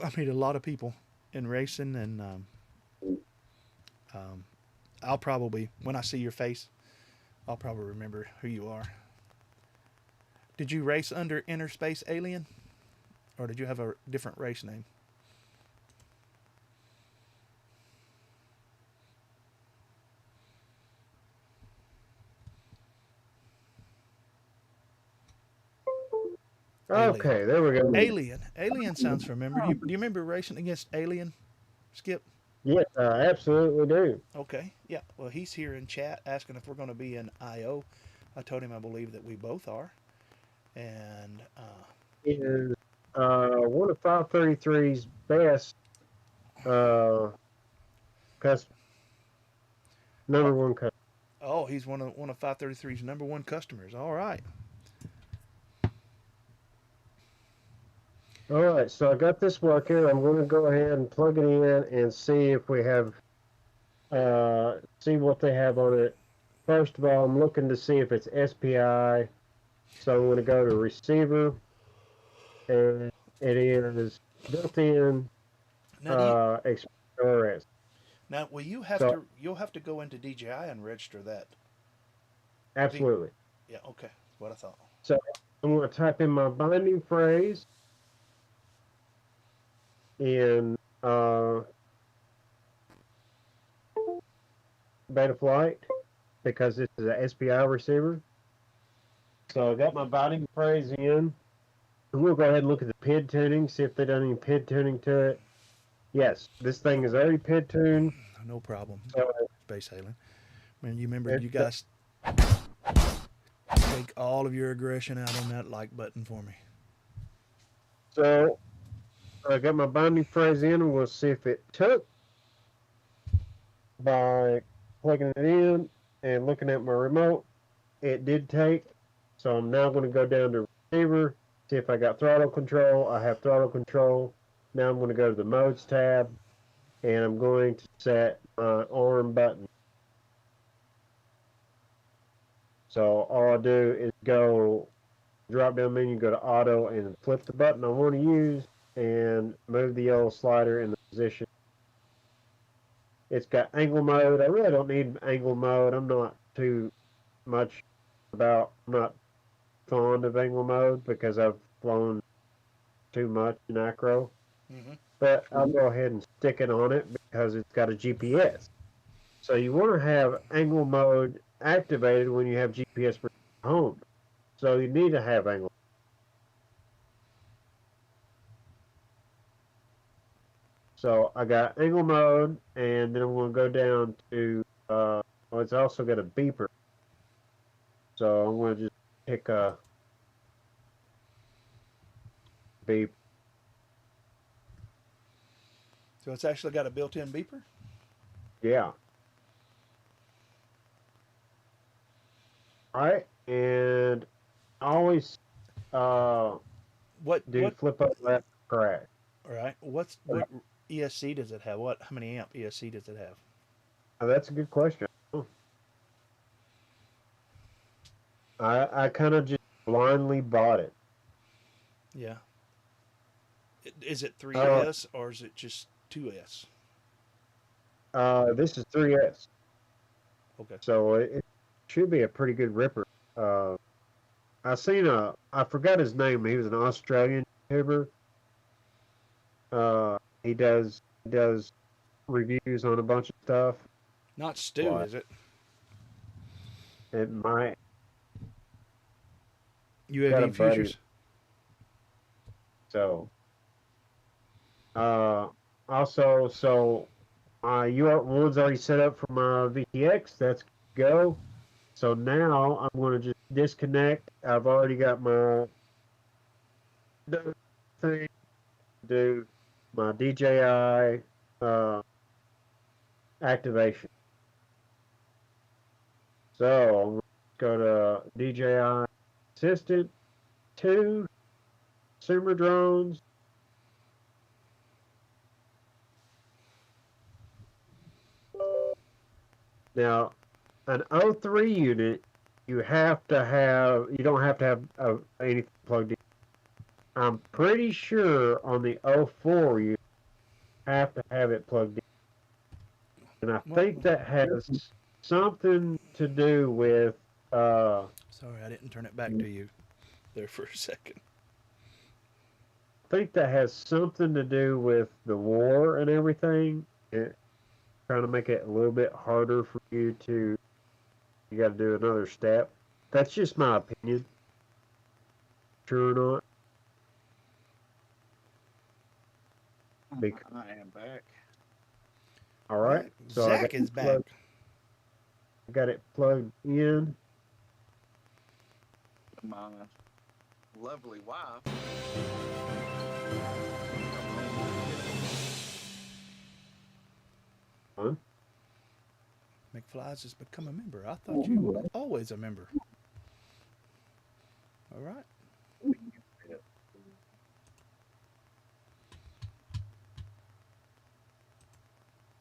I meet a lot of people in racing, and I'll probably, when I see your face, I'll probably remember who you are. Did you race under Inner Space Alien? Or did you have a different race name? Okay, Alien. there we go. Alien sounds familiar. Do you remember racing against Alien, Skip? Yes, I absolutely do. Okay, yeah. Well, he's here in chat asking if we're going to be in IO. I told him I believe that we both are. And Is one of 533's best uh, customers, number one customer. oh, he's one of 533's number one customers. All right. All right, so I got this working. I'm going to go ahead and plug it in and see if we have, see what they have on it. First of all, I'm looking to see if it's SPI. So I'm going to go to receiver, and it is built in Now, do you, Express. now will you have So to you'll have to go into DJI and register that? absolutely. Yeah. Okay. That's what I thought. So I'm going to type in my binding phrase in Betaflight because this is a SPI receiver. So I got my binding phrase in. And we'll go ahead and look at the PID tuning, see if they done any PID tuning to it. Yes, this thing is already PID tuned. No problem. So Space Hailing. Man, you remember it, you guys take all of your aggression out on that like button for me. so I got my binding phrase in, and we'll see if it took by plugging it in and looking at my remote. It did take. So I'm now going to go down to receiver, see if I got throttle control. I have throttle control. Now I'm going to go to the modes tab, and I'm going to set my arm button. So all I do is go drop down menu, go to auto, and flip the button I want to use, and move the yellow slider in the position. It's got angle mode. I really don't need angle mode. I'm not too much about. I'm not fond of angle mode because I've flown too much in acro. Mm-hmm. But I'll go ahead and stick it on it because it's got a GPS. So you want to have angle mode activated when you have GPS for home. So you need to have angle. So I got angle mode, and then I'm going to go down to, well, it's also got a beeper. So I'm going to just pick a beep. So it's actually got a built-in beeper. Yeah. All right. And I always What do what? flip up left crash. All right. What ESC does it have? How many amp ESC does it have? Oh, that's a good question. I kind of just blindly bought it. Yeah. Is it 3S or is it just 2S? This is 3S. Okay. So it should be a pretty good ripper. I seen I forgot his name. He was an Australian YouTuber. He does reviews on a bunch of stuff. Not Stu, What? is it? It might. Got a UAV buddy. Futures. So, also, so one's already set up for my VTX. That's go. So now I'm going to just disconnect. I've already got my thing. Do my DJI activation. So I'm going to go to DJI Assistant 2, Consumer Drones. Now, an O3 unit, you don't have to have anything plugged in. I'm pretty sure on the O4 you have to have it plugged in. And I think that has something to do with Sorry, I didn't turn it back to you there for a second. I think that has something to do with the war and everything. Trying to make it a little bit harder for you got to do another step. That's just my opinion. True or not? I am back. All right. So Zach is back. I got it plugged in. My lovely wife. Huh? McFly's has become a member. I thought you were always a member. All right.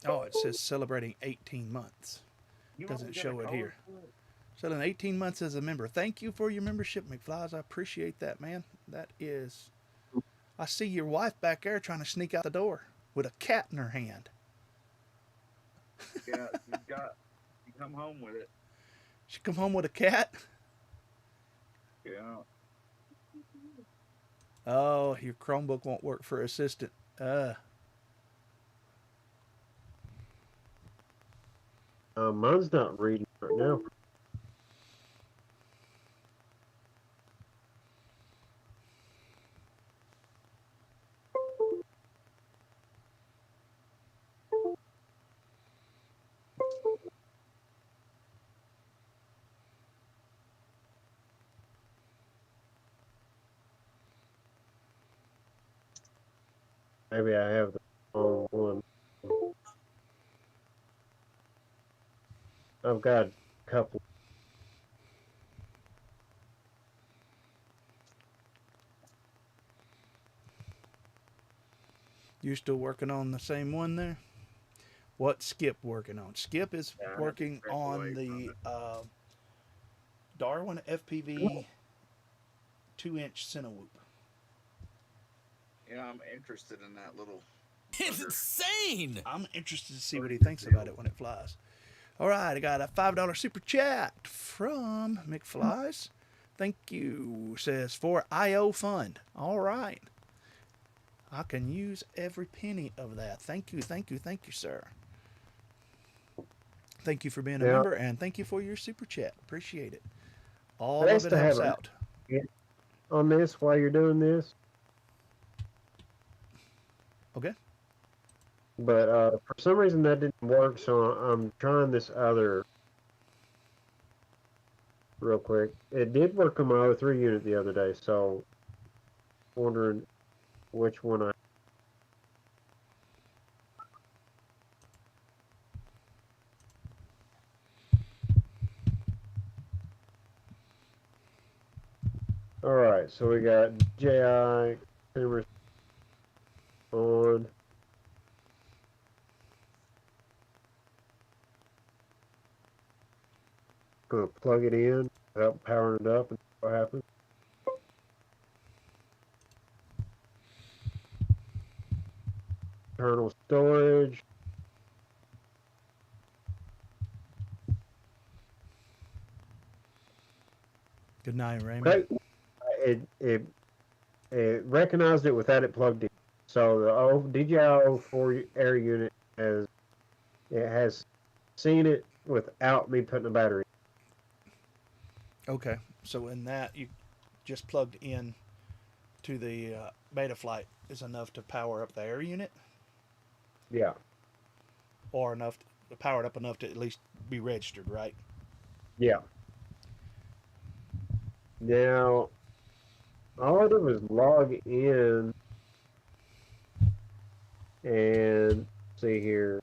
Oh, it says celebrating 18 months. Doesn't show it here. Selling 18 months as a member. Thank you for your membership, McFlies. I appreciate that, man. That is. I see your wife back there trying to sneak out the door with a cat in her hand. Yeah, you come home with it. She come home with a cat? Yeah. Oh, your Chromebook won't work for Assistant. Mine's not reading right now. Maybe I have the wrong one. I've got a couple. You still working on the same one there? What's Skip working on? Skip is working on the Darwin FPV 2-inch TinyWhoop. Yeah, I'm interested in that little. It's insane. I'm interested to see what he thinks about it when it flies. All right, I got a $5 super chat from McFlies. Thank you. Says for IO Fund. All right. I can use every penny of that. Thank you, sir. Thank you for being a member, and thank you for your super chat. Appreciate it. All of it helps out. On this while you're doing this. Okay. But for some reason that didn't work, so I'm trying this other real quick. It did work on my O3 unit the other day, so wondering which one I. All right, so we got JI cameras on. Gonna plug it in, help powering it up, and see what happens. Internal storage. Good night, Raymond. Okay. It recognized it without it plugged in. So the DJI 04 air unit has seen it without me putting a battery in. Okay, so in that you just plugged in to the beta flight is enough to power up the air unit? Yeah. Or enough to power it up enough to at least be registered, right? Yeah. Now, all I did was log in and see here.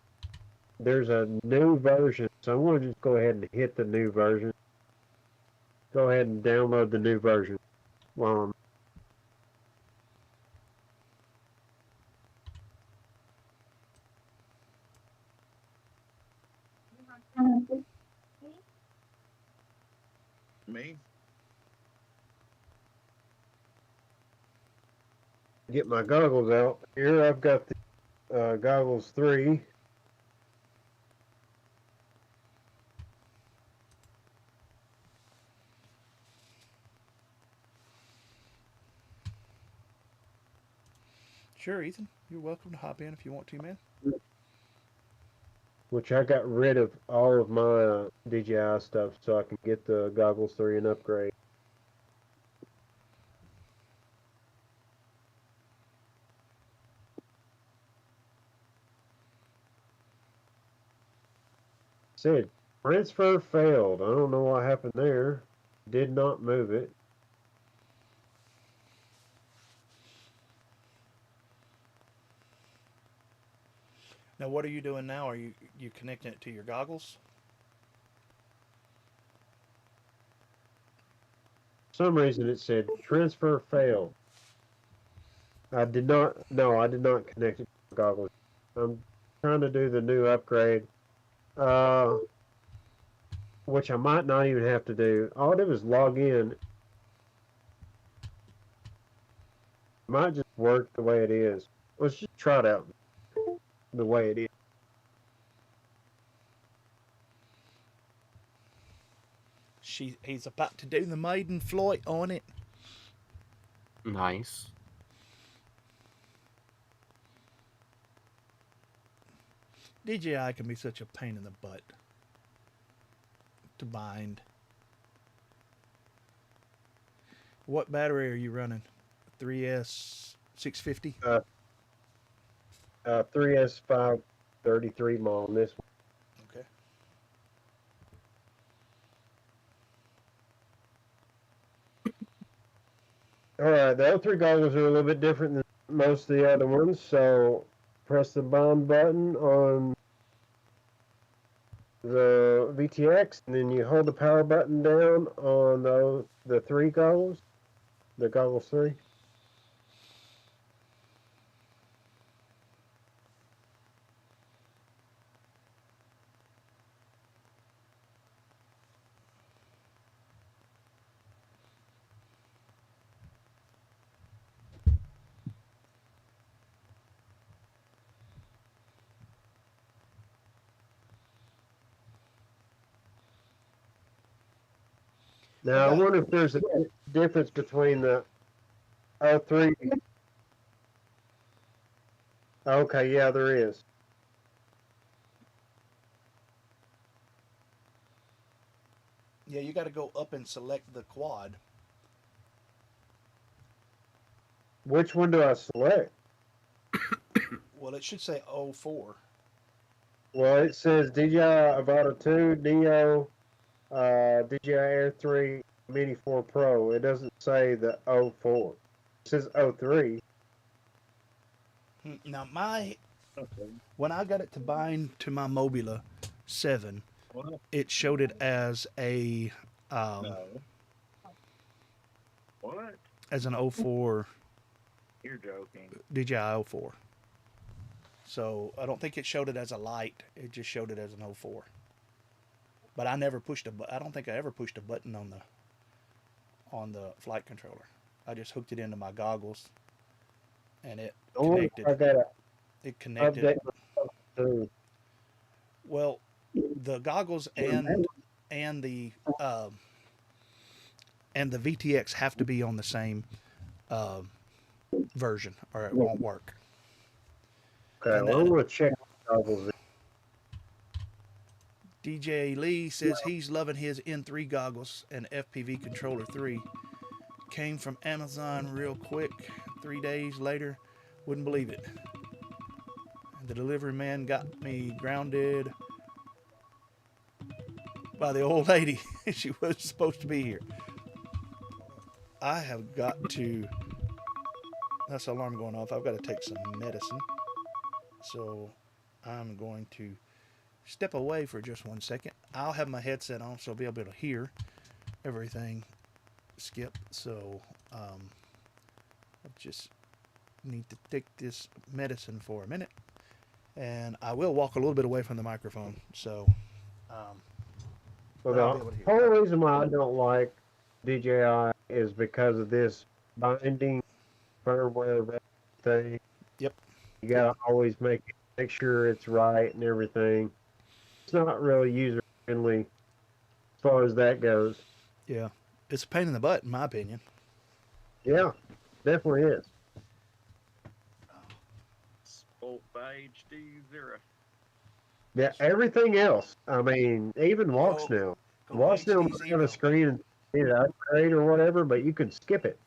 There's a new version, so I'm going to just go ahead and hit the new version. Go ahead and download the new version while I'm. Me? Get my goggles out. Here I've got the goggles 3. Sure, Ethan. You're welcome to hop in if you want to, man. Which I got rid of all of my DJI stuff so I can get the goggles 3 and upgrade. Said transfer failed. I don't know what happened there. Did not move it. Now, what are you doing now? Are you connecting it to your goggles? For some reason it said transfer failed. I did not. No, I did not connect it to my goggles. I'm trying to do the new upgrade. Which I might not even have to do. All I did was log in. Might just work the way it is. Let's just try it out the way it is. He's about to do the maiden flight on it. Nice. DJI can be such a pain in the butt to bind. What battery are you running? 3S 650? 3S 533 mile on this one. Okay. All right, the O3 goggles are a little bit different than most of the other ones, so press the bind button on the VTX, and then you hold the power button down on the three goggles, the goggles 3. Now, I wonder if there's a difference between the O3. Okay, yeah, there is. Yeah, you got to go up and select the quad. Which one do I select? Well, it should say 04. Well, it says DJI Avata 2, Neo, DJI Air 3, Mini 4 Pro. It doesn't say the 04. It says 03. Now, when I got it to bind to my Mobula 7, it showed it as a What? as an 04. You're joking. DJI 04. So I don't think it showed it as a light. It just showed it as an 04. But I never pushed I don't think I ever pushed a button on the flight controller. I just hooked it into my goggles, and it connected. I gotta it connected. Update. Well, the goggles and the VTX have to be on the same version, or it won't work. Okay, well, I'm gonna check goggles. DJ Lee says he's loving his N3 goggles and FPV controller 3. Came from Amazon real quick. 3 days later, wouldn't believe it. The delivery man got me grounded by the old lady. She was supposed to be here. I have got to. That's the alarm going off. I've got to take some medicine. So I'm going to step away for just 1 second. I'll have my headset on so I'll be able to hear everything skip. So I just need to take this medicine for a minute. And I will walk a little bit away from the microphone. So well, the whole reason why I don't like DJI is because of this binding firmware thing. Yep. You gotta always make sure it's right and everything. It's not really user friendly as far as that goes. Yeah, it's a pain in the butt, in my opinion. Yeah, definitely is. Spoke by HDzero. Yeah, everything else. I mean, even walks now. Walks now might have a screen and need an upgrade or whatever, but you can skip it.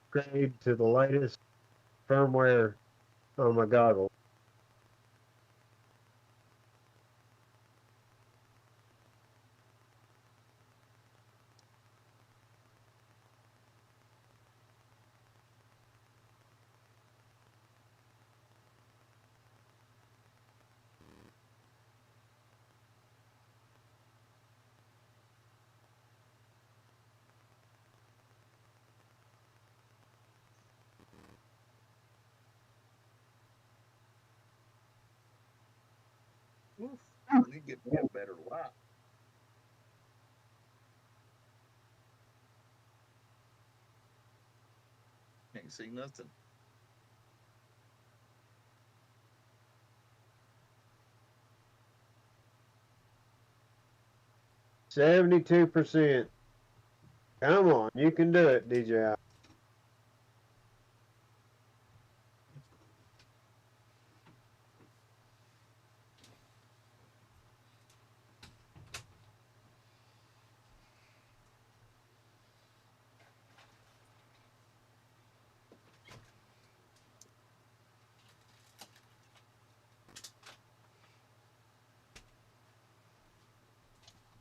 upgrade to the latest firmware on my goggles. Oof. I need to get me a better light. Can't see nothing. %72%. Come on, you can do it, DJ.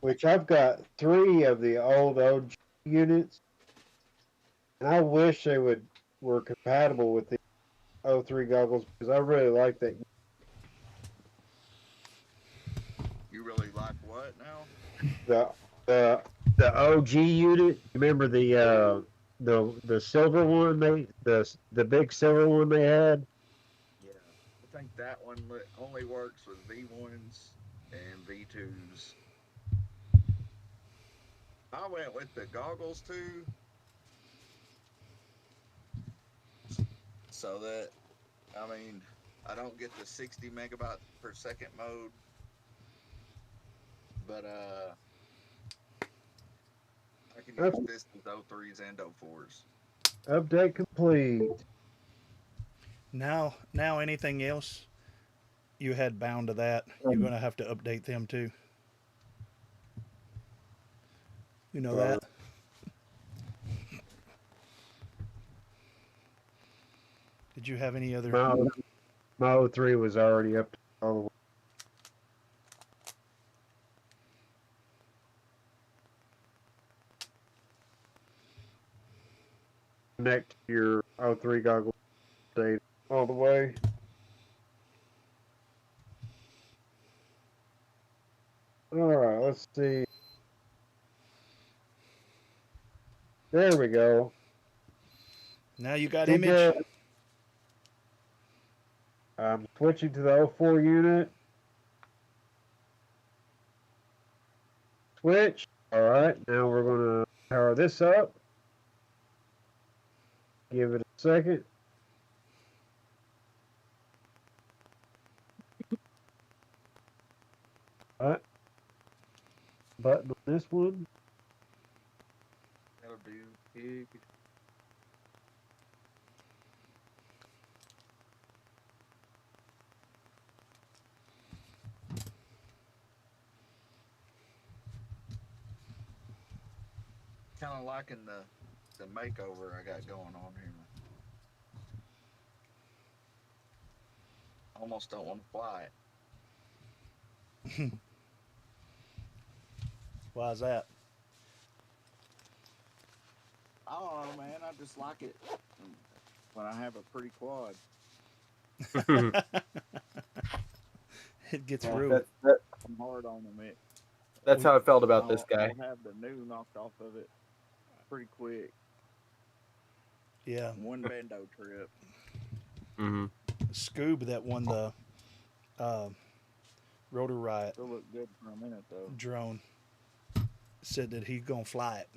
Which I've got 3 of the old OG units, and I wish they were compatible with the O3 goggles because I really like that. You really like what now? The OG unit. Remember the silver one the big silver one they had. Yeah, I think that one only works with V1s and V2s. I went with the goggles too, so that I mean I don't get the 60 megabyte per second mode, but I can use this with O3s and O4s. Update complete. Now anything else you had bound to that, you're going to have to update them too. You know that? Did you have any other? My O3 was already up all the way. Connect your O3 goggles update all the way. All right, let's see. There we go. Now you got image. I'm switching to the O4 unit. Switch. All right, now we're going to power this up. Give it a second. All right. Button on this one. That'll do, pig. Kind of liking the makeover I got going on here. Almost don't want to fly it. Why is that? I don't know, man. I just like it when I have a pretty quad. It gets rude. I'm hard on them. That's how I felt about this guy. I'll have the new knocked off of it pretty quick. Yeah. One bando trip. Mm-hmm. Scoob that won the Rotor Riot. Still look good for a minute though. Drone said that he's gonna fly it.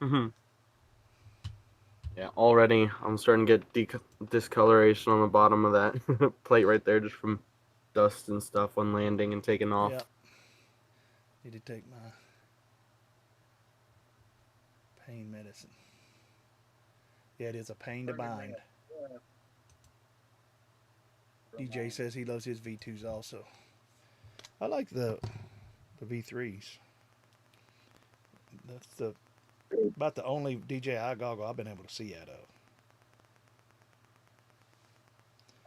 Mm-hmm. Yeah, already I'm starting to get discoloration on the bottom of that plate right there, just from dust and stuff when landing and taking off. Yeah. Need to take my pain medicine. Yeah, it is a pain to bind. DJ says he loves his V2s also. I like the V3s. That's the About the only DJI goggle I've been able to see out of.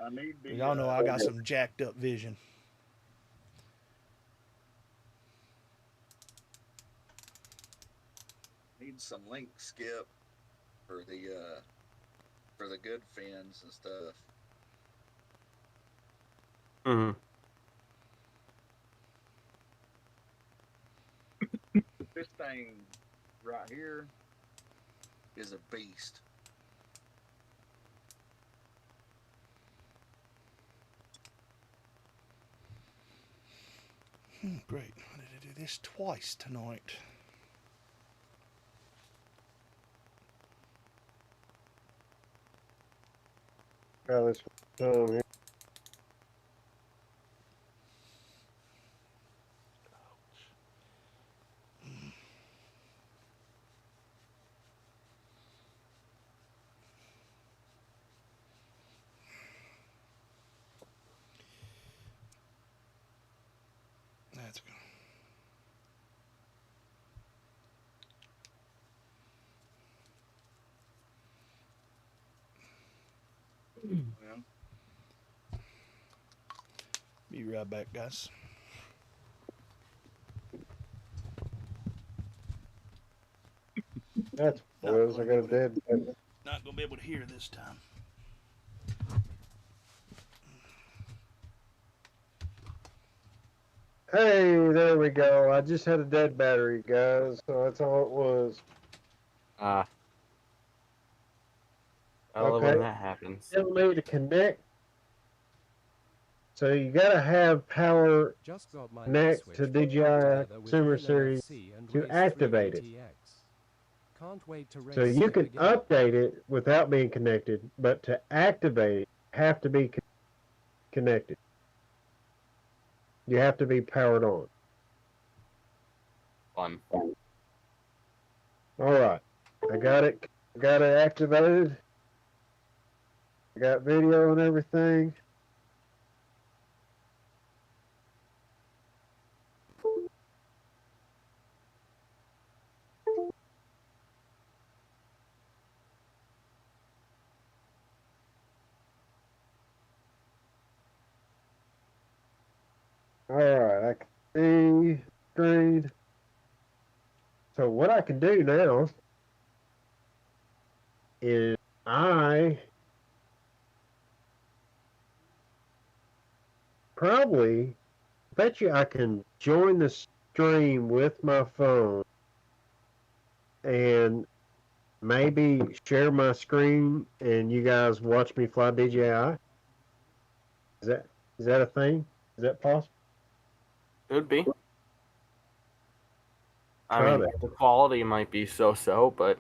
I need the. Y'all know I got some jacked up vision. Need some link skip for the good fins and stuff. Mm-hmm. This thing right here is a beast. Great. I need to do this twice tonight. Try this one here. That's good. Well, Be right back, guys. That's what it was. I got a dead. Not gonna be able to hear this time. Hey, there we go. I just had a dead battery, guys. So that's all it was. I love when that happens. Still need to connect. So you gotta have power connect to DJI Consumer Series to activate it. So you can update it without being connected, but to activate it, you have to be connected. You have to be powered on. Fun. All right, I got it. Got it activated. I got video and everything. All right, I can see screen. So what I can do now is I bet you I can join the stream with my phone and maybe share my screen and you guys watch me fly DJI. Is that a thing? Is that possible? Could be. Try I mean, that. the quality might be so-so, but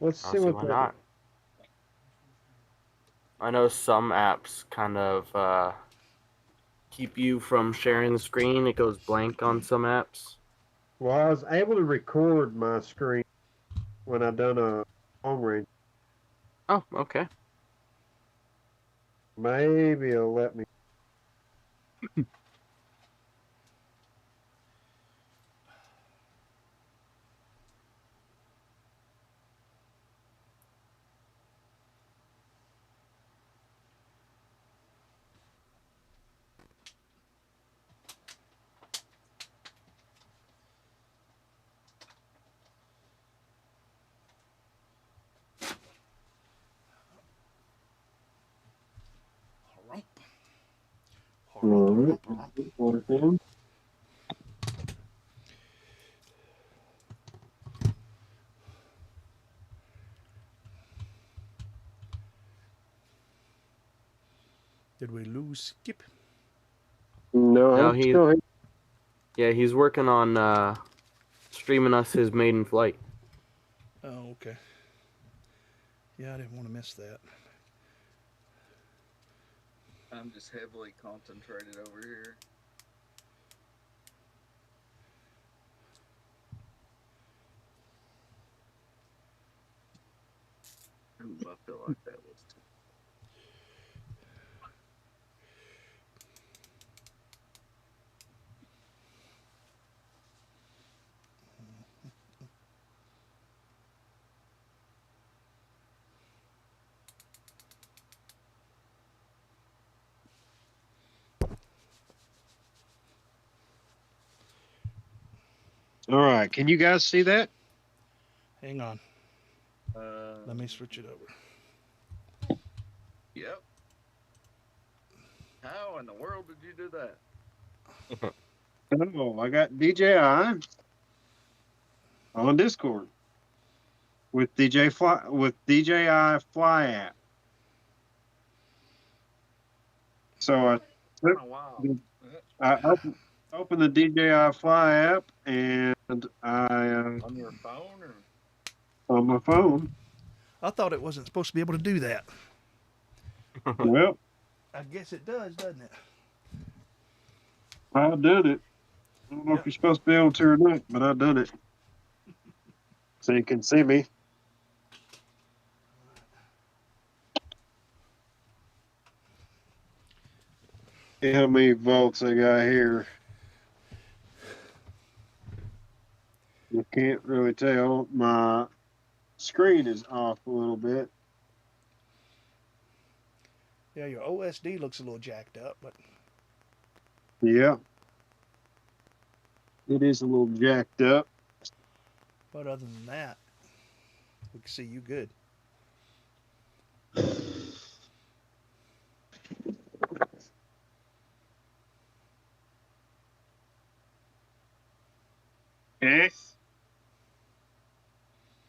Let's see why what not. I know some apps kind of keep you from sharing the screen. It goes blank on some apps. Well, I was able to record my screen when I done a home range. Oh, okay. Maybe it'll let me. Did we lose Skip? No, I'm still here. Yeah, he's working on streaming us his maiden flight. Oh, okay. Yeah, I didn't want to miss that. I'm just heavily concentrated over here. Ooh, I feel like that was too. All right. Can you guys see that? Hang on. Let me switch it over. Yep. How in the world did you do that? Oh, I got DJI on Discord with DJI Fly app. So I opened the DJI Fly app and I On your phone or? on my phone. I thought it wasn't supposed to be able to do that. Well, I guess it does, doesn't it? I did it. I don't know if you're supposed to be able to or not, but I done it. So you can see me. See how many volts I got here. You can't really tell. My screen is off a little bit. Yeah, your OSD looks a little jacked up, but Yeah. It is a little jacked up. other than that, we can see you good. Eh?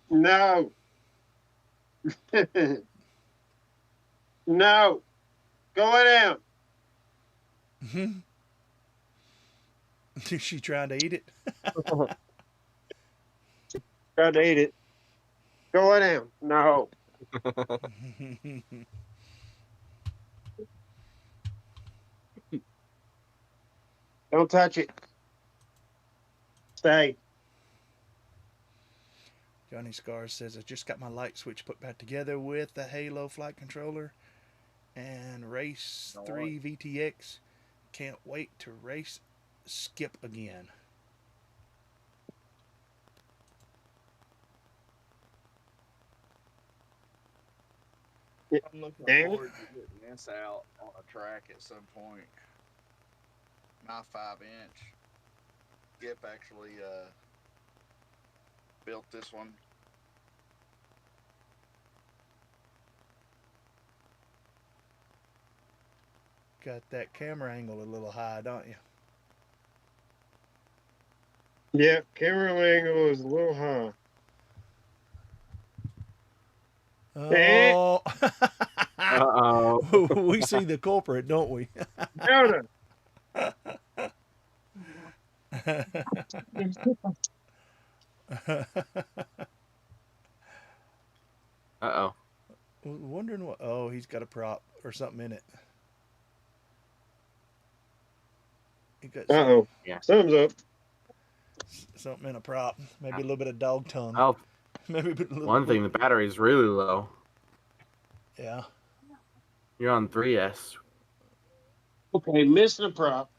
No. No. Go lay down. Is she trying to eat it? Tried to eat it. Go lay down. No. Don't touch it. Stay. Johnny Scars says, I just got my light switch put back together with the Halo flight controller and Race 3 VTX. Can't wait to race Skip again. I'm looking forward to getting this out on a track at some point. My 5-inch. Skip actually built this one. Got that camera angle a little high, don't you? Yeah, camera angle is a little high. Oh, Uh-oh. we see the culprit, don't we? Yoda. Uh-oh. Wondering what. Oh, he's got a prop or something in it. He got Uh-oh. Yeah. Thumbs up. something in a prop. Maybe a little bit of dog tongue. Oh, Maybe a little one thing, the battery's really low. Yeah. You're on 3S. Okay, missing a prop.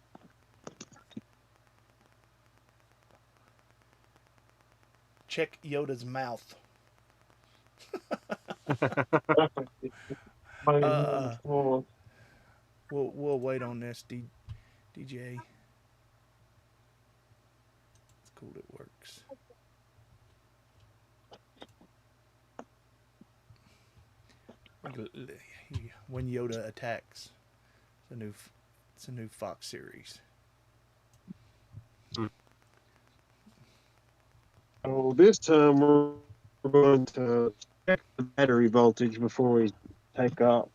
Check Yoda's mouth. We'll wait on this, DJ. It's cool it works. When Yoda attacks, it's a new Fox series. So this time we're going to check the battery voltage before we take off.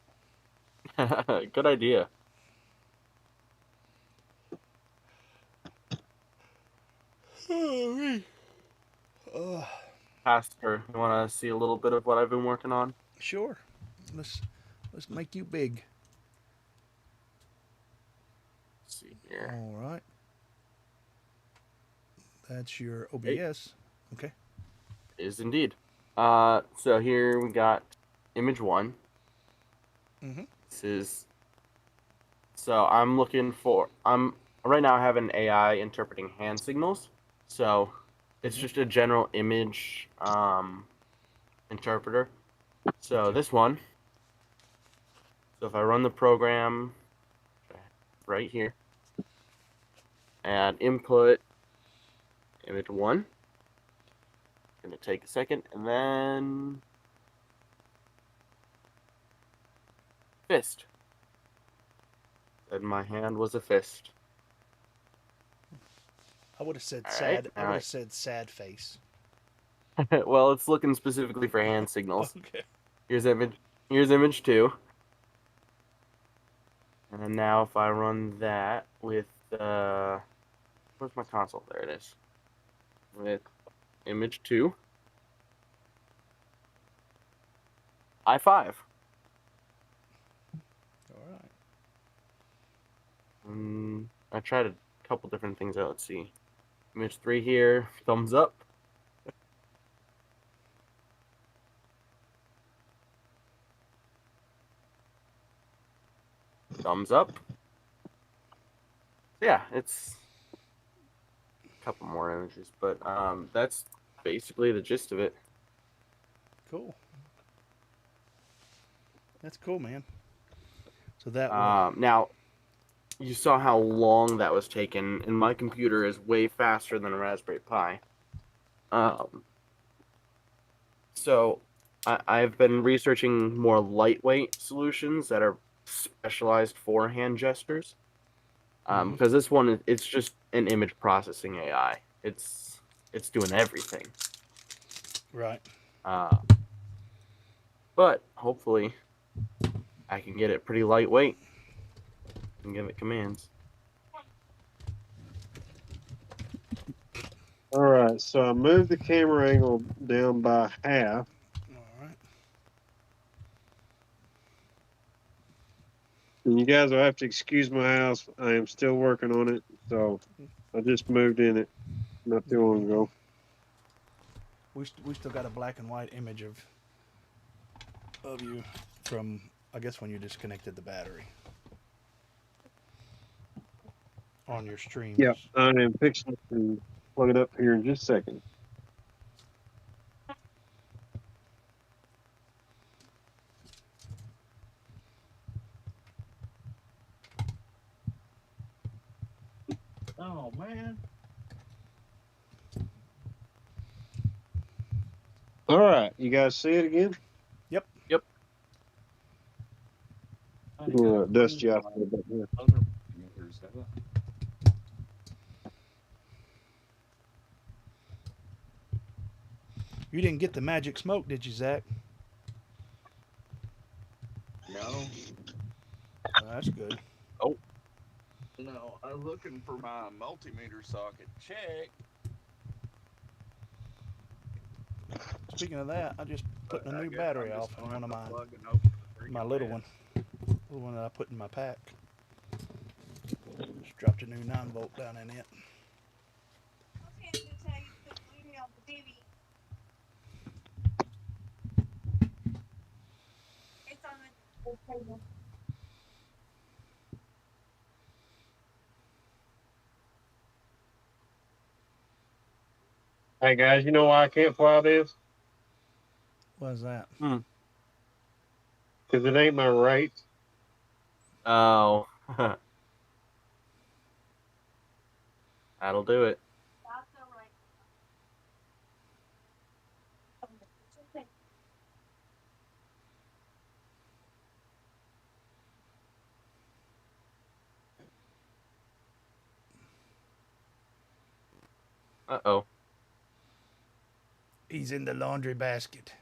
Good idea. Pastor, you want to see a little bit of what I've been working on? Sure. Let's make you big. Let's see here. All right. That's your OBS. Okay. It is indeed. So here we got image 1. Mm-hmm. This is. So right now I have an AI interpreting hand signals. So it's just a general image interpreter. So this one. So if I run the program right here, add input, image 1. Gonna take a second, and then fist. And my hand was a fist. I would have said All sad. right, I would have said sad face. well, it's looking specifically for hand signals. Okay. Here's image 2. And then now if I run that with where's my console? There it is. With image 2. I5. All right. I tried a couple different things out. Let's see. Image 3 here, thumbs up. Thumbs up. Yeah, it's a couple more images, but that's basically the gist of it. Cool. That's cool, man. So that now, you saw how long that was taken, and my computer is way faster than a Raspberry Pi. So I've been researching more lightweight solutions that are specialized for hand gestures. Because this one, it's just an image processing AI. It's doing everything. Right. But hopefully, I can get it pretty lightweight and give it commands. All right, so I moved the camera angle down by half. All right. And you guys will have to excuse my house. I am still working on it, so I just moved in it not too long ago. We still got a black and white image of you from, I guess, when you disconnected the battery on your stream. Yeah, I am fixing to plug it up here in just a second. Oh man. All right, you guys see it again? Yep. Yep. I'm gonna dust you off a little bit here. You didn't get the magic smoke, did you, Zach? No. Oh, that's good. Oh. No, I'm looking for my multimeter socket. Check. Speaking of that, I just put a new battery off on one of my little one. The one that I put in my pack. Just dropped a new 9-volt down in it. Hey guys, you know why I can't plow this? What's that? Because it ain't my rate. Oh. That'll do it. Uh-oh. He's in the laundry basket.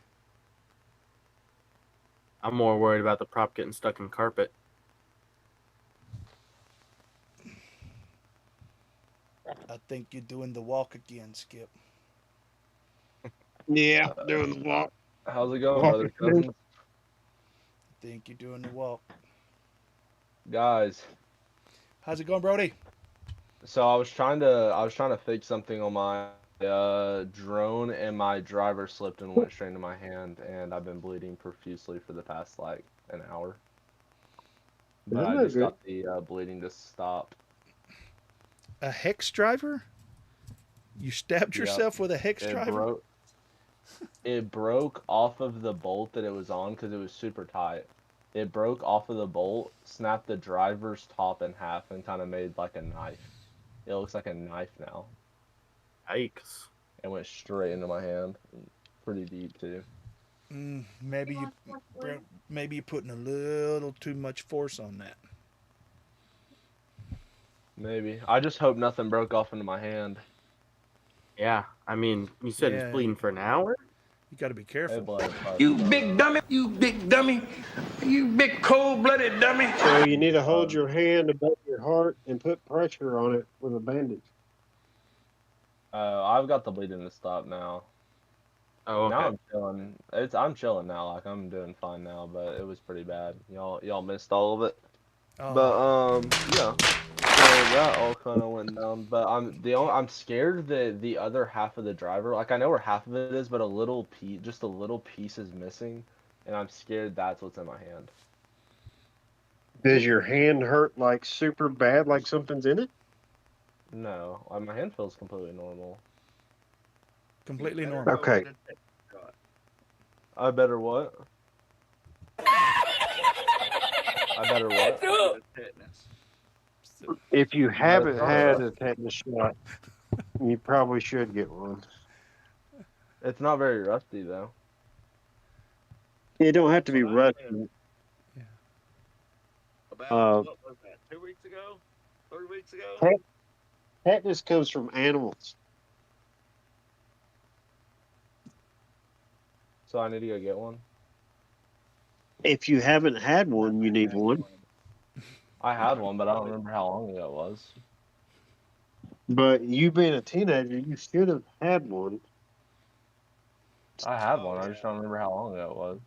I'm more worried about the prop getting stuck in carpet. I think you're doing the walk again, Skip. Yeah, doing the walk. How's it going, brother cousins? I think you're doing the walk. Guys. How's it going, Brody? So I was trying to fix something on my drone, and my driver slipped and went straight into my hand, and I've been bleeding profusely for the past like an hour. But I just got the bleeding to stop. A hex driver? You stabbed yourself with a hex driver? It broke off of the bolt that it was on because it was super tight. It broke off of the bolt, snapped the driver's top in half, and kind of made like a knife. It looks like a knife now. Yikes. and went straight into my hand. Pretty deep too. Maybe you're putting a little too much force on that. Maybe. I just hope nothing broke off into my hand. Yeah, I mean, you said it's bleeding for an hour? You got to be careful. You big dummy, you big dummy, you big cold-blooded dummy. So you need to hold your hand above your heart and put pressure on it with a bandage. I've got the bleeding to stop now. Oh, okay. Now I'm chilling. I'm chilling now. Like I'm doing fine now, but it was pretty bad. Y'all missed all of it. Oh. But yeah. So that all kind of went down. But I'm scared that the other half of the driver, like I know where half of it is, but just a little piece is missing, and I'm scared that's what's in my hand. Does your hand hurt like super bad, like something's in it? No, my hand feels completely normal. Completely normal. Okay. I better what? I better what? If you haven't had a tetanus shot, you probably should get one. It's not very rusty though. It don't have to be rusty. About what was that? 2 weeks ago? 3 weeks ago? Tetanus comes from animals. So I need to go get one. If you haven't had one, you need one. I had one, but I don't remember how long ago it was. But you being a teenager, you should have had one. I had one. I just don't remember how long ago it was.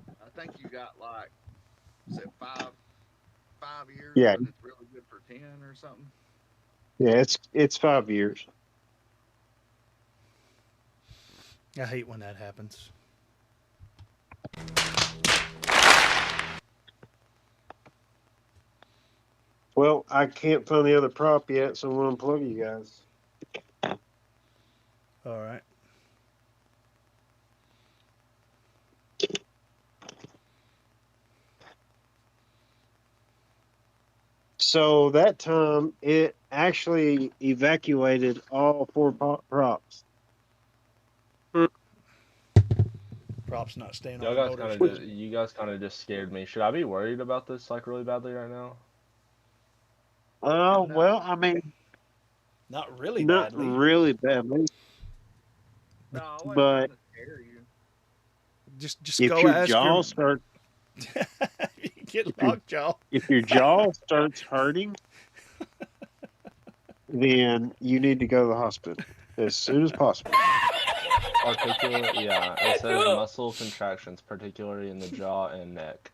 I think you got like, is it 5 years? Yeah. But it's really good for 10 or something. Yeah, it's 5 years. I hate when that happens. Well, I can't find the other prop yet, so I'm going to unplug you guys. All right. So that time, it actually evacuated all 4 props. Props not staying You on motors. You guys kind of just scared me. Should I be worried about this like really badly right now? Well, I mean, not really not badly. really badly. No, I wasn't But trying to scare you. Just if go your ask jaw her. starts, Get lockjaw. if your jaw starts hurting, then you need to go to the hospital as soon as possible. Yeah, it says muscle contractions, particularly in the jaw and neck.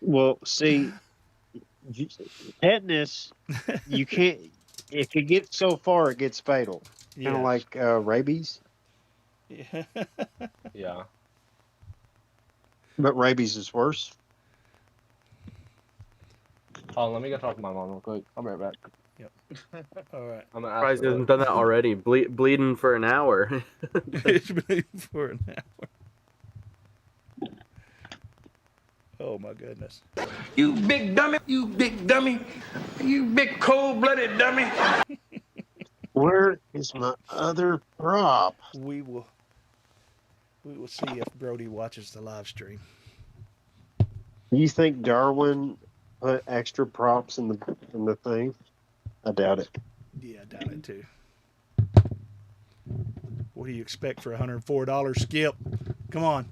Well, see, tetanus, you can't. If it gets so far, it gets fatal. Kind of like rabies. Yeah. Yeah. But rabies is worse. Oh, let me go talk to my mom real quick. I'll be right back. Yep. All right. I'm Surprised he hasn't done that already. Bleeding for an hour. Bleeding for an hour. Oh my goodness. You big dummy, you big dummy, you big cold-blooded dummy. Where is my other prop? We will see if Brody watches the live stream. You think Darwin put extra props in the thing? I doubt it. Yeah, I doubt it too. What do you expect for $104, Skip? Come on.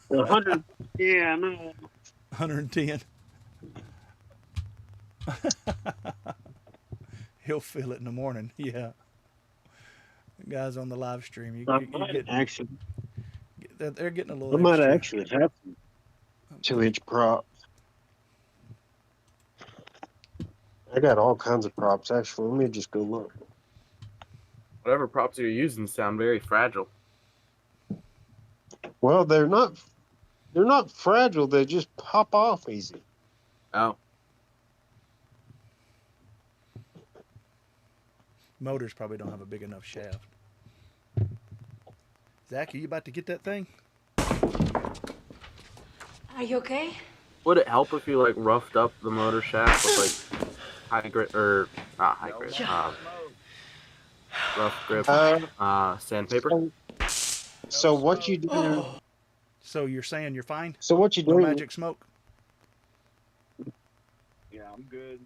100. Yeah, no. 110. He'll feel it in the morning. Yeah. Guys on the live stream, they're getting a little. I might actually have 2-inch props. I got all kinds of props actually. Let me just go look. Whatever props you're using sound very fragile. Well, they're not fragile. They just pop off easy. Oh. Motors probably don't have a big enough shaft. Zach, are you about to get that thing? Are you okay? Would it help if you like roughed up the motor shaft with like high grit or not high grit? rough grip sandpaper. So what you do? So you're saying you're fine? So what you No do? magic smoke? Yeah, I'm good.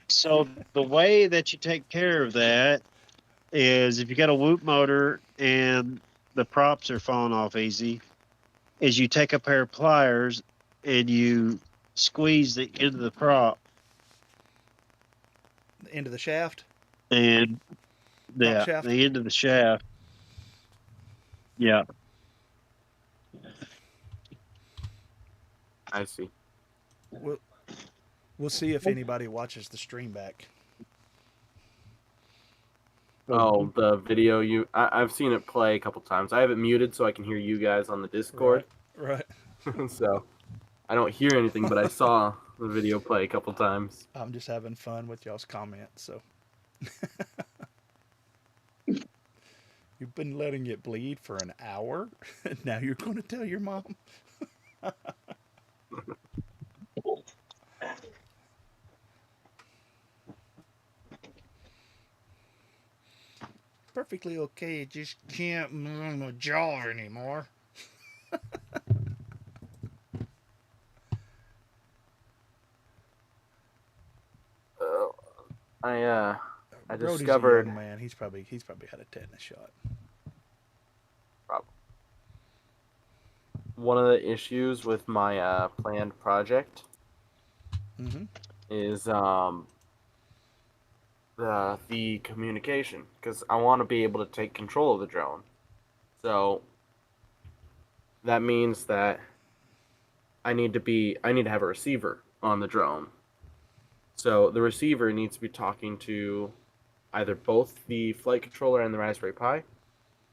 So the way that you take care of that is if you got a whoop motor and the props are falling off easy, is you take a pair of pliers and you squeeze the end of the prop The end of the shaft? and Prop the shaft? end of the shaft. Yeah. I see. We'll see if anybody watches the stream back. Oh, the video I've seen it play a couple times. I have it muted so I can hear you guys on the Discord. Right. So I don't hear anything, but I saw the video play a couple times. I'm just having fun with y'all's comments, so. You've been letting it bleed for an hour? Now you're going to tell your mom? Perfectly okay, it just can't move my jaw anymore. I Brody's discovered a young man. He's probably had a tetanus shot. one of the issues with my planned project is the communication, because I want to be able to take control of the drone. So that means that I need to have a receiver on the drone. So the receiver needs to be talking to either both the flight controller and the Raspberry Pi,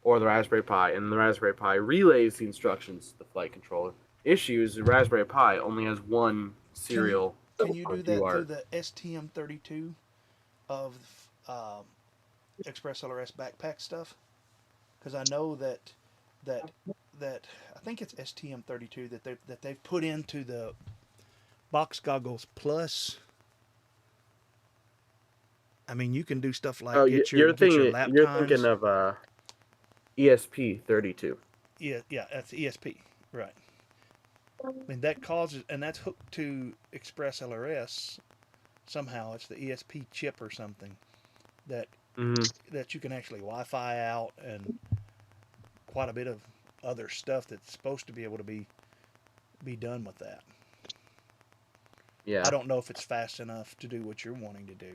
or the Raspberry Pi, and the Raspberry Pi relays the instructions to the flight controller. Issues: the Raspberry Pi only has one serial. Can you do that through the STM32 of Express LRS backpack stuff? Because I know that I think it's STM32 that they've put into the Box Goggles Plus. I mean, you can do stuff like get your lap you're times. thinking of ESP32. Yeah, that's ESP, right? I mean, that causes, and that's hooked to Express LRS. Somehow, it's the ESP chip or something that you can actually Wi-Fi out, and quite a bit of other stuff that's supposed to be able to be done with that. Yeah. I don't know if it's fast enough to do what you're wanting to do.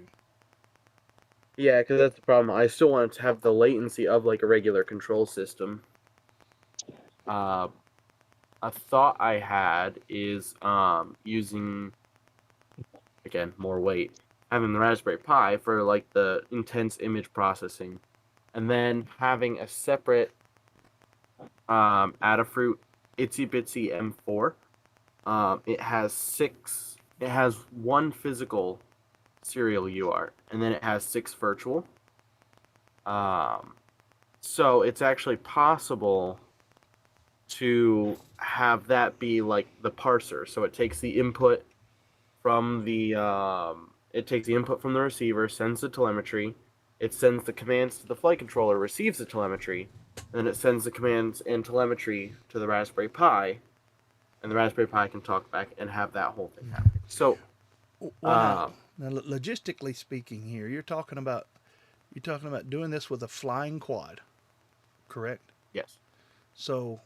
Yeah, because that's the problem. I still want it to have the latency of like a regular control system. A thought I had is using, again, more weight, having the Raspberry Pi for like the intense image processing, and then having a separate Adafruit Itsy Bitsy M4. It has one physical serial UART, and then it has 6 virtual. So it's actually possible to have that be like the parser. So it takes the input from the receiver, sends the telemetry, it sends the commands to the flight controller, receives the telemetry, and then it sends the commands and telemetry to the Raspberry Pi, and the Raspberry Pi can talk back and have that whole thing happen. So, now, logistically speaking, here you're talking about doing this with a flying quad, correct? Yes. So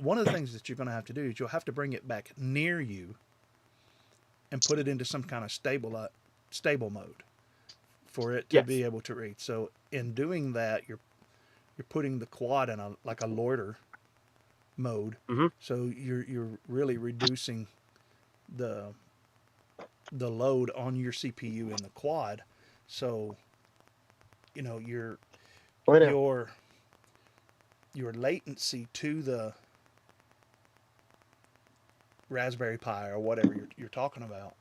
one of the things that you're going to have to do is you'll have to bring it back near you and put it into some kind of stable mode for it to be able to read. So in doing that, you're putting the quad in a loiter mode. So you're really reducing the load on your CPU in the quad. So your latency to the Raspberry Pi or whatever you're talking about,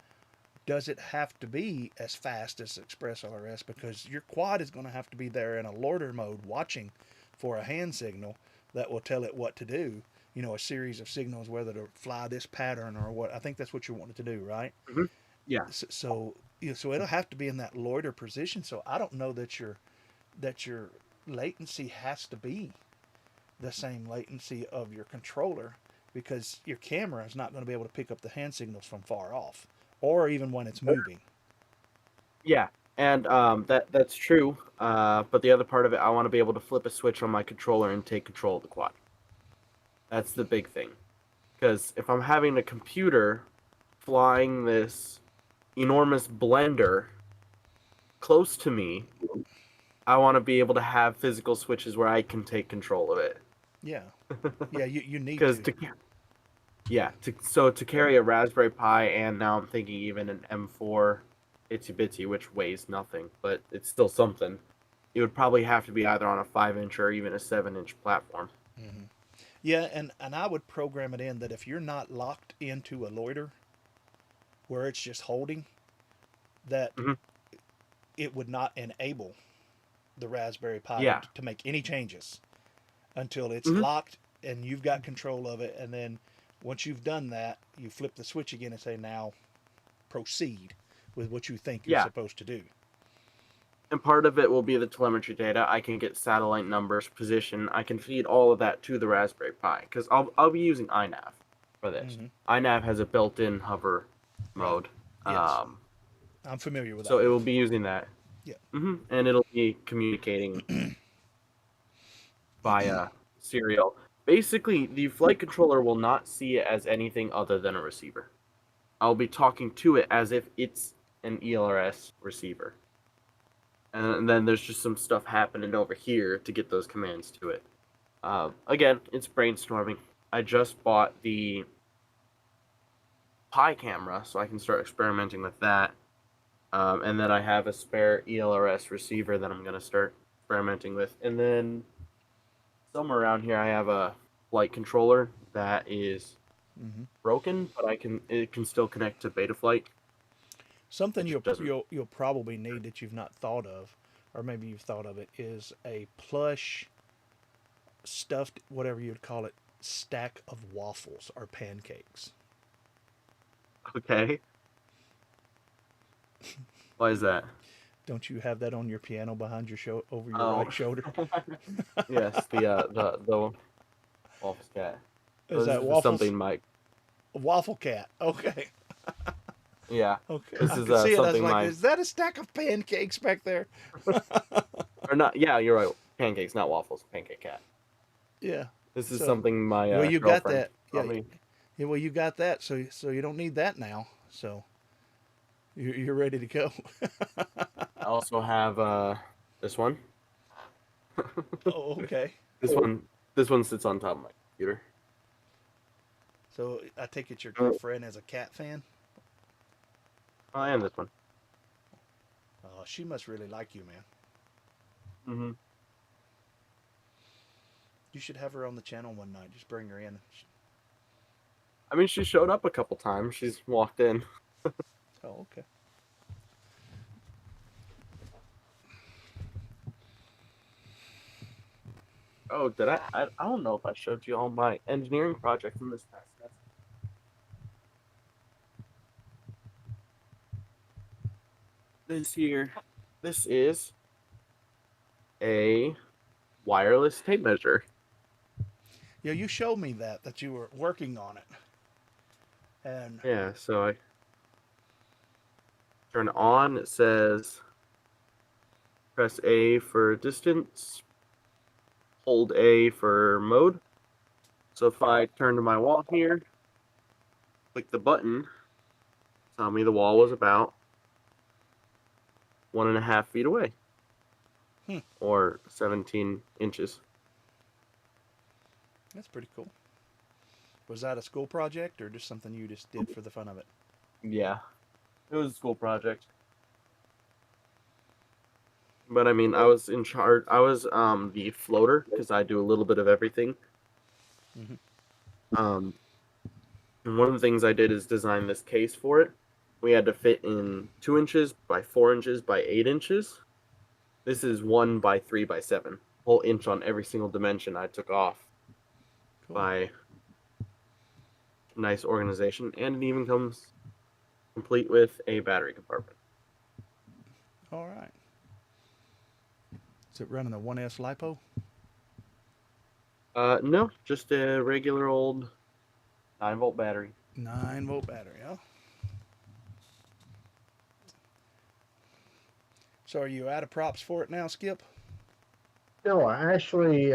does it have to be as fast as Express LRS? Because your quad is going to have to be there in a loiter mode watching for a hand signal that will tell it what to do. A series of signals, whether to fly this pattern or what. I think that's what you wanted to do, right? Yeah. So so it'll have to be in that loiter position. So I don't know that your latency has to be the same latency of your controller, because your camera is not going to be able to pick up the hand signals from far off or even when it's moving. Yeah, and that's true. But the other part of it, I want to be able to flip a switch on my controller and take control of the quad. That's the big thing. Because if I'm having a computer flying this enormous blender close to me, I want to be able to have physical switches where I can take control of it. Yeah. Yeah, you need Because to. to carry a Raspberry Pi, and now I'm thinking even an M4 itsy bitsy, which weighs nothing, but it's still something. It would probably have to be either on a 5-inch or even a 7-inch platform. Mm-hmm. Yeah, and I would program it in that if you're not locked into a loiter where it's just holding, that Mm-hmm. it would not enable the Raspberry Pi Yeah. to make any changes until it's Mm-hmm. locked and you've got control of it. And then once you've done that, you flip the switch again and say, now proceed with what you think you're Yeah. supposed to do. And part of it will be the telemetry data. I can get satellite numbers, position. I can feed all of that to the Raspberry Pi, because I'll be using iNav for this. Mm-hmm. iNav has a built-in hover mode. Yes. I'm familiar with that. So it will be using that. Yeah. Mm-hmm. And it'll be communicating via serial. Basically, the flight controller will not see it as anything other than a receiver. I'll be talking to it as if it's an ELRS receiver. And then there's just some stuff happening over here to get those commands to it. Again, it's brainstorming. I just bought the Pi camera, so I can start experimenting with that. And then I have a spare ELRS receiver that I'm going to start experimenting with. And then somewhere around here, I have a flight controller that is broken, but it can still connect to Betaflight. Something you'll probably need that you've not thought of, or maybe you've thought of it, is a plush, stuffed, whatever you'd call it, stack of waffles or pancakes. Okay. Why is that? Don't you have that on your piano behind your over your Oh. right shoulder? Yes, the Waffles Cat. Is that This waffles? something Mike? Waffle Cat. Okay. Yeah. Okay. This I is could see it. I was something like, Mike. is that a stack of pancakes back there? Or not? Yeah, you're right. Pancakes, not waffles. Pancake Cat. Yeah. This is So, something my well, you got girlfriend that. taught Yeah. me. Yeah. Well, you got that. So you don't need that now. So you're ready to go. I also have this one. Oh, okay. This one sits on top of my computer. So I take it your girlfriend is a cat fan. Oh, and this one. Oh, she must really like you, man. Mm-hmm. You should have her on the channel one night. Just bring her in. I mean, she showed up a couple times. She's walked in. Oh, okay. Oh, did I don't know if I showed you all my engineering projects in this past semester. This is a wireless tape measure. Yeah, you showed me that you were working on it. And yeah, so I turn it on. It says press A for distance, hold A for mode. So if I turn to my wall here, click the button, tell me the wall was about 1.5 feet away. Or 17 inches. That's pretty cool. Was that a school project or just something you just did for the fun of it? Yeah, it was a school project. But I mean, I was in charge. I was the floater because I do a little bit of everything. And one of the things I did is design this case for it. We had to fit in 2 inches by 4 inches by 8 inches. This is 1 by 3 by 7. Whole inch on every single dimension I took off. Cool. By nice organization, and it even comes complete with a battery compartment. All right. Is it running a 1S LiPo? No, just a regular old 9-volt battery. 9-volt battery, huh? So are you out of props for it now, Skip? No, actually,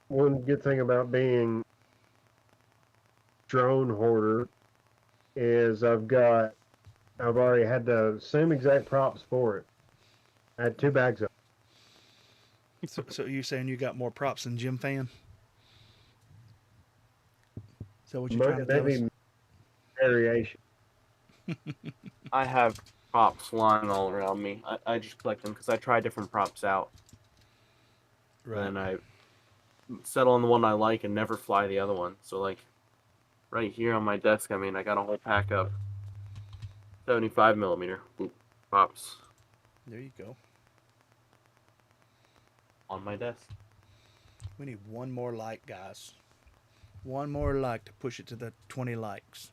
one good thing about being drone hoarder is I've already had the same exact props for it. I had 2 bags of So you saying you got more props than Jim Fan? Is that what you're trying to tell us? maybe variation. I have props lying all around me. I just collect them because I try different props out. Right. And I settle on the one I like and never fly the other one. So, like, right here on my desk, I mean, I got a whole pack of 75 millimeter props There you go. on my desk. We need one more like, guys. One more like to push it to the 20 likes.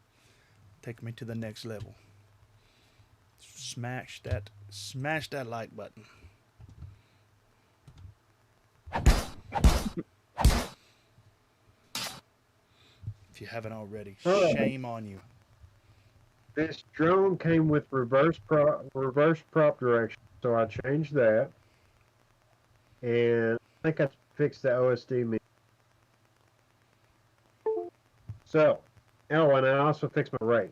Take me to the next level. Smash that like button. If you haven't already, shame on you. This drone came with reverse prop direction, so I changed that, and I think I fixed the OSD meter. So, and I also fixed my rate.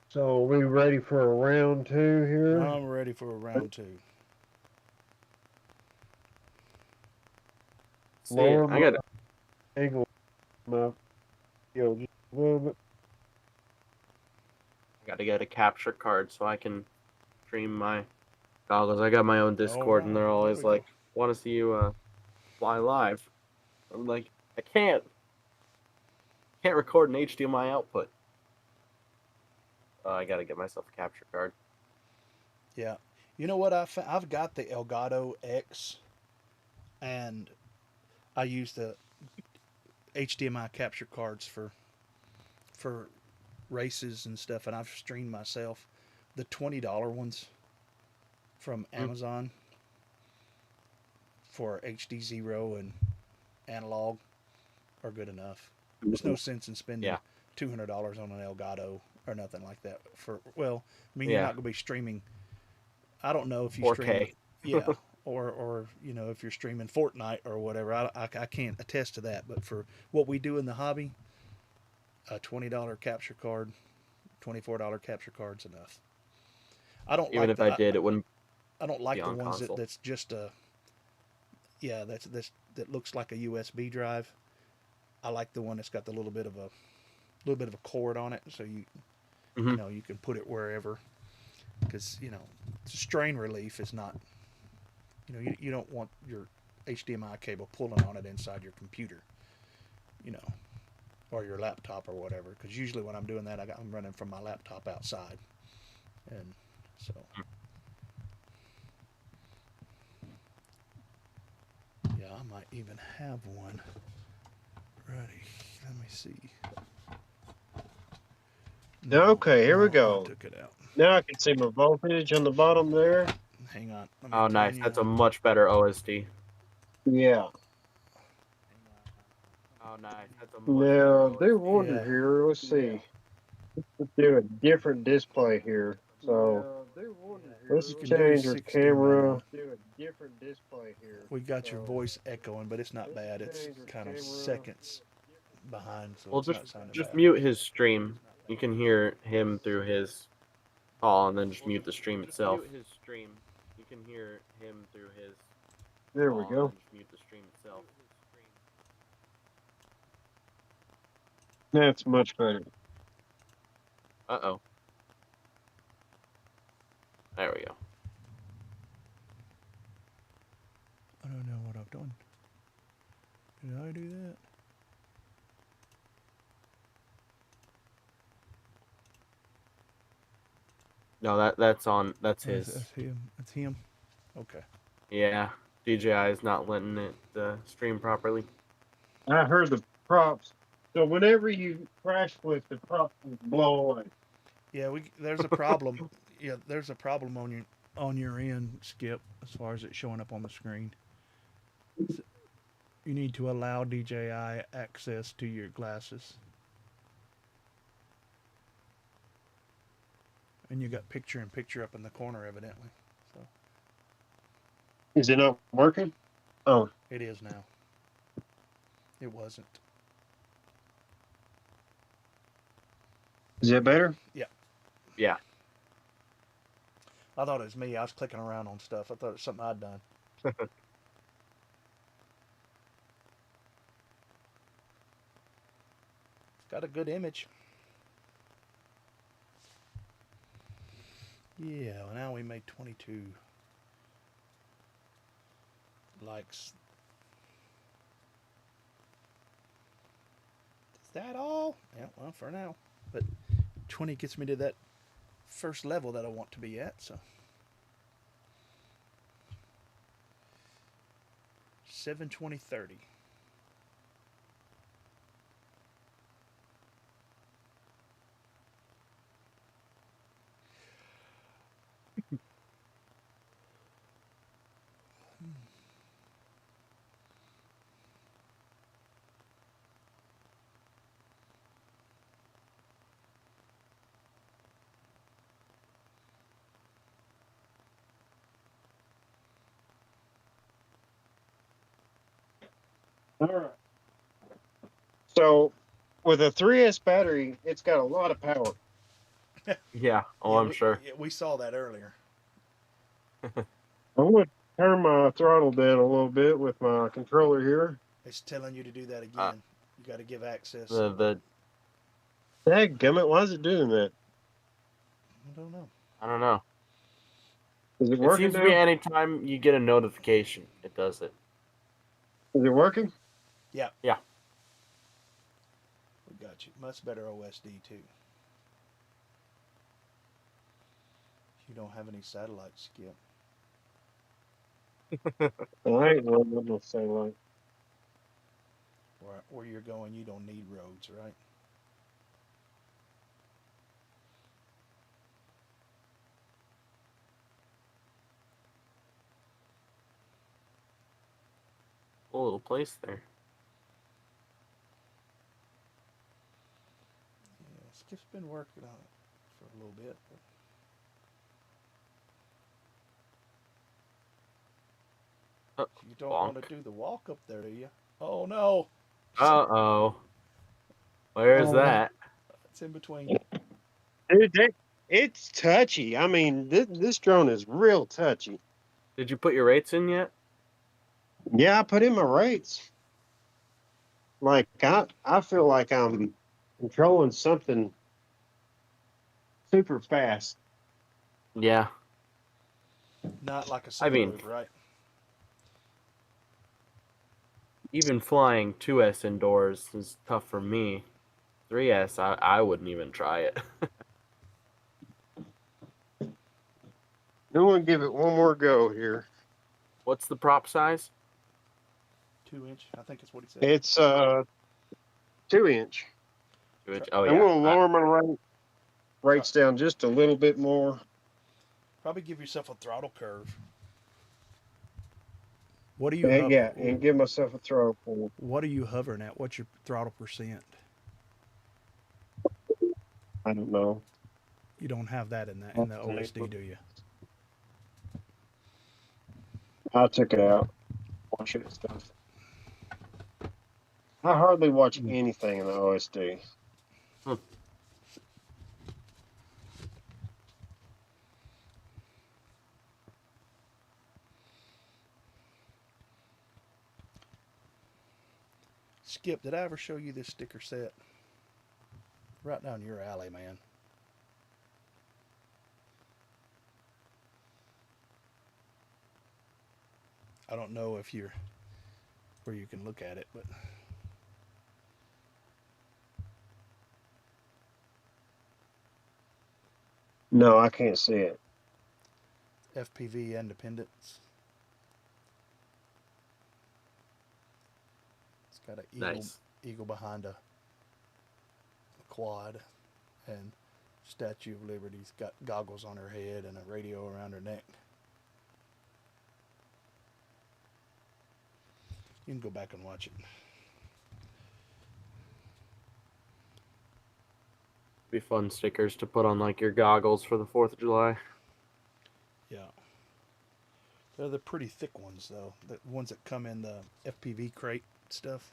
So, are we ready for a round 2 here? I'm ready for a round 2. See, I got angle my just a little bit. I got to get a capture card so I can stream my goggles. I got my own Discord, and they're always like, "Want to see you fly live?" I'm like, I can't record an HDMI output. I got to get myself a capture card. Yeah. You know what? I've got the Elgato X, and I use the HDMI capture cards for races and stuff, and I've streamed myself the $20 ones from Amazon for HDzero and analog are good enough. There's no sense in spending $200 on an Elgato or nothing like that. You're not going to be streaming. I don't know if you 4K. stream, or if you're streaming Fortnite or whatever. I can't attest to that, but for what we do in the hobby, a $20 capture card, $24 capture card's enough. I don't even like if I did, it wouldn't. I don't like the ones console. that's just a. Yeah, that looks like a USB drive. I like the one that's got the little bit of a cord on it, so you you can put it wherever. Because strain relief is not. You don't want your HDMI cable pulling on it inside your computer. Or your laptop or whatever. Because usually when I'm doing that, I'm running from my laptop outside, and so. Yeah, I might even have one ready. Let me see. Okay, here we go. I took it out. Now I can see my voltage on the bottom there. Hang on. Oh, nice. That's a much better OSD. Yeah. Oh, nice. That's a much Now, better they wanted here, let's see. Let's do a different display here. So, let's change our camera. Do a different display here. We got your voice echoing, but it's not bad. It's kind of seconds behind, so Well, it's not sounding just bad. mute his stream. You can hear him through his call, and then just mute the stream itself. Mute his stream. You can hear him through his. There we go. And just mute the stream itself. That's much better. Uh-oh. There we go. I don't know what I've done. Did I do that? No, that's on. That's his. That's him. That's him. Okay. Yeah, DJI is not letting it stream properly. I heard the props. So whenever you crash with the props will blow away. Yeah, there's a problem. Yeah, there's a problem on your end, Skip, as far as it showing up on the screen. You need to allow DJI access to your glasses. And you got picture in picture up in the corner, evidently. So Is it not working? Oh, it is now. It wasn't. is that better? Yeah. Yeah. I thought it was me. I was clicking around on stuff. I thought it was something I'd done. It's got a good image. Yeah, well, now we made 22 likes. Is that all? Yeah, well, for now. But 20 gets me to that first level that I want to be at, so. 720-30. All right. So, with a 3S battery, it's got a lot of power. Yeah. Oh, I'm sure. We saw that earlier. I'm going to turn my throttle down a little bit with my controller here. It's telling you to do that again. You got to give access. The Dadgummit, why is it doing that? I don't know. I don't know. Is it It working seems to now? be anytime you get a notification, it does it. Is it working? Yeah. Yeah. We got you. Much better OSD too. You don't have any satellites, Skip. I ain't running no satellite. Where you're going, you don't need roads, right? Cool little place there. Yeah, Skip's been working on it for a little bit. But you don't want to do the walk up there, do you? Oh no! Uh-oh. Where's that? It's in between. Dude, it's touchy. I mean, this drone is real touchy. Did you put your rates in yet? Yeah, I put in my rates. Like, I feel like I'm controlling something super fast. Yeah. Not like a I mean, TinyWhoop, right? even flying 2S indoors is tough for me. 3S, I wouldn't even try it. I'm going to give it one more go here. What's the prop size? 2-inch, I think is what he said. It's 2-inch. 2-inch. Oh, I'm yeah. going to lower my rates down just a little bit more. Probably give yourself a throttle curve. What are you? Yeah, and give myself a throw. What are you hovering at? What's your throttle percent? I don't know. You don't have that in the OSD, do you? I took it out. Watch it stuff. I hardly watch anything in the OSD. Skip, did I ever show you this sticker set? Right down your alley, man. I don't know if you're where you can look at it, but No, I can't see it. FPV Independence. It's got an eagle behind a quad, and Statue of Liberty's got goggles on her head and a radio around her neck. You can go back and watch it. Be fun stickers to put on like your goggles for the 4th of July. Yeah. They're the pretty thick ones, though. The ones that come in the FPV crate stuff.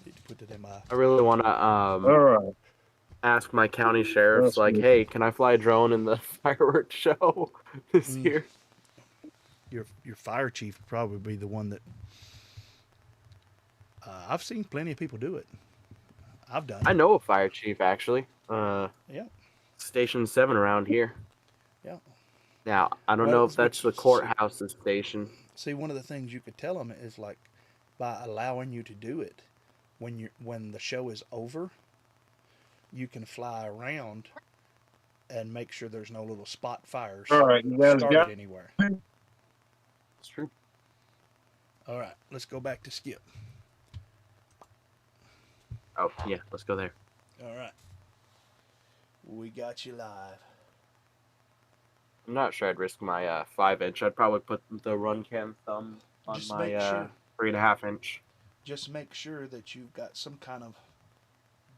Need to put it in my. I really want to All right. ask my county sheriffs, That's like, good. hey, can I fly a drone in the fireworks show this year? Your fire chief would probably be the one that. I've seen plenty of people do it. I've done it. I know a fire chief, actually. Yeah. Station 7 around here. Yeah. Now, I don't Well, know if that's the courthouse's station. See, one of the things you could tell them is like, by allowing you to do it, when the show is over, you can fly around and make sure there's no little spot fires All right, you guys started got anywhere. It's true. All right, let's go back to Skip. Oh, yeah, let's go there. All right. We got you live. I'm not sure I'd risk my 5-inch. I'd probably put the run cam thumb on Just my make sure. 3.5-inch. Just make sure that you've got some kind of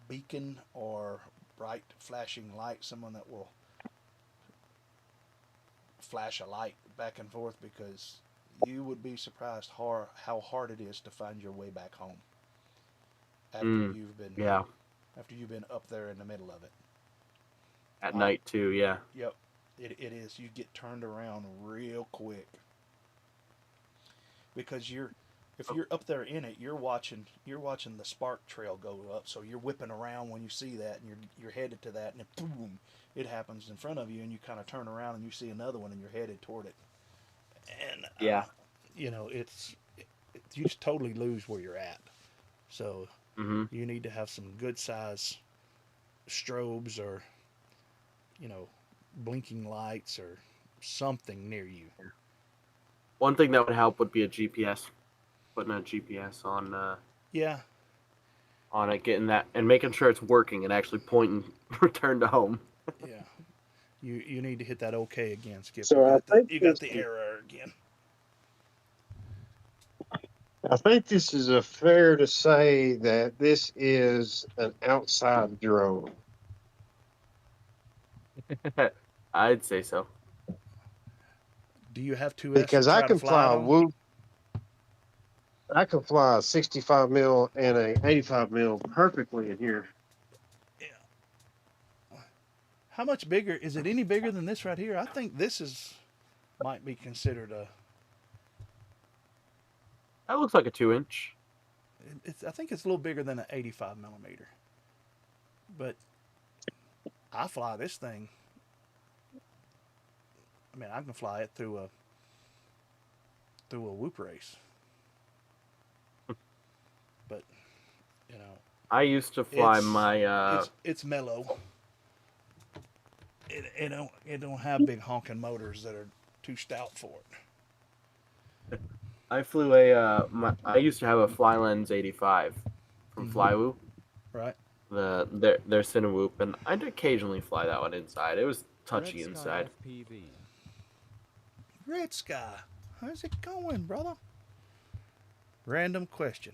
beacon or bright flashing light, someone that will flash a light back and forth, because you would be surprised how hard it is to find your way back home after you've been up there in the middle of it. At night, too, yeah. Yep, it is. You get turned around real quick because if you're up there in it, you're watching the spark trail go up. So you're whipping around when you see that, and you're headed to that, and then boom, it happens in front of you, and you kind of turn around and you see another one, and you're headed toward it. And you know, you just totally lose where you're at. So you need to have some good size strobes or, you know, blinking lights or something near you. One thing that would help would be a GPS. Putting a GPS on on it, getting that, and making sure it's working and actually pointing return to home. Yeah. You need to hit that OK again, Skip. So You got the error again. I think this is a fair to say that this is an outside drone. I'd say so. Do you have 2S Because to try I can to fly fly a on? Whoop. I can fly a 65 mil and a 85 mil perfectly in here. Yeah. How much bigger is it? Any bigger than this right here? I think this might be considered a. That looks like a 2-inch. I think it's a little bigger than an 85 millimeter. But I fly this thing. I mean, I can fly it through a whoop race. But you know, I used to fly my. It's mellow. It don't have big honking motors that are too stout for it. I flew I used to have a Flylens 85 from TinyWhoop. Right. Their TinyWhoop, and I'd occasionally fly that one inside. It was touchy inside. Red Sky, how's it going, brother? Random question.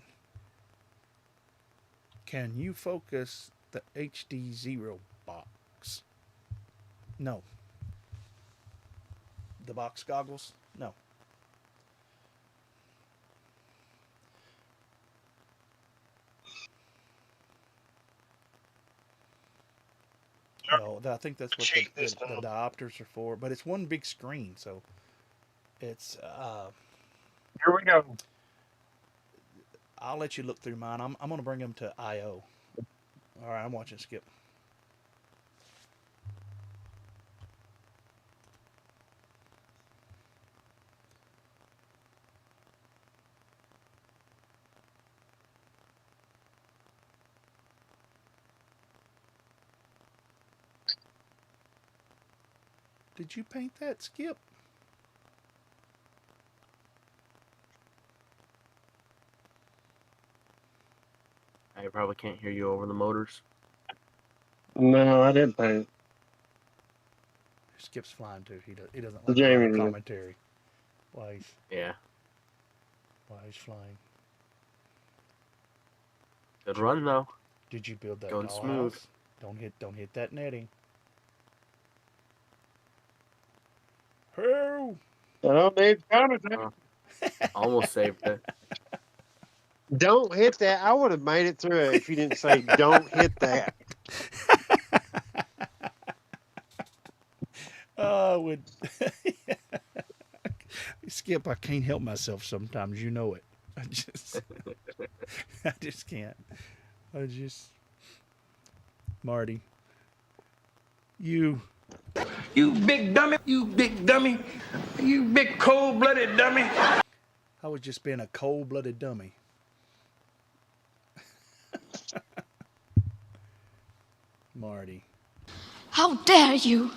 Can you focus the HDzero box? No. The box goggles? No. No, I think that's what the diopters are for. But it's one big screen, so it's. Here we go. I'll let you look through mine. I'm going to bring them to I/O. All right, I'm watching Skip. Did you paint that, Skip? I probably can't hear you over the motors. No, I didn't paint. Skip's flying too. He doesn't like a lot Jamie of did. commentary Yeah. while he's flying. Good run though. Did you build that Going smooth. dollhouse? Don't hit that netting. Hoo! Oh, it's coming. Almost saved it. Don't hit that. I would have made it through it if you didn't say don't hit that. Would Skip, I can't help myself sometimes, you know it. I just can't. Marty, you big dummy, you big dummy, you big cold-blooded dummy. I was just being a cold-blooded dummy. Marty. How dare you?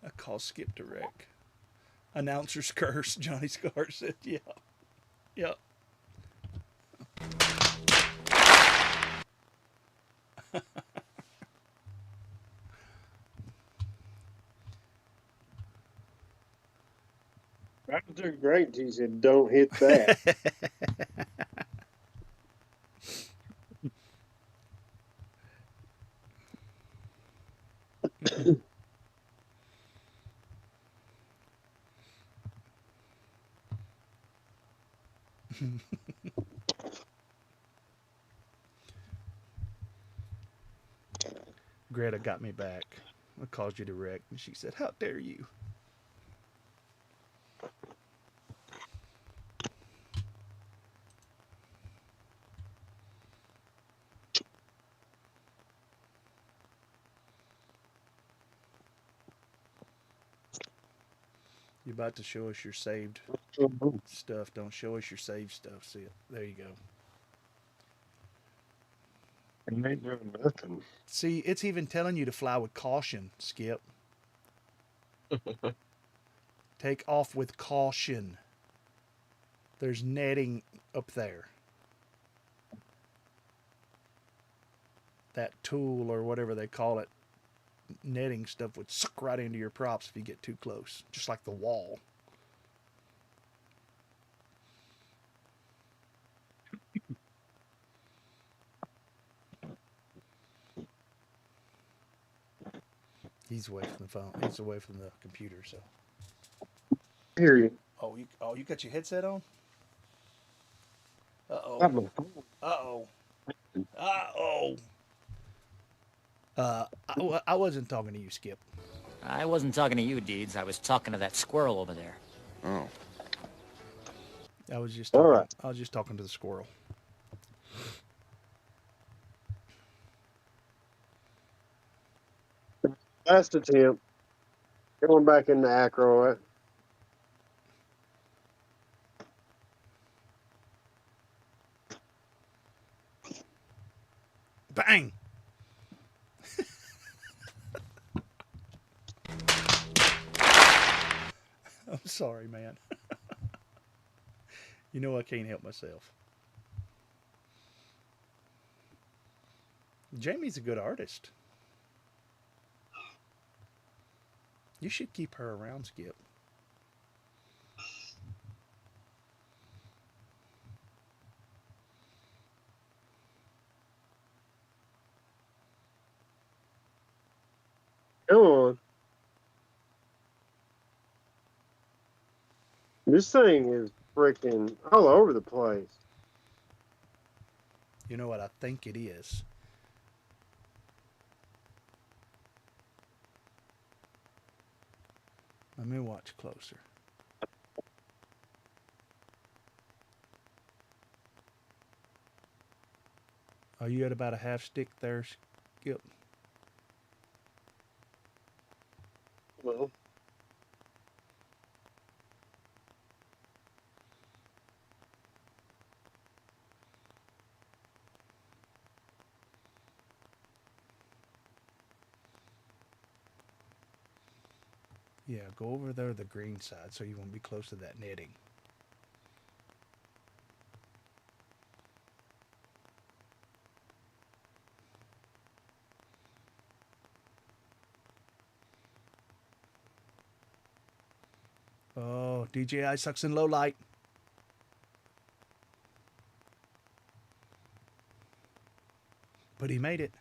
I call Skip to wreck. Announcer's curse, Johnny Scar said, yeah. Yep. I was doing great until you said don't hit that. Greta got me back. I called you to wreck, and she said, how dare you? You about to show us your saved stuff. Don't show us your saved stuff. See it. There you go. And ain't doing nothing. See, it's even telling you to fly with caution, Skip. Take off with caution. There's netting up there. That tool or whatever they call it, netting stuff would suck right into your props if you get too close, just like the wall. He's away from the phone. He's away from the computer, so. Hear you. You got your headset on? I'm Uh-oh. Uh-oh. I wasn't talking to you, Skip. I wasn't talking to you, Deeds. I was talking to that squirrel over there. Oh. I was just All talking, right. I was just talking to the squirrel. Last attempt. Going back into acro. Bang! I'm sorry, man. You know I can't help myself. Jamie's a good artist. You should keep her around, Skip. Come on. This thing is freaking all over the place. You know what I think it is? Let me watch closer. Are you at about a half stick there, Skip? Well, Yeah, go over there the green side so you won't be close to that netting. Oh, DJI sucks in low light. But he made it.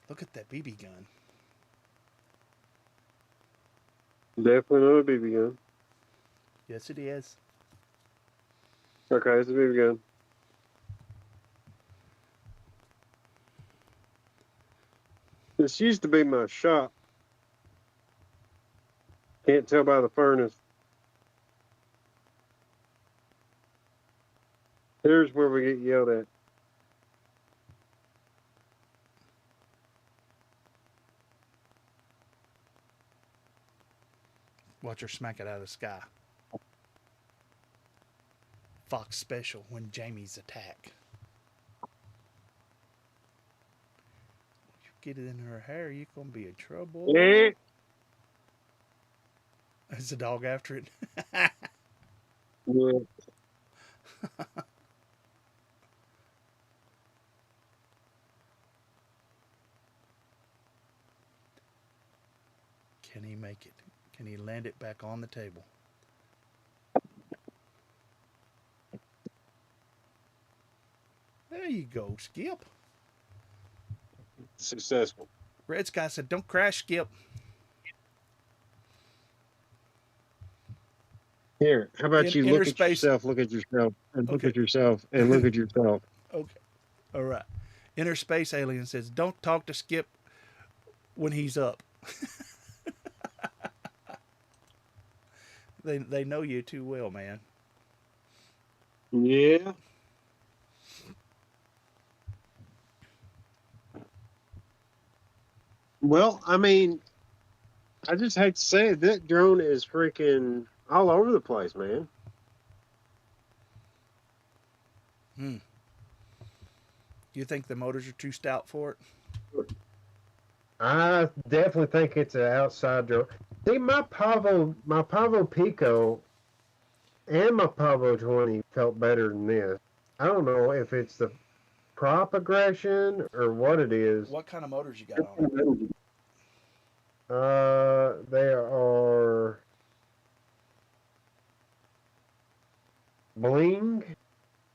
Look at that BB gun. Definitely not a BB gun. Yes, it is. Okay, it's a BB gun. This used to be my shop. Can't tell by the furnace. Here's where we get yelled at. Watch her smack it out of the sky. Fox special when Jamie's attack. You get it in her hair, you're gonna be in trouble. Yeah. Is the dog after it? Yeah. Can he make it? Can he land it back on the table? There you go, Skip. Successful. Red Sky said, "Don't crash, Skip." Here, how about you look at Interspace. yourself, look at yourself, and look Okay. at yourself, and look at yourself. Okay. All right. Inner Space Alien says, "Don't talk to Skip when he's up." They know you too well, man. Yeah. Well, I mean, I just hate to say it, that drone is freaking all over the place, man. You think the motors are too stout for it? I definitely think it's an outside drone. See, my Pavo Pico and my Pavo 20 felt better than this. I don't know if it's the prop aggression or what it is. What kind of motors you got on it? They are Bling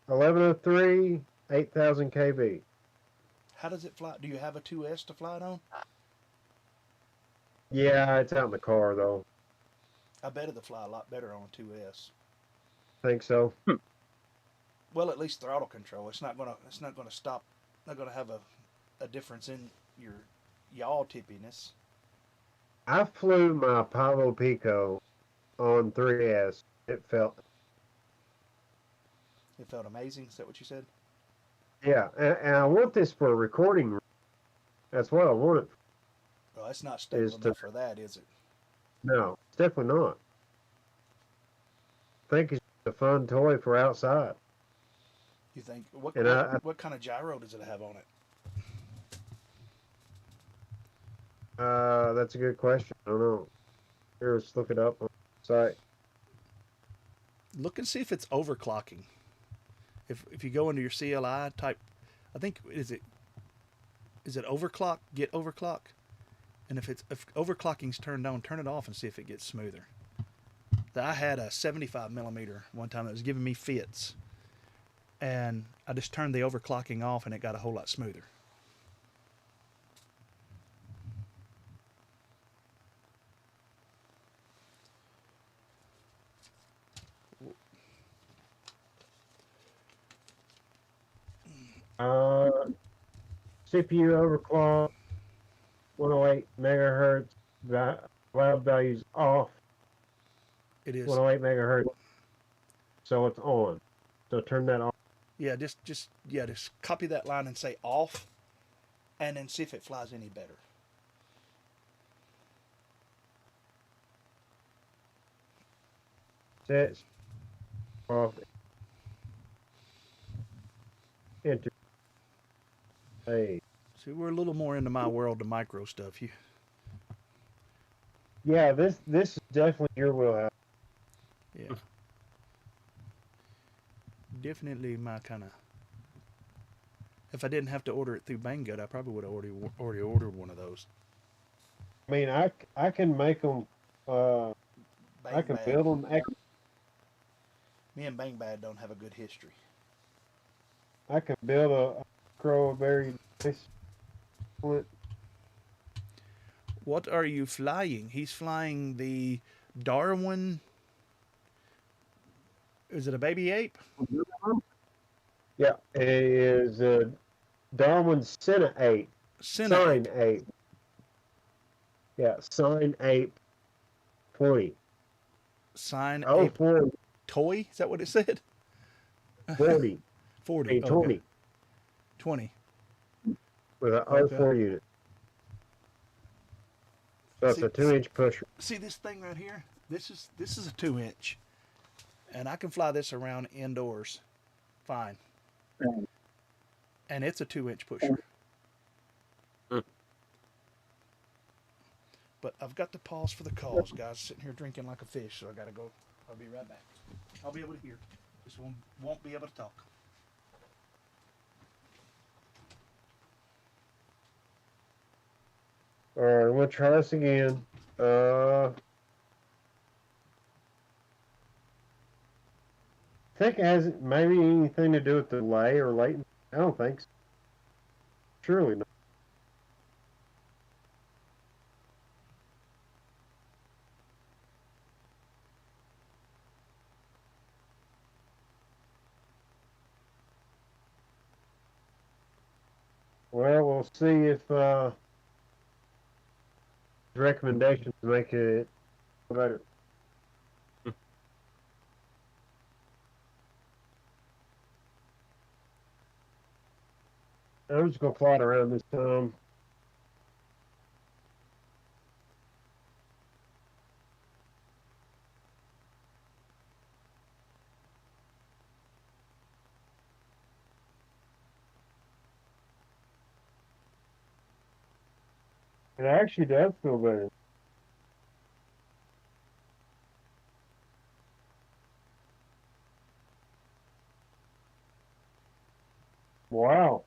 1103 8000 kV. How does it fly? Do you have a 2S to fly it on? Yeah, it's out in the car though. I bet it'll fly a lot better on a 2S. Think so. Well, at least throttle control. It's not gonna stop. Not gonna have a difference in your yaw tippiness. I flew my Pavo Pico on 3S. It felt amazing. Is that what you said? yeah, and I want this for a recording. That's what I want it. Well, that's not stable enough for that, is it? No, it's definitely not. I think it's a fun toy for outside. You think what kind of gyro does it have on it? That's a good question. I don't know. Here, let's look it up on the site. Look and see if it's overclocking. If you go into your CLI type, I think is it overclock? Get overclock, and if overclocking's turned on, turn it off and see if it gets smoother. I had a 75 millimeter one time that was giving me fits, and I just turned the overclocking off and it got a whole lot smoother. CPU overclock, 108 megahertz. Loud values off. It is 108 megahertz. So it's on. So turn that off. Yeah, just copy that line and say off, and then see if it flies any better. Set. Off. Enter. Hey. See, we're a little more into my world, the micro stuff. Yeah, this is definitely your wheelhouse. Yeah. Definitely my kind of. If I didn't have to order it through Banggood, I probably would have already ordered one of those. I mean, I can make them. I Bang can Bad. build them. Me and Bang Bad don't have a good history. I can build a crow very nice. What are you flying? He's flying the Darwin. Is it a baby ape? Yeah, it is Darwin Senna ape. Sign ape. Yeah, sign ape 20. Sign Oh, ape 40. toy? Is that what it said? 40. 40. I mean, Okay. 20. 20. With an Okay. 04 unit. So it's a 2-inch pusher. See this thing right here? This is a 2-inch, and I can fly this around indoors, fine. And it's a 2-inch pusher. But I've got to pause for the calls, guys. Sitting here drinking like a fish, so I gotta go. I'll be right back. I'll be able to hear. Just won't be able to talk. All right, we'll try this again. I think it has maybe anything to do with delay or latency. I don't think so. Surely not. Well, we'll see if recommendations make it better. I'm just gonna fly it around this time. It actually does feel better. Wow.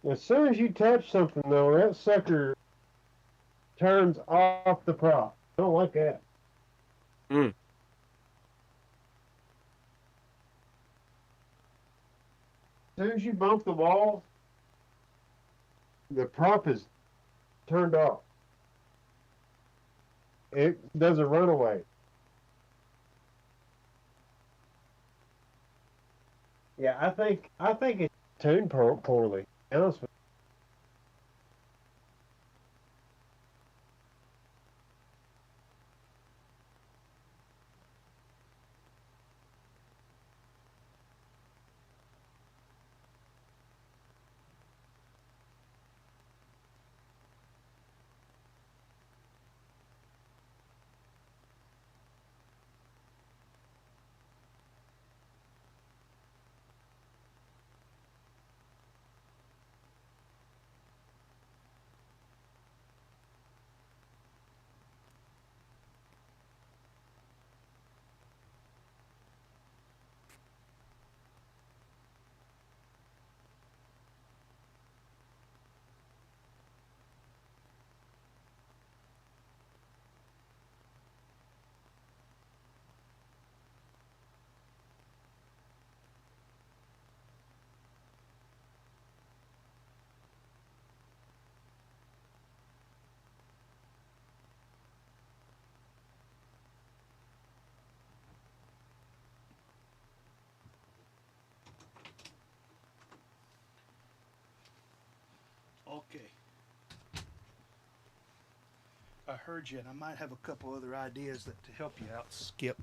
As soon as you touch something, though, that sucker turns off the prop. I don't like that. Mm. As soon as you bump the wall, the prop is turned off. It does a runaway. Yeah, I think it's tuned poorly. To be honest with Okay. I heard you, and I might have a couple other ideas to help you out, Skip.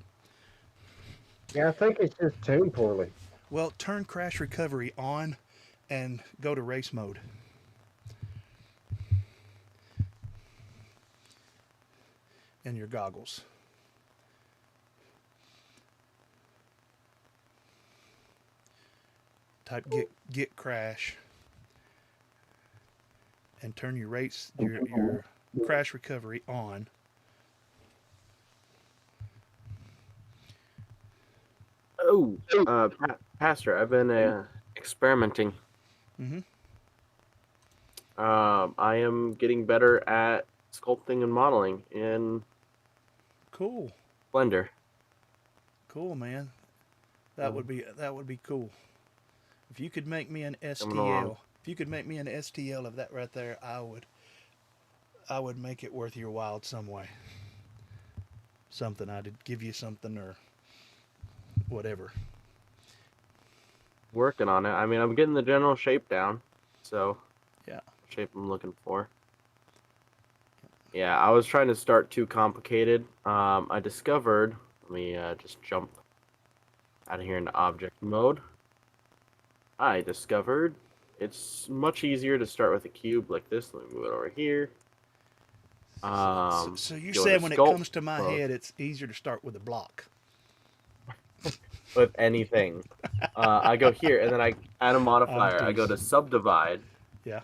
Yeah, I think it's just tuned poorly. Well, turn crash recovery on and go to race mode. In your goggles. Type get crash and turn your crash recovery on. Oh, Pastor, I've been experimenting Mm-hmm. I am getting better at sculpting and modeling in Cool. Blender. Cool, man. That would be cool. If you could make me an Coming along. STL, if you could make me an STL of that right there, I would make it worth your while some way. Something I'd give you something or whatever. Working on it. I mean, I'm getting the general shape down. So, Yeah. shape I'm looking for. Yeah, I was trying to start too complicated. I discovered, let me just jump out of here into object mode. I discovered it's much easier to start with a cube like this. Let me move it over here. So you Go said into when it sculpt comes to my mode head, it's easier to start with a block. with anything. I go here and then I add a I'm modifier. I go to teasing. subdivide Yeah.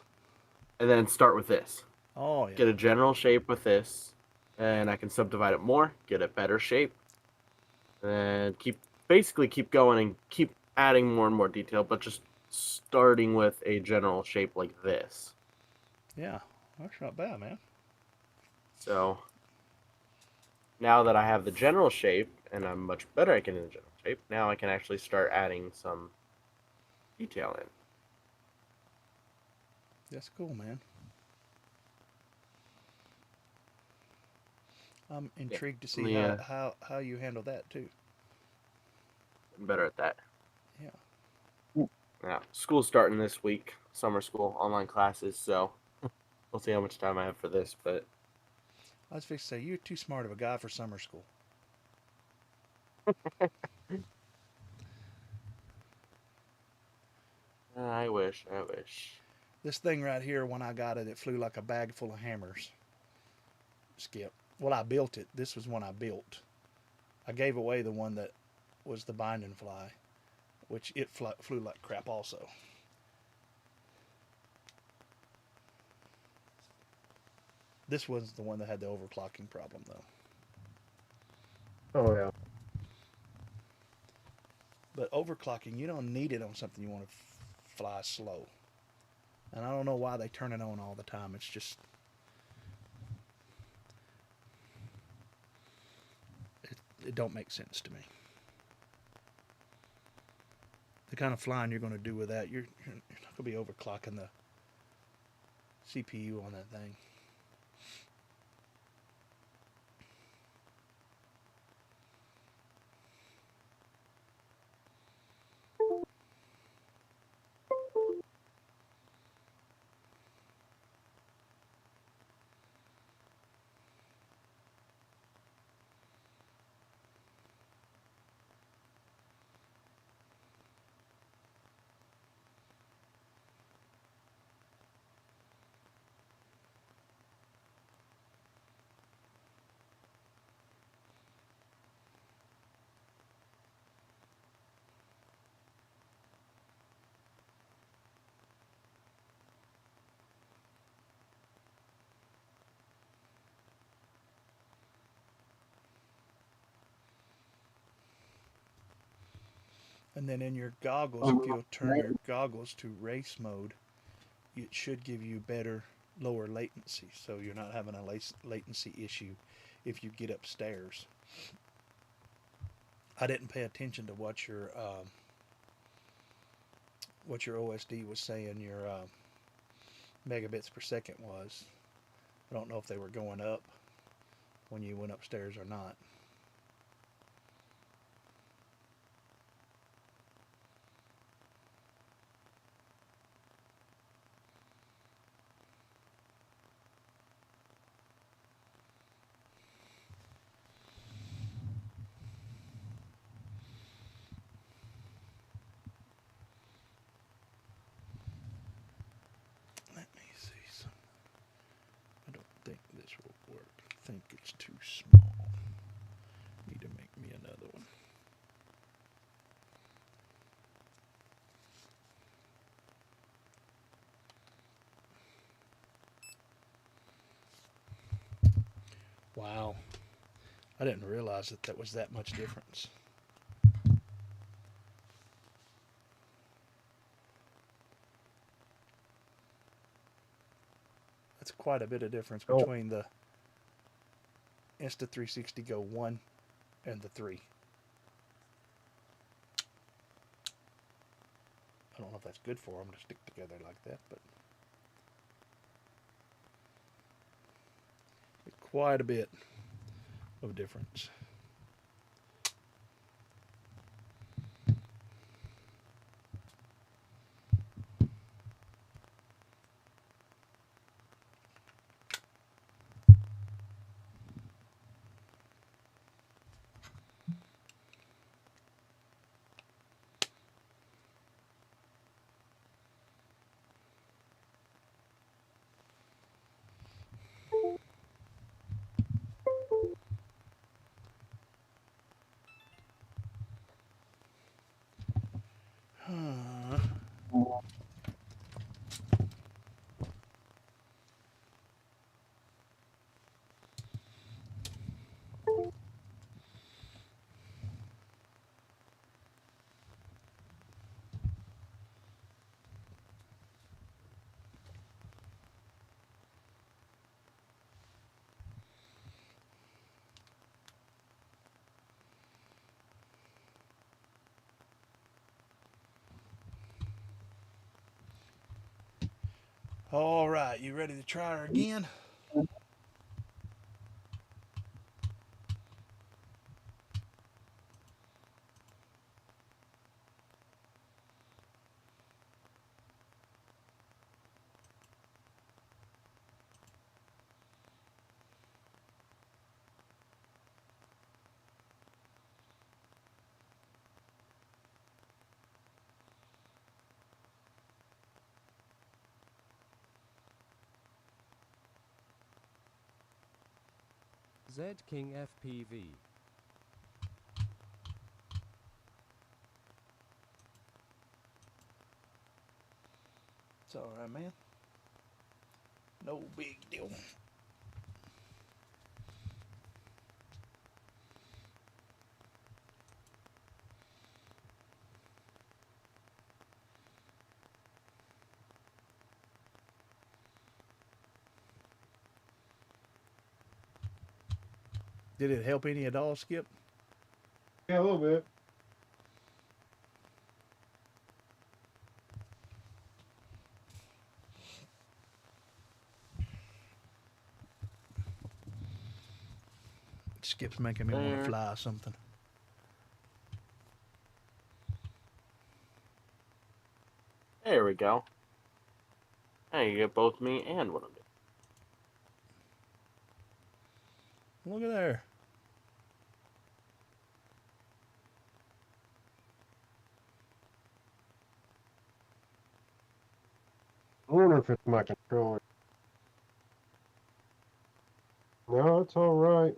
and then start with this. Oh yeah. Get a general shape with this, and I can subdivide it more, get a better shape, and basically keep going and keep adding more and more detail, but just starting with a general shape like this. Yeah. That's not bad, man. So now that I have the general shape and I'm much better at getting the general shape, now I can actually start adding some detail in. That's cool, man. I'm intrigued to see Yeah, how you handle that too. I'm better at that. Yeah. Yeah, school's starting this week, summer school, online classes, so we'll see how much time I have for this, but I was fixing to say you're too smart of a guy for summer school. I wish. I wish. This thing right here, when I got it, it flew like a bag full of hammers. Skip. Well, I built it. This was one I built. I gave away the one that was the binding fly, which it flew like crap also. This was the one that had the overclocking problem, though. Oh yeah. But overclocking, you don't need it on something you want to fly slow. And I don't know why they turn it on all the time. It's just it don't make sense to me. The kind of flying you're going to do with that, you're not going to be overclocking the CPU on that thing. And then in your goggles, if you'll turn your goggles to race mode, it should give you better lower latency, so you're not having a latency issue if you get upstairs. I didn't pay attention to what your OSD was saying your megabits per second was. I don't know if they were going up when you went upstairs or not. Let me see some. I don't think this will work. I think it's too small. Need to make me another one. Wow. I didn't realize that was that much difference. That's quite a bit of difference Oh. between the Insta360 Go 1 and the 3. I don't know if that's good for them to stick together like that, but it's quite a bit of difference. All right, you ready to try her again? Z King FPV. It's all right, man. No big deal. Did it help any at all, Skip? Yeah, a little bit. Skip's making me want to fly something. There we go. Now you get both me and what I'm doing. Look at there. I wonder if it's my controller. No, it's all right.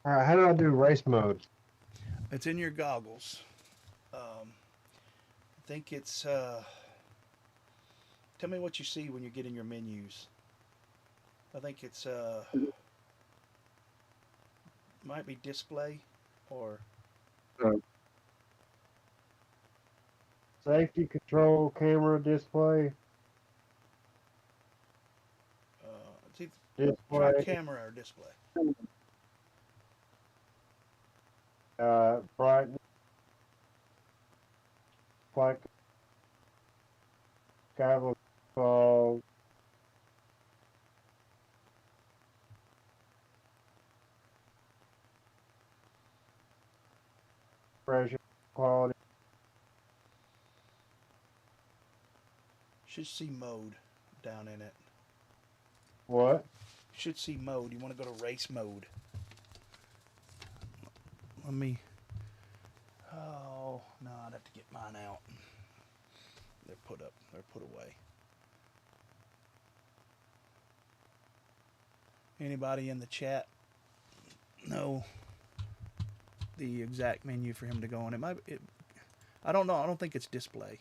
All right, how do I do race mode? It's in your goggles. I think it's. Tell me what you see when you get in your menus. I think it's. Might be display or. Safety control, camera, display. It's either, try Display. camera or display. Brightness. Like sky fog. Pressure, quality. Should see mode down in it. What? Should see mode. You want to go to race mode. Let me. Oh no, I'd have to get mine out. They're put up. They're put away. Anybody in the chat know the exact menu for him to go on? It might. I don't know. I don't think it's display.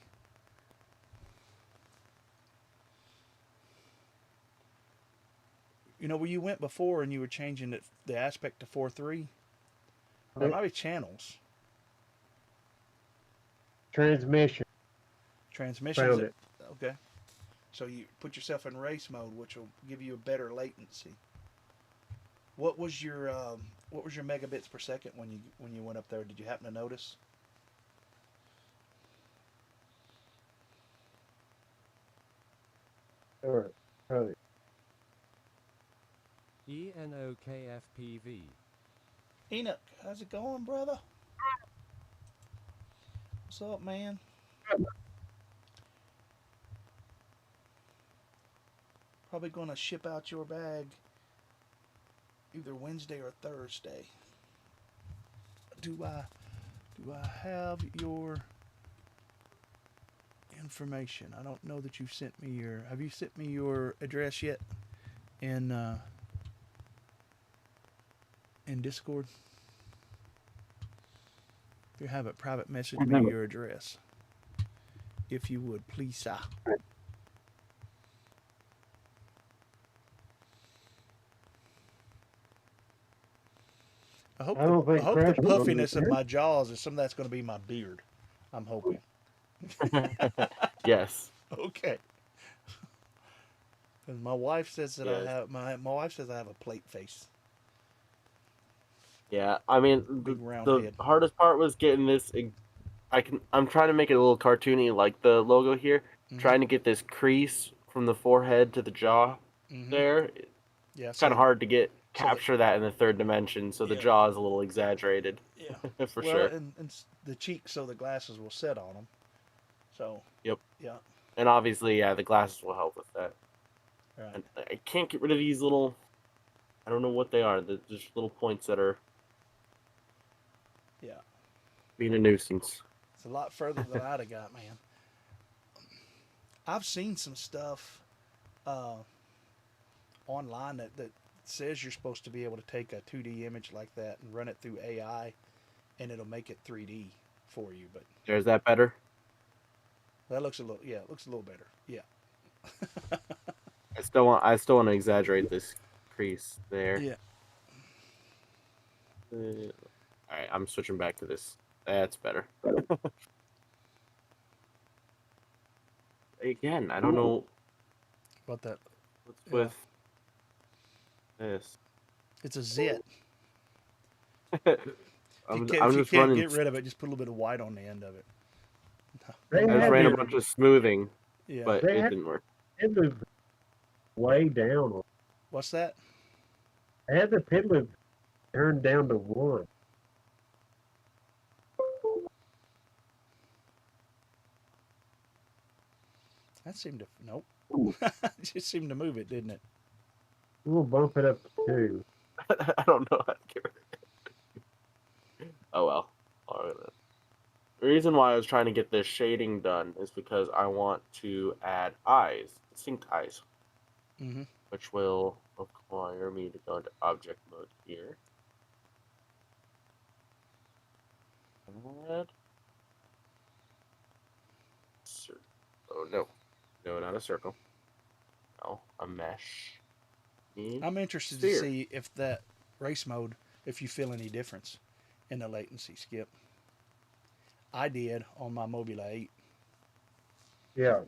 You know where you went before and you were changing it, the aspect to 4:3. That might be channels. Transmission. Transmission. Found it. Okay. So you put yourself in race mode, which will give you a better latency. What was your megabits per second when you went up there? Did you happen to notice? All right. Probably. ENOKFPV. Enoch, how's it going, brother? What's up, man? Probably going to ship out your bag either Wednesday or Thursday. Do I have your information? I don't know that you've sent me your. Have you sent me your address yet in Discord? If you haven't, private message me your address. If you would, please, sir. I hope the puffiness of my jaws is some of that's going to be my beard. I'm hoping. Yes. Okay. Because my wife says that I have my wife says I have a plate face. Yeah, I mean the hardest part was getting this. I'm trying to make it a little cartoony, like the logo here. Mm-hmm. Trying to get this crease from the forehead to the jaw there. Yeah, it's kind of hard to capture that in the third dimension, so the jaw is a little exaggerated. Yeah, for sure. And the cheeks, so the glasses will sit on them. So. Yep. Yeah. And obviously, the glasses will help with that. Right. And I can't get rid of these little. I don't know what they are. They're just little points that are. Yeah. Being a nuisance. It's a lot further than I'd have got, man. I've seen some stuff online that says you're supposed to be able to take a 2D image like that and run it through AI, and it'll make it 3D for you. But is that better? That looks a little. Yeah, it looks a little better. Yeah. I still want to exaggerate this crease there. Yeah. All right, I'm switching back to this. That's better. Again, I don't know about that. What's with this? It's a zit. I'm if just you can't running. Get rid of it. Just put a little bit of white on the end of it. I just ran a bunch of smoothing, but it didn't work. It moved way down. What's that? I had the pin loop turned down to 1. That seemed to nope. Just seemed to move it, didn't it? We'll bump it up to 2. I don't know how to get rid of it. Oh well. All right. The reason why I was trying to get this shading done is because I want to add eyes, distinct eyes, which will require me to go into object mode here. Add. Oh no, not a circle. No, a mesh. I'm interested to see if that race mode, if you feel any difference in the latency, Skip. I did on my Mobile 8. Yeah.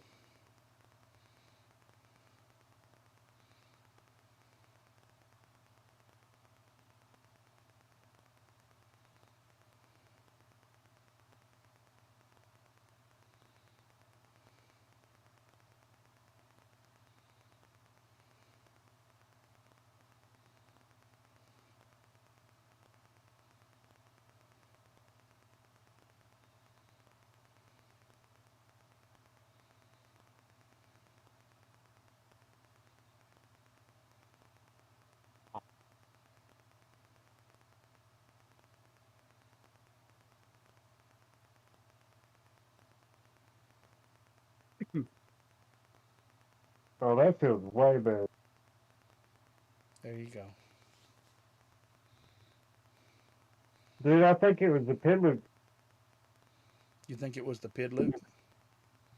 Oh, that feels way better. There you go. Dude, I think it was the pin loop. You think it was the PID loop?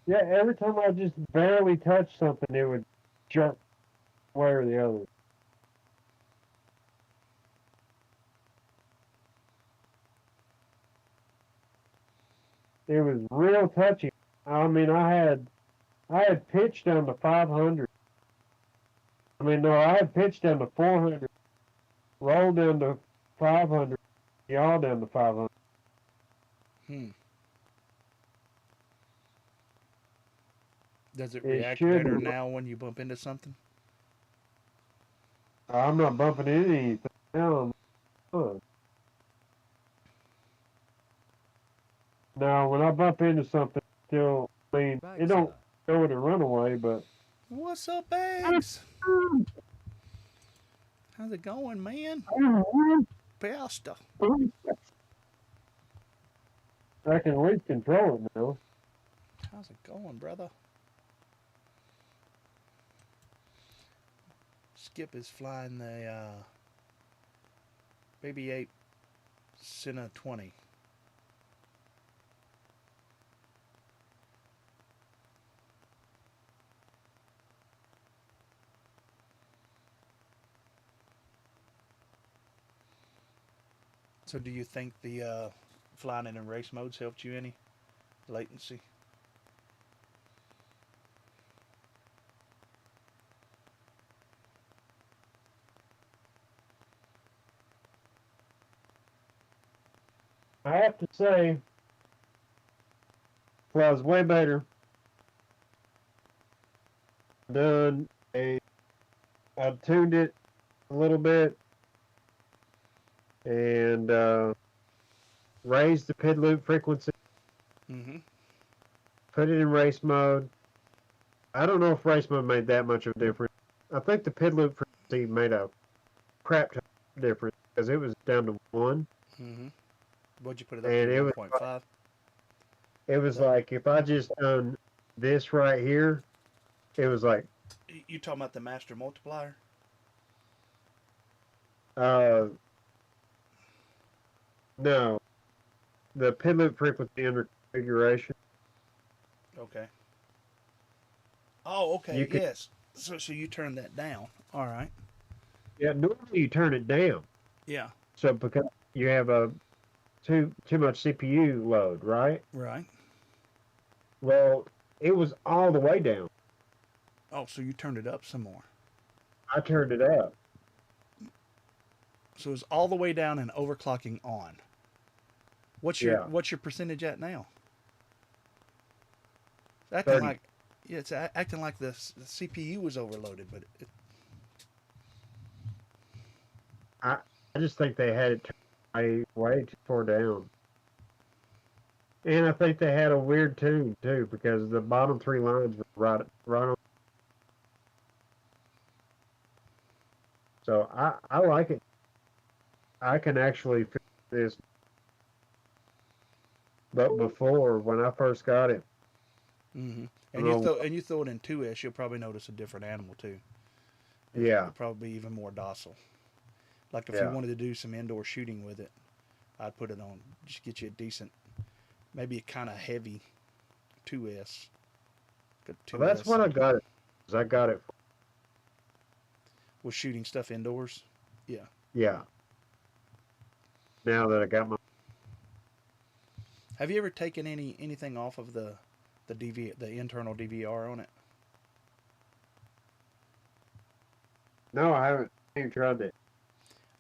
Yeah, every time I just barely touched something, it would jerk one way or the other. it was real touchy. I mean, I had pitched down to 500. I mean, no, I had pitched down to 400, rolled down to 500, y'all down to 500. Does it It react should. better now when you bump into something? I'm not bumping into anything now. Now, when I bump into something, still, I mean, it don't go with a runaway, but. What's up, Bags? How's it going, man? Pasta. I can at least control it now. How's it going, brother? Skip is flying the Baby 8 Cena 20. So do you think the flying it in race modes helped you any? Latency? I have to say, flies way better. I tuned it a little bit and raised the pid loop frequency. Put it in race mode. I don't know if race mode made that much of a difference. I think the pid loop frequency made a crap ton of difference because it was down to 1. What'd you put it up to? 1.5? It was like if I just done this right here, it was like. You talking about the master multiplier? No. The pid loop frequency under configuration. Okay. Oh, okay. Yes. So you turn that down. All right. Yeah, normally you turn it down. Yeah. So because you have a too much CPU load, right? Right. Well, it was all the way down. Oh, so you turned it up some more. I turned it up. So it's all the way down and overclocking on. What's your percentage at now? It's acting 30. like it's acting like the CPU was overloaded, but I just think they had it way too far down. And I think they had a weird tune too because the bottom 3 lines were right on. So I like it. I can actually fix this. But before, when I first got it, and you throw it in 2S, you'll probably notice a different animal too. Yeah. It'll probably be even more docile. Like if you wanted to do some indoor shooting with it, I'd put it on. Just get you a decent, maybe a kind of heavy 2S. Well, that's what I got it. I got it. Was shooting stuff indoors? Yeah. Yeah. Now that I got my. Have you ever taken anything off of the internal DVR on it? No, I haven't even tried that.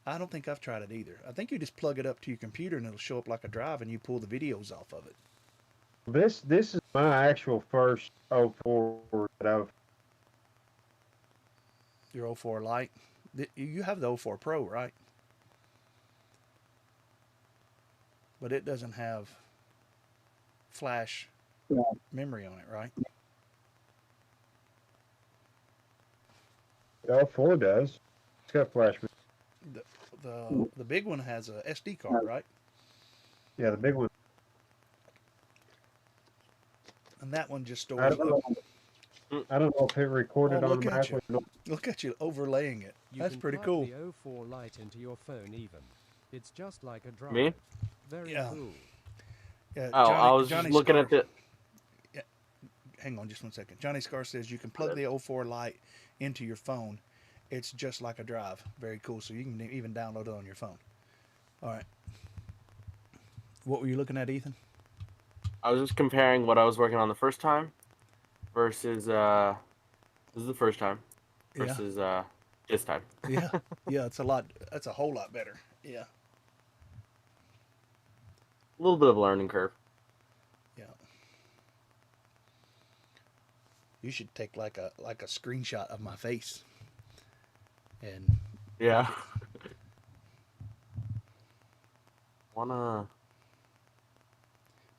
I don't think I've tried it either. I think you just plug it up to your computer and it'll show up like a drive, and you pull the videos off of it. This is my actual first 04 that I've. Your 04 Lite. You have the 04 Pro, right? But it doesn't have flash memory on it, right? The 04 does. It's got flash memory. The big one has a SD card, right? Yeah, the big one. And that one just stores. I don't know if it recorded automatically. Look at you overlaying it. That's pretty cool. You can plug the 04 Lite into your phone even. It's just like a drive. Me? Very cool. Yeah, I was just looking at the. Yeah, hang on just one second. Johnny Scar says you can plug the 04 Lite into your phone. It's just like a drive. Very cool. So you can even download it on your phone. All right. What were you looking at, Ethan? I was just comparing what I was working on the first time versus this is the first time Yeah. versus this time. Yeah. Yeah, it's a lot. That's a whole lot better. Yeah. A little bit of a learning curve. Yeah. You should take like a screenshot of my face. And Yeah.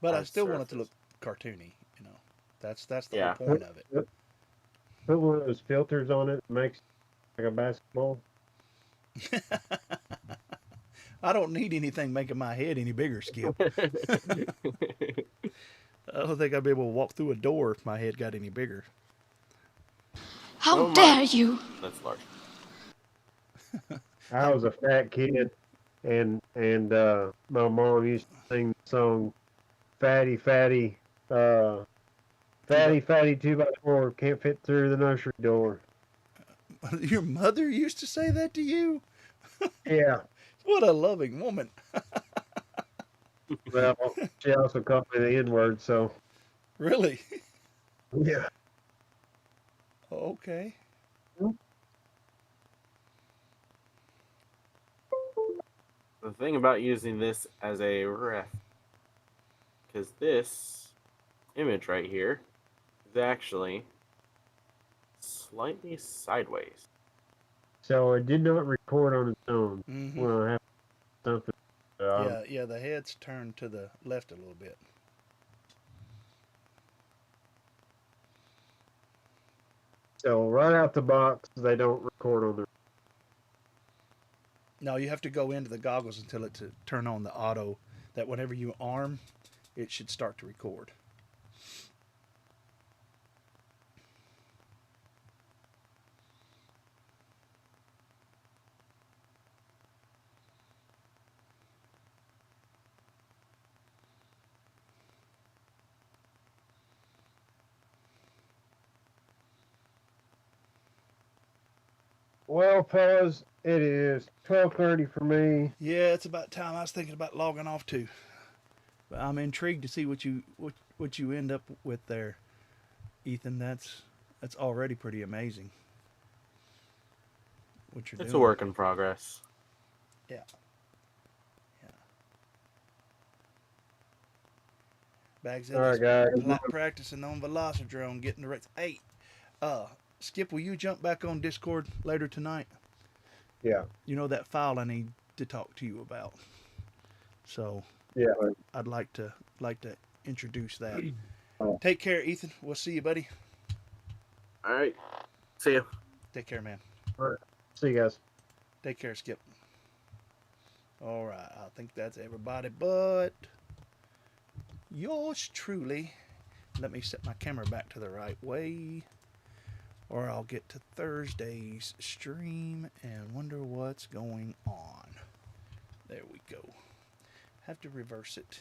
But I still want it to look cartoony, you know. That's the Yeah. whole point of it. Put one of those filters on it, makes like a basketball. I don't need anything making my head any bigger, Skip. I don't think I'd be able to walk through a door if my head got any bigger. How dare you? That's large. I was a fat kid, and my mom used to sing the song, "Fatty, fatty, fatty, fatty 2x4 can't fit through the nursery door." Your mother used to say that to you? Yeah. What a loving woman. Well, she also called me the N-word, so. Really? Yeah. Okay. The thing about using this as a ref, because this image right here is actually slightly sideways. So it did not record on its own. Mm-hmm. Well, I have something. Yeah, the head's turned to the left a little bit. So right out the box, they don't record on their. No, you have to go into the goggles and tell it to turn on the auto, that whenever you arm, it should start to record. Well, fellas, it is 12:30 for me. Yeah, it's about time. I was thinking about logging off too. But I'm intrigued to see what you end up with there, Ethan. That's already pretty amazing. What you're doing. It's a work in progress. Yeah. Yeah. Bags All right, guys. Practicing on Velocidrome, getting the rates. Hey, Skip, will you jump back on Discord later tonight? Yeah. You know that file I need to talk to you about. So yeah, I'd like to introduce that. Take care, Ethan. We'll see you, buddy. All right. See you. Take care, man. All right. See you guys. Take care, Skip. All right. I think that's everybody but yours truly. Let me set my camera back to the right way, or I'll get to Thursday's stream and wonder what's going on. There we go. Have to reverse it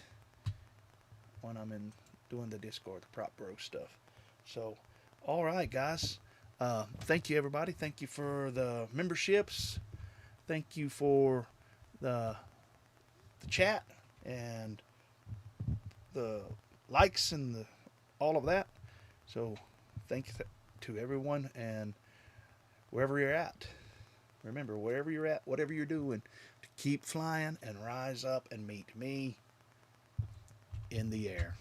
when I'm in doing the Discord, the Prop Bro stuff. So, all right, guys. Thank you, everybody. Thank you for the memberships. Thank you for the chat and the likes and all of that. So, thanks to everyone, and wherever you're at, remember, wherever you're at, whatever you're doing, to keep flying and rise up and meet me in the air.